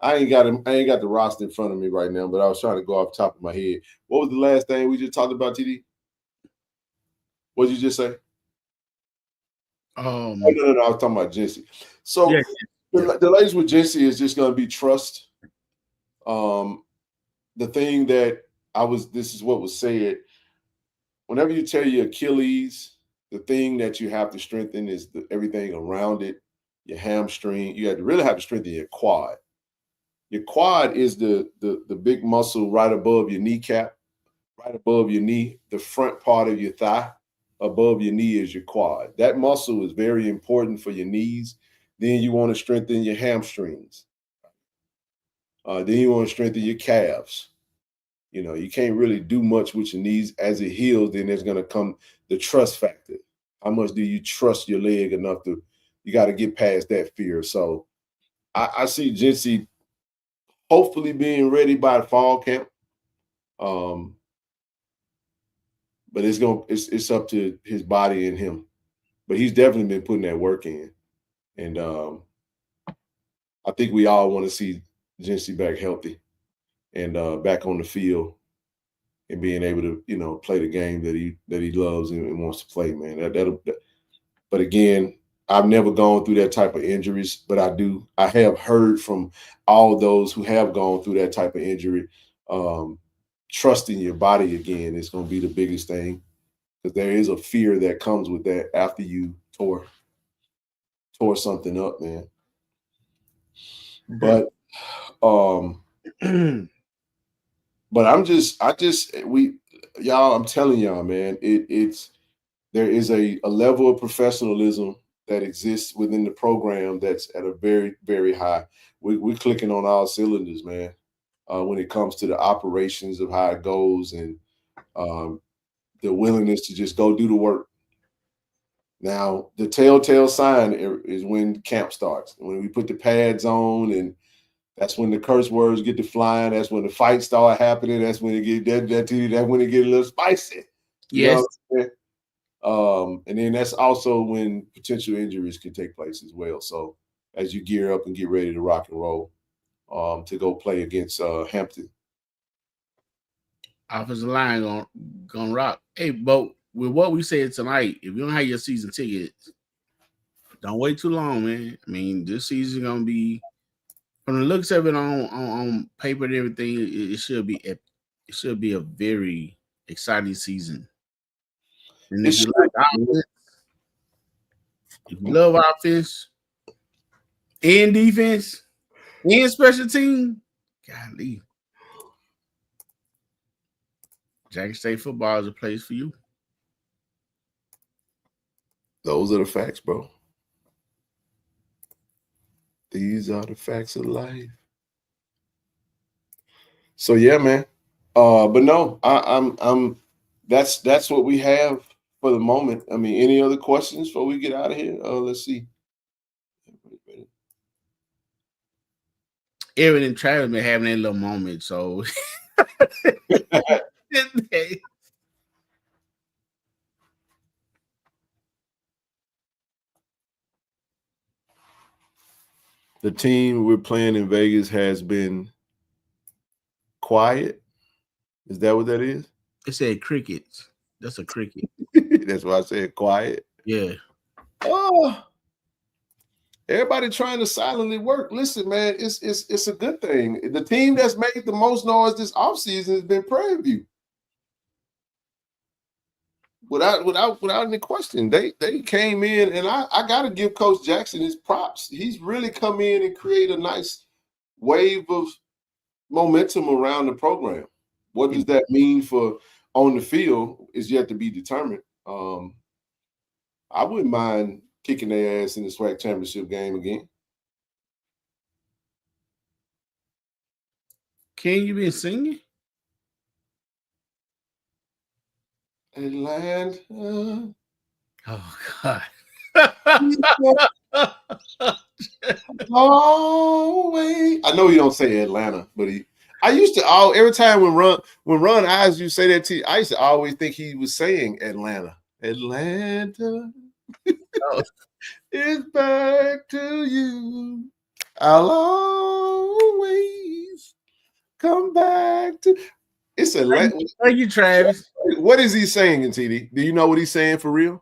I ain't got the roster in front of me right now, but I was trying to go off the top of my head. What was the last thing we just talked about, TD? What did you just say? No. I was talking about Jency. So yeah. The latest with Jency is just going to be trust. The thing that this is what was said. Whenever you tear your Achilles, the thing that you have to strengthen is everything around it. Your hamstring. You really have to strengthen your quad. Your quad is the big muscle right above your kneecap, right above your knee, the front part of your thigh. Above your knee is your quad. That muscle is very important for your knees. Then you want to strengthen your hamstrings. Then you want to strengthen your calves. You know, you can't really do much with your knees. As it heals, then there's going to come the trust factor. How much do you trust your leg enough to, you got to get past that fear. So I see Jency hopefully being ready by the fall camp. But it's up to his body and him. But he's definitely been putting that work in. And I think we all want to see Jency back healthy and back on the field and being able to, you know, play the game that he loves and wants to play, man. But again, I've never gone through that type of injuries, but I have heard from all those who have gone through that type of injury. Trusting your body again is going to be the biggest thing, because there is a fear that comes with that after you tore something up, man. But I'm telling y'all, man, there is a level of professionalism that exists within the program that's at a very, very high. We're clicking on all cylinders, man. When it comes to the operations of how it goes and the willingness to just go do the work. Now, the telltale sign is when camp starts. When we put the pads on, and that's when the curse words get to flying. That's when the fights start happening. That's when it get that's when it get a little spicy. Yes. You know, and then that's also when potential injuries can take place as well. So as you gear up and get ready to rock and roll, to go play against Hampton. Offensive line gonna rock. Hey, but with what we said tonight, if you don't have your season tickets, don't wait too long, man. I mean, this season gonna be, from the looks of it on paper and everything, it should be a very exciting season. And if you like offense, if you love offense and defense and special team, golly, Jackson State football is a place for you. Those are the facts, bro. These are the facts of life. So yeah, man. But no, I'm that's what we have for the moment. I mean, any other questions before we get out of here? Let's see. Aaron and Travis been having that little moment, so the team we're playing in Vegas has been quiet. Is that what that is? It said crickets. That's a cricket. That's why I said quiet. Yeah. Oh, everybody trying to silently work. Listen, man, it's a good thing. The team that's made the most noise this offseason has been Prairie View. Without any question. They came in, and I gotta give Coach Jackson his props. He's really come in and create a nice wave of momentum around the program. What does that mean for on the field is yet to be determined. I wouldn't mind kicking their ass in the SWAC championship game again. Can you be singing? Atlanta. Oh God. Always. I know he don't say Atlanta, but I used to every time when Ron Eyes you say that to you, I used to always think he was saying Atlanta. Atlanta is back to you. I'll always come back to. It's Atlanta. Thank you, Travis. What is he saying in TD? Do you know what he's saying for real?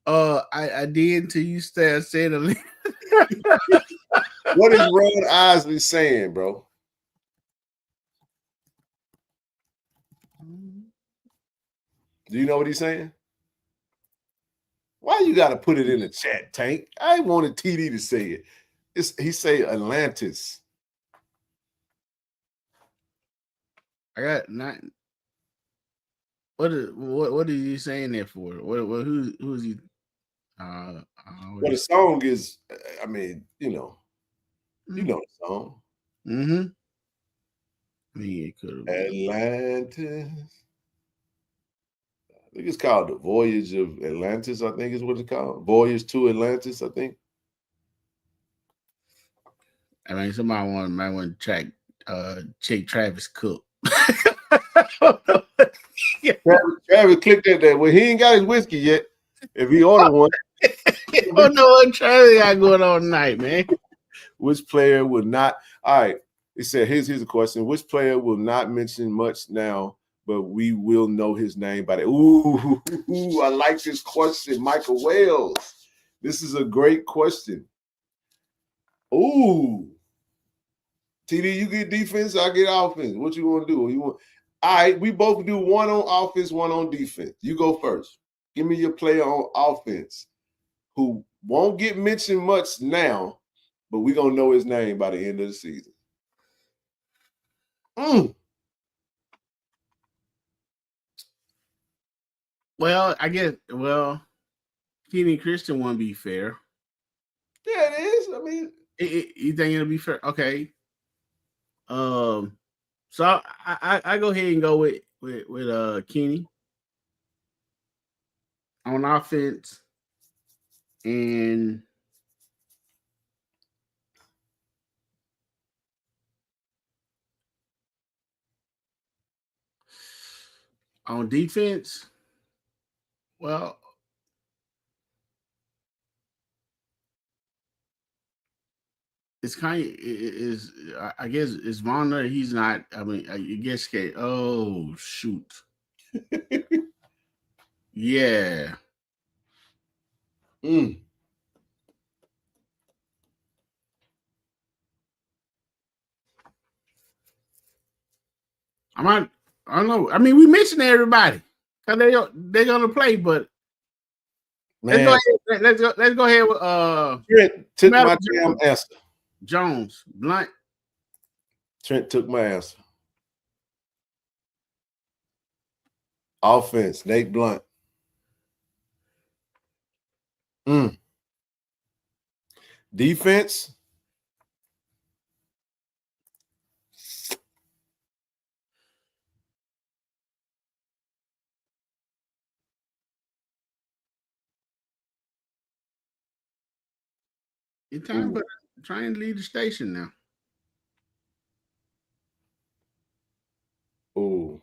I did until you said it. What is Ron Isley saying, bro? Do you know what he's saying? Why you got to put it in the chat, Tank? I wanted TD to say it. He say Atlantis. I got not. What are you saying that for? Who is he? Well, the song is. I mean, you know the song. Mm-hmm. I mean, it could have Atlantis. I think it's called The Voyage of Atlantis, I think is what it's called. Voyage to Atlantis, I think. I mean, somebody might want to check Travis Cook. Travis clicked that. Well, he ain't got his whiskey yet. If he ordered one. I don't know what Travis got going on tonight, man. Which player will not? All right. It said, here's a question. Which player will not mention much now, but we will know his name by the Ooh, I like this question, Michael Wells. This is a great question. Ooh. TD, you get defense, I get offense. What you want to do? All right, we both do one on offense, one on defense. You go first. Give me your player on offense who won't get mentioned much now, but we're going to know his name by the end of the season. Well, I guess, Kenny Christian won't be fair. Yeah, it is. I mean, you think it'll be fair? Okay. So I go ahead and go with Kenny on offense, and on defense, well, it's kind of is. I guess it's Vonner. He's not. I mean, I guess. Oh shoot. Yeah. I don't know. I mean, we mentioned everybody because they're gonna play, but man, let's go ahead with Trent took my damn answer. Jones, Blunt. Trent took my answer. Offense, Nate Blunt. Defense. It's time for trying to leave the station now. Ooh.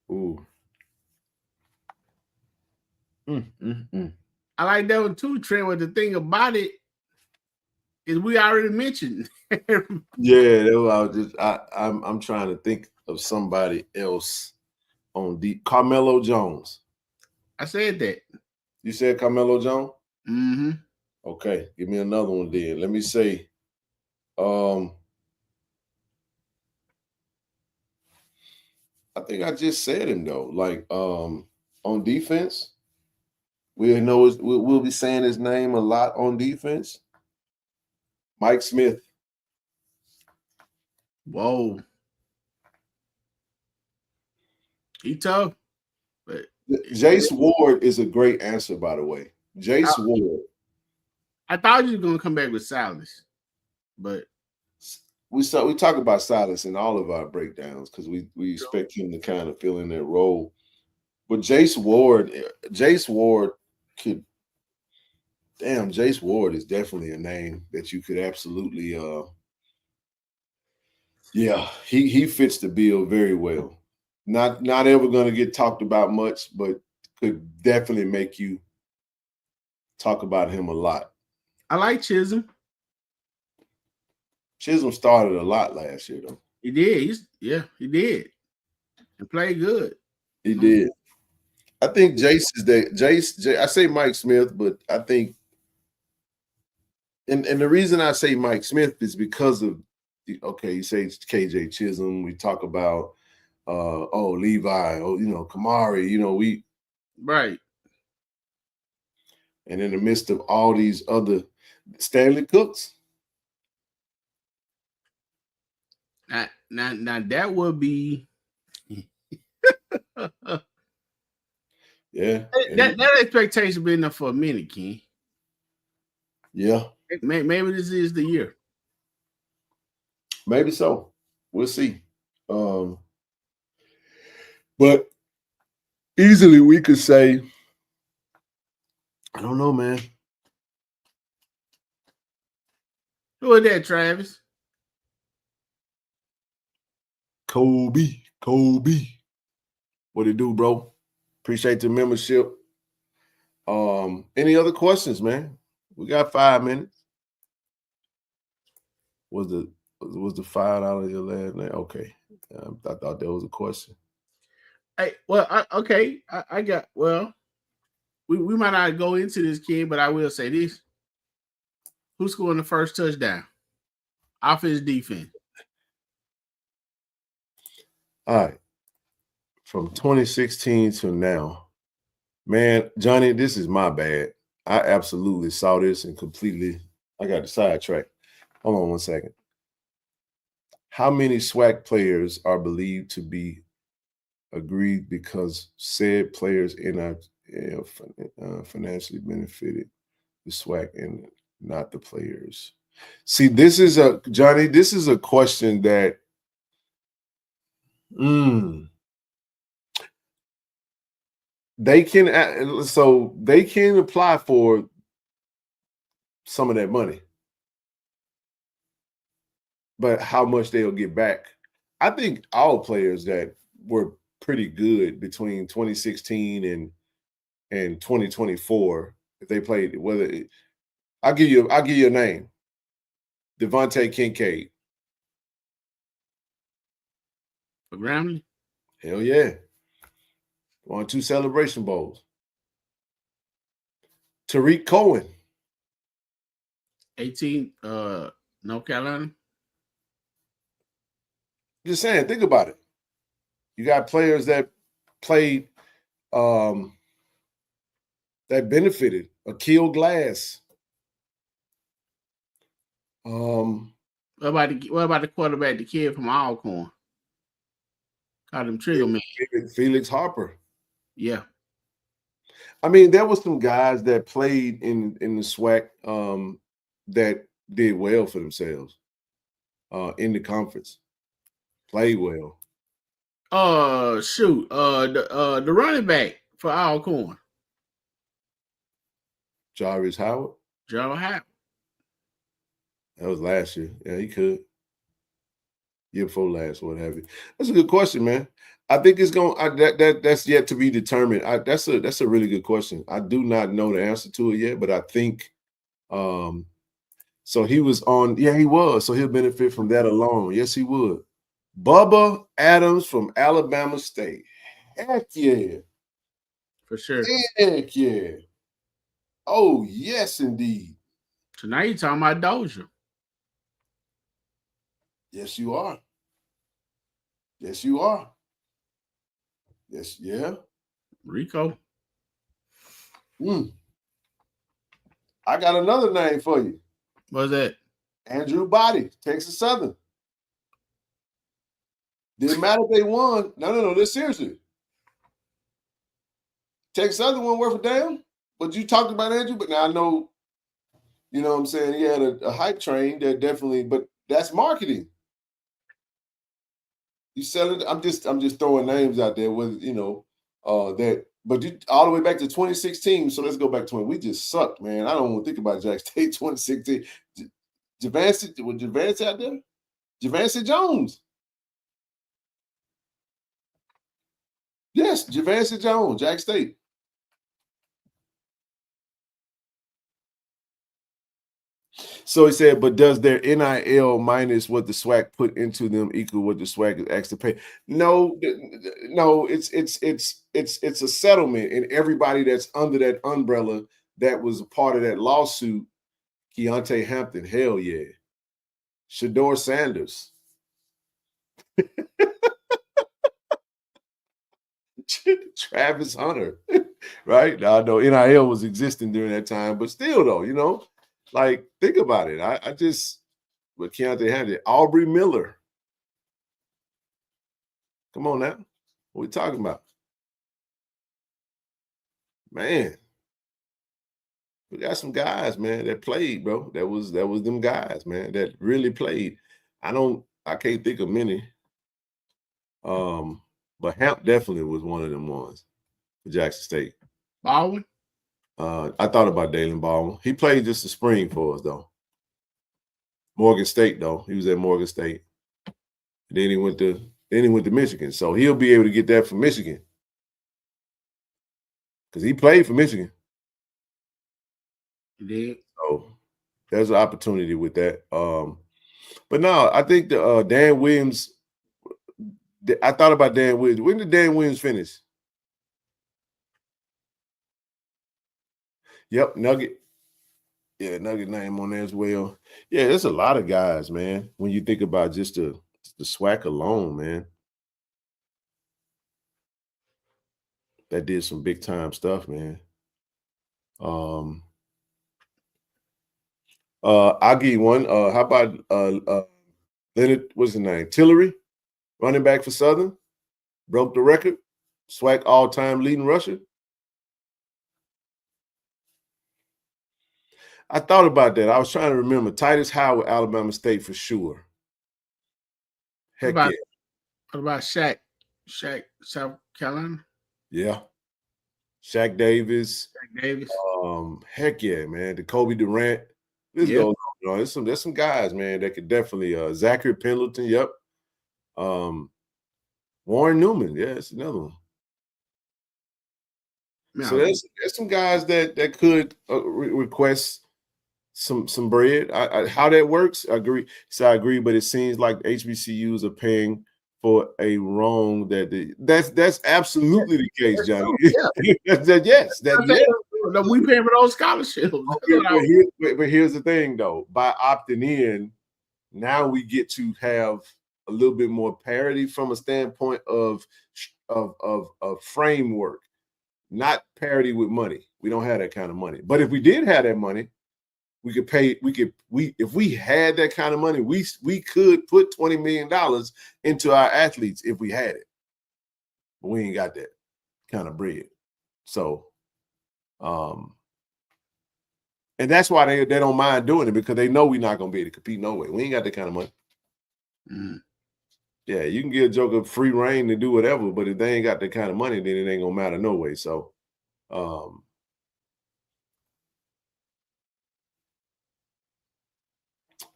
Ooh. I like that one too, Trent. But the thing about it is we already mentioned. Yeah, I'm trying to think of somebody else on Carmelo Jones. I said that. You said Carmelo Jones? Mm-hmm. Okay, give me another one then. Let me say, I think I just said him though. Like on defense, we'll be saying his name a lot on defense. Mike Smith. Whoa. He tough. But Jace Ward is a great answer, by the way. Jace Ward. I thought you were gonna come back with Salas, but we talk about Silas in all of our breakdowns because we expect him to kind of fill in that role. But Jace Ward could. Damn, Jace Ward is definitely a name that you could absolutely. Yeah, he fits the bill very well. Not ever going to get talked about much, but could definitely make you talk about him a lot. I like Chisholm. Chisholm started a lot last year, though. He did. He did. And played good. He did. I think Jace is that Jace. I say Mike Smith, but I think, and the reason I say Mike Smith is because of, okay, you say KJ Chisholm. We talk about, Levi, Kamari. We right. And in the midst of all these other Stanley Cooks. Now that would be yeah. That expectation been enough for a minute, Ken. Yeah. Maybe this is the year. Maybe so. We'll see. But easily we could say, I don't know, man. Who is that, Travis? Kobe. What it do, bro? Appreciate the membership. Any other questions, man? We got 5 minutes. Was the $5 your last name? Okay. I thought that was a question. Hey, well, I got, well, we might not go into this, kid, but I will say this. Who's scoring the first touchdown? Offense, defense. All right. From 2016 to now, man, Johnny, this is my bad. I absolutely saw this and I got the sidetrack. Hold on one second. How many SWAC players are believed to be agreed because said players financially benefited the SWAC and not the players? See, this is a question that they can apply for some of that money, but how much they'll get back. I think all players that were pretty good between 2016 and 2024, if they played, I'll give you a name. Devontae Kincaid. For Grambling? Hell yeah. Won 2 Celebration Bowls. Tariq Cohen. 18, North Carolina. Just saying, think about it. You got players that played that benefited. Akil Glass. What about the quarterback, the kid from Alcorn? Called him Trigger Man. Felix Harper. Yeah. I mean, there was some guys that played in the SWAC that did well for themselves in the conference. Played well. The running back for Alcorn. Jarvis Howard. Jarvis Howard. That was last year. Yeah, he could. Year before last, what have you. That's a good question, man. I think it's that's yet to be determined. That's a really good question. I do not know the answer to it yet, but I think so he was on, he was. So he'll benefit from that alone. Yes, he would. Bubba Adams from Alabama State. Heck yeah. For sure. Heck yeah. Oh, yes, indeed. So now you're talking about Dozier. Yes, you are. Yes, you are. Yes, yeah. Rico. I got another name for you. What's that? Andrew Body, Texas Southern. Didn't matter if they won. No, this seriously. Texas Southern wasn't worth a damn. But you talked about Andrew, but now I know, you know what I'm saying, he had a hype train that definitely, but that's marketing. You selling? I'm just throwing names out there with that. But all the way back to 2016. So let's go back to when we just sucked, man. I don't want to think about Jack State 2016. Was Javance out there? Javance Jones. Yes, Javance Jones, Jack State. So he said, but does their NIL minus what the SWAC put into them equal what the SWAC is asked to pay? No, it's a settlement, and everybody that's under that umbrella that was a part of that lawsuit, Keontae Hampton, hell yeah. Shador Sanders. Travis Hunter, right? Now I know NIL was existing during that time, but still though, like, think about it. I just, with Keontae Hampton, Aubrey Miller. Come on now. What we talking about? Man, we got some guys, man, that played, bro. That was them guys, man, that really played. I can't think of many. But Hamp definitely was one of them ones for Jackson State. Baldwin? I thought about Dalen Baldwin. He played just the spring for us, though. Morgan State, though. He was at Morgan State. Then he went to Michigan. So he'll be able to get that from Michigan. Because he played for Michigan. He did. So there's an opportunity with that. But no, I think the Dan Williams. I thought about Dan Williams. When did Dan Williams finish? Yep, Nugget. Yeah, Nugget name on there as well. Yeah, there's a lot of guys, man. When you think about just the SWAC alone, man, that did some big time stuff, man. I'll give you one. How about Leonard? What's his name? Tillery, running back for Southern, broke the record. SWAC all-time leading rusher. I thought about that. I was trying to remember. Titus Howard, Alabama State for sure. Heck yeah. What about Shaq? Shaq, South Carolina? Yeah. Shaq Davis. Shaq Davis. Heck yeah, man. The Kobe Durant. This goes on. There's some guys, man, that could definitely Zachary Pendleton, yep. Warren Newman, yeah, that's another one. So there's some guys that could request some bread. How that works, I agree. So I agree, but it seems like HBCUs are paying for a wrong that's absolutely the case, Johnny. Yes. We paying for those scholarships. But here's the thing, though. By opting in, now we get to have a little bit more parity from a standpoint of framework, not parity with money. We don't have that kind of money. But if we did have that money, we could pay. If we had that kind of money, we could put $20 million into our athletes if we had it. But we ain't got that kind of bread. So, and that's why they don't mind doing it, because they know we're not gonna be able to compete no way. We ain't got that kind of money. Mm. Yeah, you can give a joker free reign to do whatever, but if they ain't got that kind of money, then it ain't gonna matter no way. So,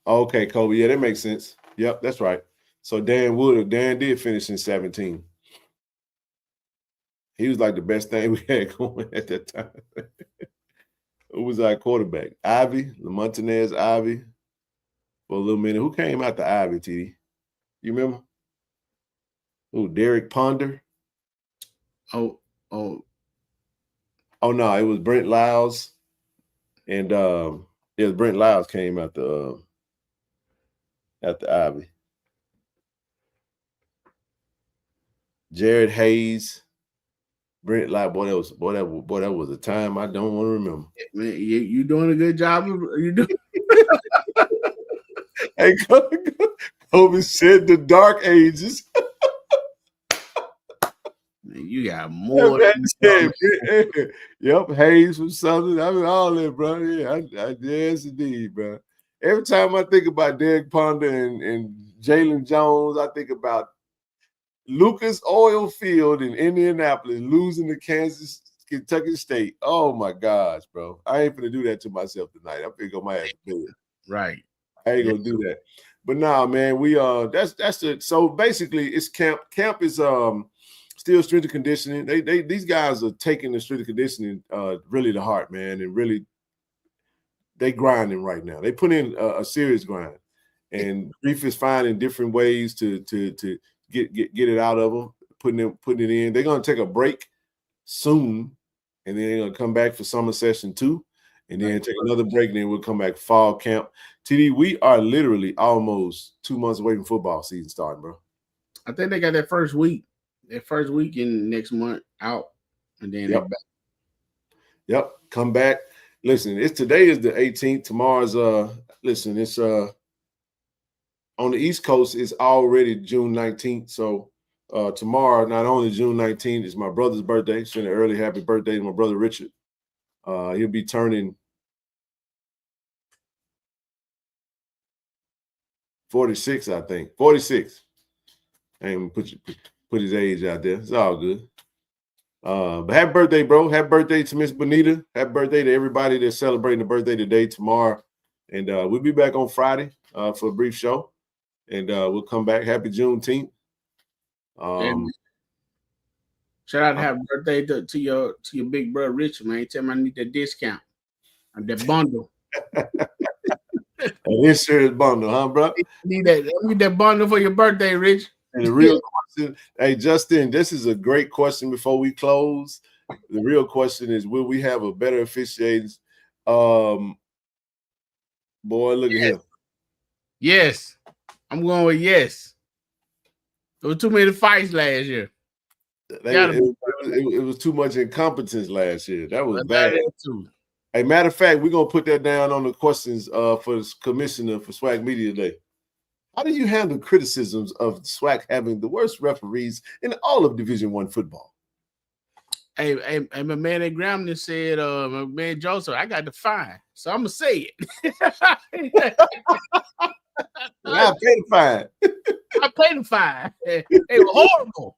okay, Kobe. Yeah, that makes sense. Yep, that's right. So Dan did finish in 17. He was like the best thing we had going at that time. Who was our quarterback? Ivy, Lamontanez Ivy, for a little minute. Who came out the Ivy, TD? You remember? Who, Derek Ponder? Oh, no, it was Brent Lyles. And Brent Lyles came out the Ivy. Jared Hayes, Brent Lyles. Boy, that was a time I don't want to remember. Man, you doing a good job. You doing. Hey, Kobe said the dark ages. Man, you got more. Yep, Hayes from Southern. I mean, all that, bro. Yeah, yes, indeed, bro. Every time I think about Derek Ponder and Jalen Jones, I think about Lucas Oil Field in Indianapolis losing to Kentucky State. Oh my gosh, bro. I ain't gonna do that to myself tonight. I'm gonna go my ass to bed. Right. I ain't gonna do that. But nah, man, we that's it. So basically it's camp. Camp is still strength and conditioning. These guys are taking the strength and conditioning really to heart, man, and really they grinding right now. They put in a serious grind, and Grief is finding different ways to get it out of them, putting it in. They're gonna take a break soon, and then they're gonna come back for summer session 2, and then take another break, and then we'll come back fall camp. TD, we are literally almost 2 months away from football season starting, bro. I think they got that first week in next month out, and then they're back. Yep, come back. Listen, today is the 18th. Tomorrow's it's on the East Coast. It's already June 19th. So tomorrow, not only June 19th, is my brother's birthday. Send an early happy birthday to my brother Richard. He'll be turning 46, I think. 46. I ain't put his age out there. It's all good. But happy birthday, bro. Happy birthday to Miss Bonita. Happy birthday to everybody that's celebrating the birthday today, tomorrow. And we'll be back on Friday for a brief show. And we'll come back. Happy Juneteenth. Shout out, happy birthday to your big brother Richard, man. Tell him I need that discount on that bundle. An insurance bundle, huh, bro? Need that bundle for your birthday, Rich. And the real question, hey, Justin, this is a great question before we close. The real question is, will we have a better officiating? Boy, look at him. Yes. I'm going with yes. There were too many fights last year. It was too much incompetence last year. That was bad. Too. Hey, matter of fact, we're going to put that down on the questions for the commissioner for SWAC Media Day. How do you handle criticisms of SWAC having the worst referees in all of Division I football? Hey, my man at Grambling said, my man Joseph, I got the fine. So I'm going to say it. I paid the fine. I paid the fine. It was horrible.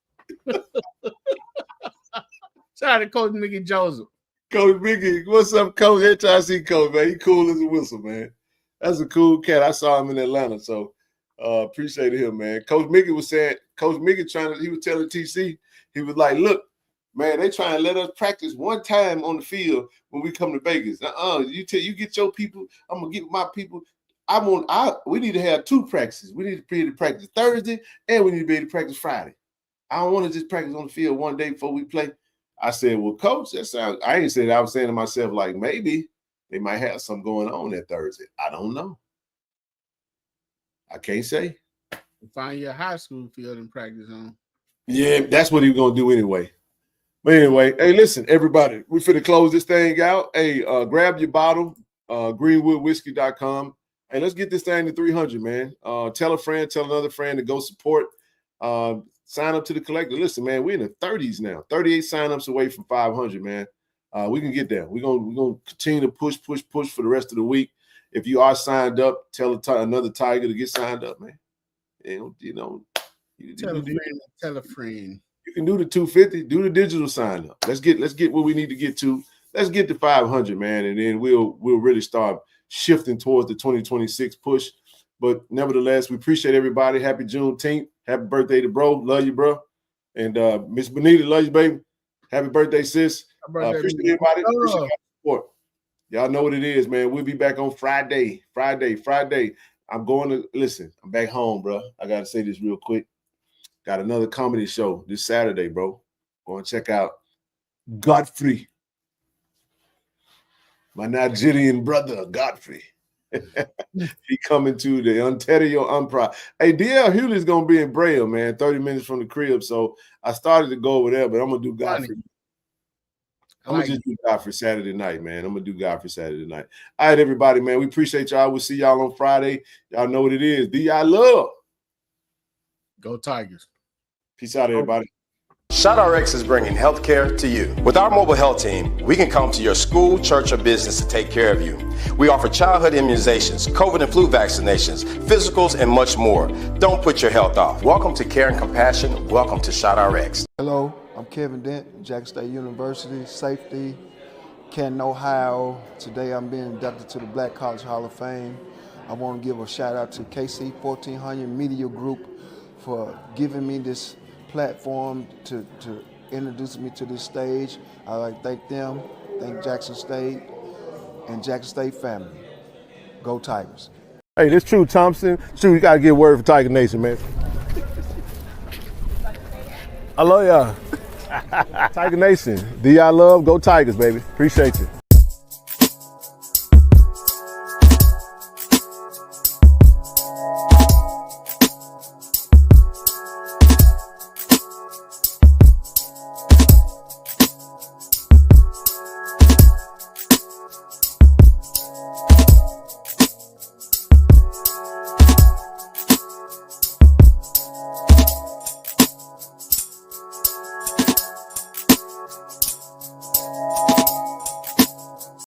Shout out to Coach Mickey Joseph. Coach Mickey, what's up, Coach? Every time I see Coach, man, he cool as a whistle, man. That's a cool cat. I saw him in Atlanta, so appreciate him, man. Coach Mickey was saying, he was telling TC, he was like, look, man, they trying to let us practice one time on the field when we come to Vegas. You get your people, I'm gonna get my people. We need to have 2 practices. We need to be able to practice Thursday, and we need to be able to practice Friday. I don't want to just practice on the field one day before we play. I said, well, Coach, I ain't saying, I was saying to myself, like, maybe they might have something going on that Thursday. I don't know. I can't say. Find your high school field and practice on. Yeah, that's what he's going to do anyway. But anyway, hey, listen, everybody, we finna close this thing out. Hey, grab your bottle, greenwoodwhiskey.com. Hey, let's get this thing to 300, man. Tell a friend, tell another friend to go support. Sign up to the collector. Listen, man, we're in the 30s now. 38 signups away from 500, man. We can get there. We're gonna continue to push for the rest of the week. If you are signed up, tell another Tiger to get signed up, man. And, tell a friend. You can do the 250. Do the digital sign up. Let's get what we need to get to. Let's get to 500, man, and then we'll really start shifting towards the 2026 push. But nevertheless, we appreciate everybody. Happy Juneteenth. Happy birthday to bro. Love you, bro. And Miss Bonita, love you, baby. Happy birthday, sis. Appreciate everybody. Appreciate your support. Y'all know what it is, man. We'll be back on Friday. I'm going to listen. I'm back home, bro. I got to say this real quick. Got another comedy show this Saturday, bro. Go and check out Godfrey. My Nigerian brother, Godfrey. He coming to the Ontario Unproud. Hey, DL Hewley's gonna be in Braille, man, 30 minutes from the crib. So I started to go over there, but I'm gonna do Godfrey. I'm gonna just do Godfrey Saturday night, man. I'm gonna do Godfrey Saturday night. All right, everybody, man. We appreciate y'all. We'll see y'all on Friday. Y'all know what it is. DI love. Go Tigers. Peace out, everybody. ShoutRx is bringing healthcare to you. With our mobile health team, we can come to your school, church, or business to take care of you. We offer childhood immunizations, COVID and flu vaccinations, physicals, and much more. Don't put your health off. Welcome to Care and Compassion. Welcome to ShoutRx. Hello, I'm Kevin Dent, Jackson State University, safety, Canton, Ohio. Today I'm being inducted to the Black College Hall of Fame. I want to give a shout out to KC-1400 Media Group for giving me this platform to introduce me to this stage. I'd like to thank them, thank Jackson State and Jackson State family. Go Tigers. Hey, this True Thompson. True, you gotta get a word for Tiger Nation, man. I love y'all. Tiger Nation. Do y'all love? Go Tigers, baby. Appreciate you.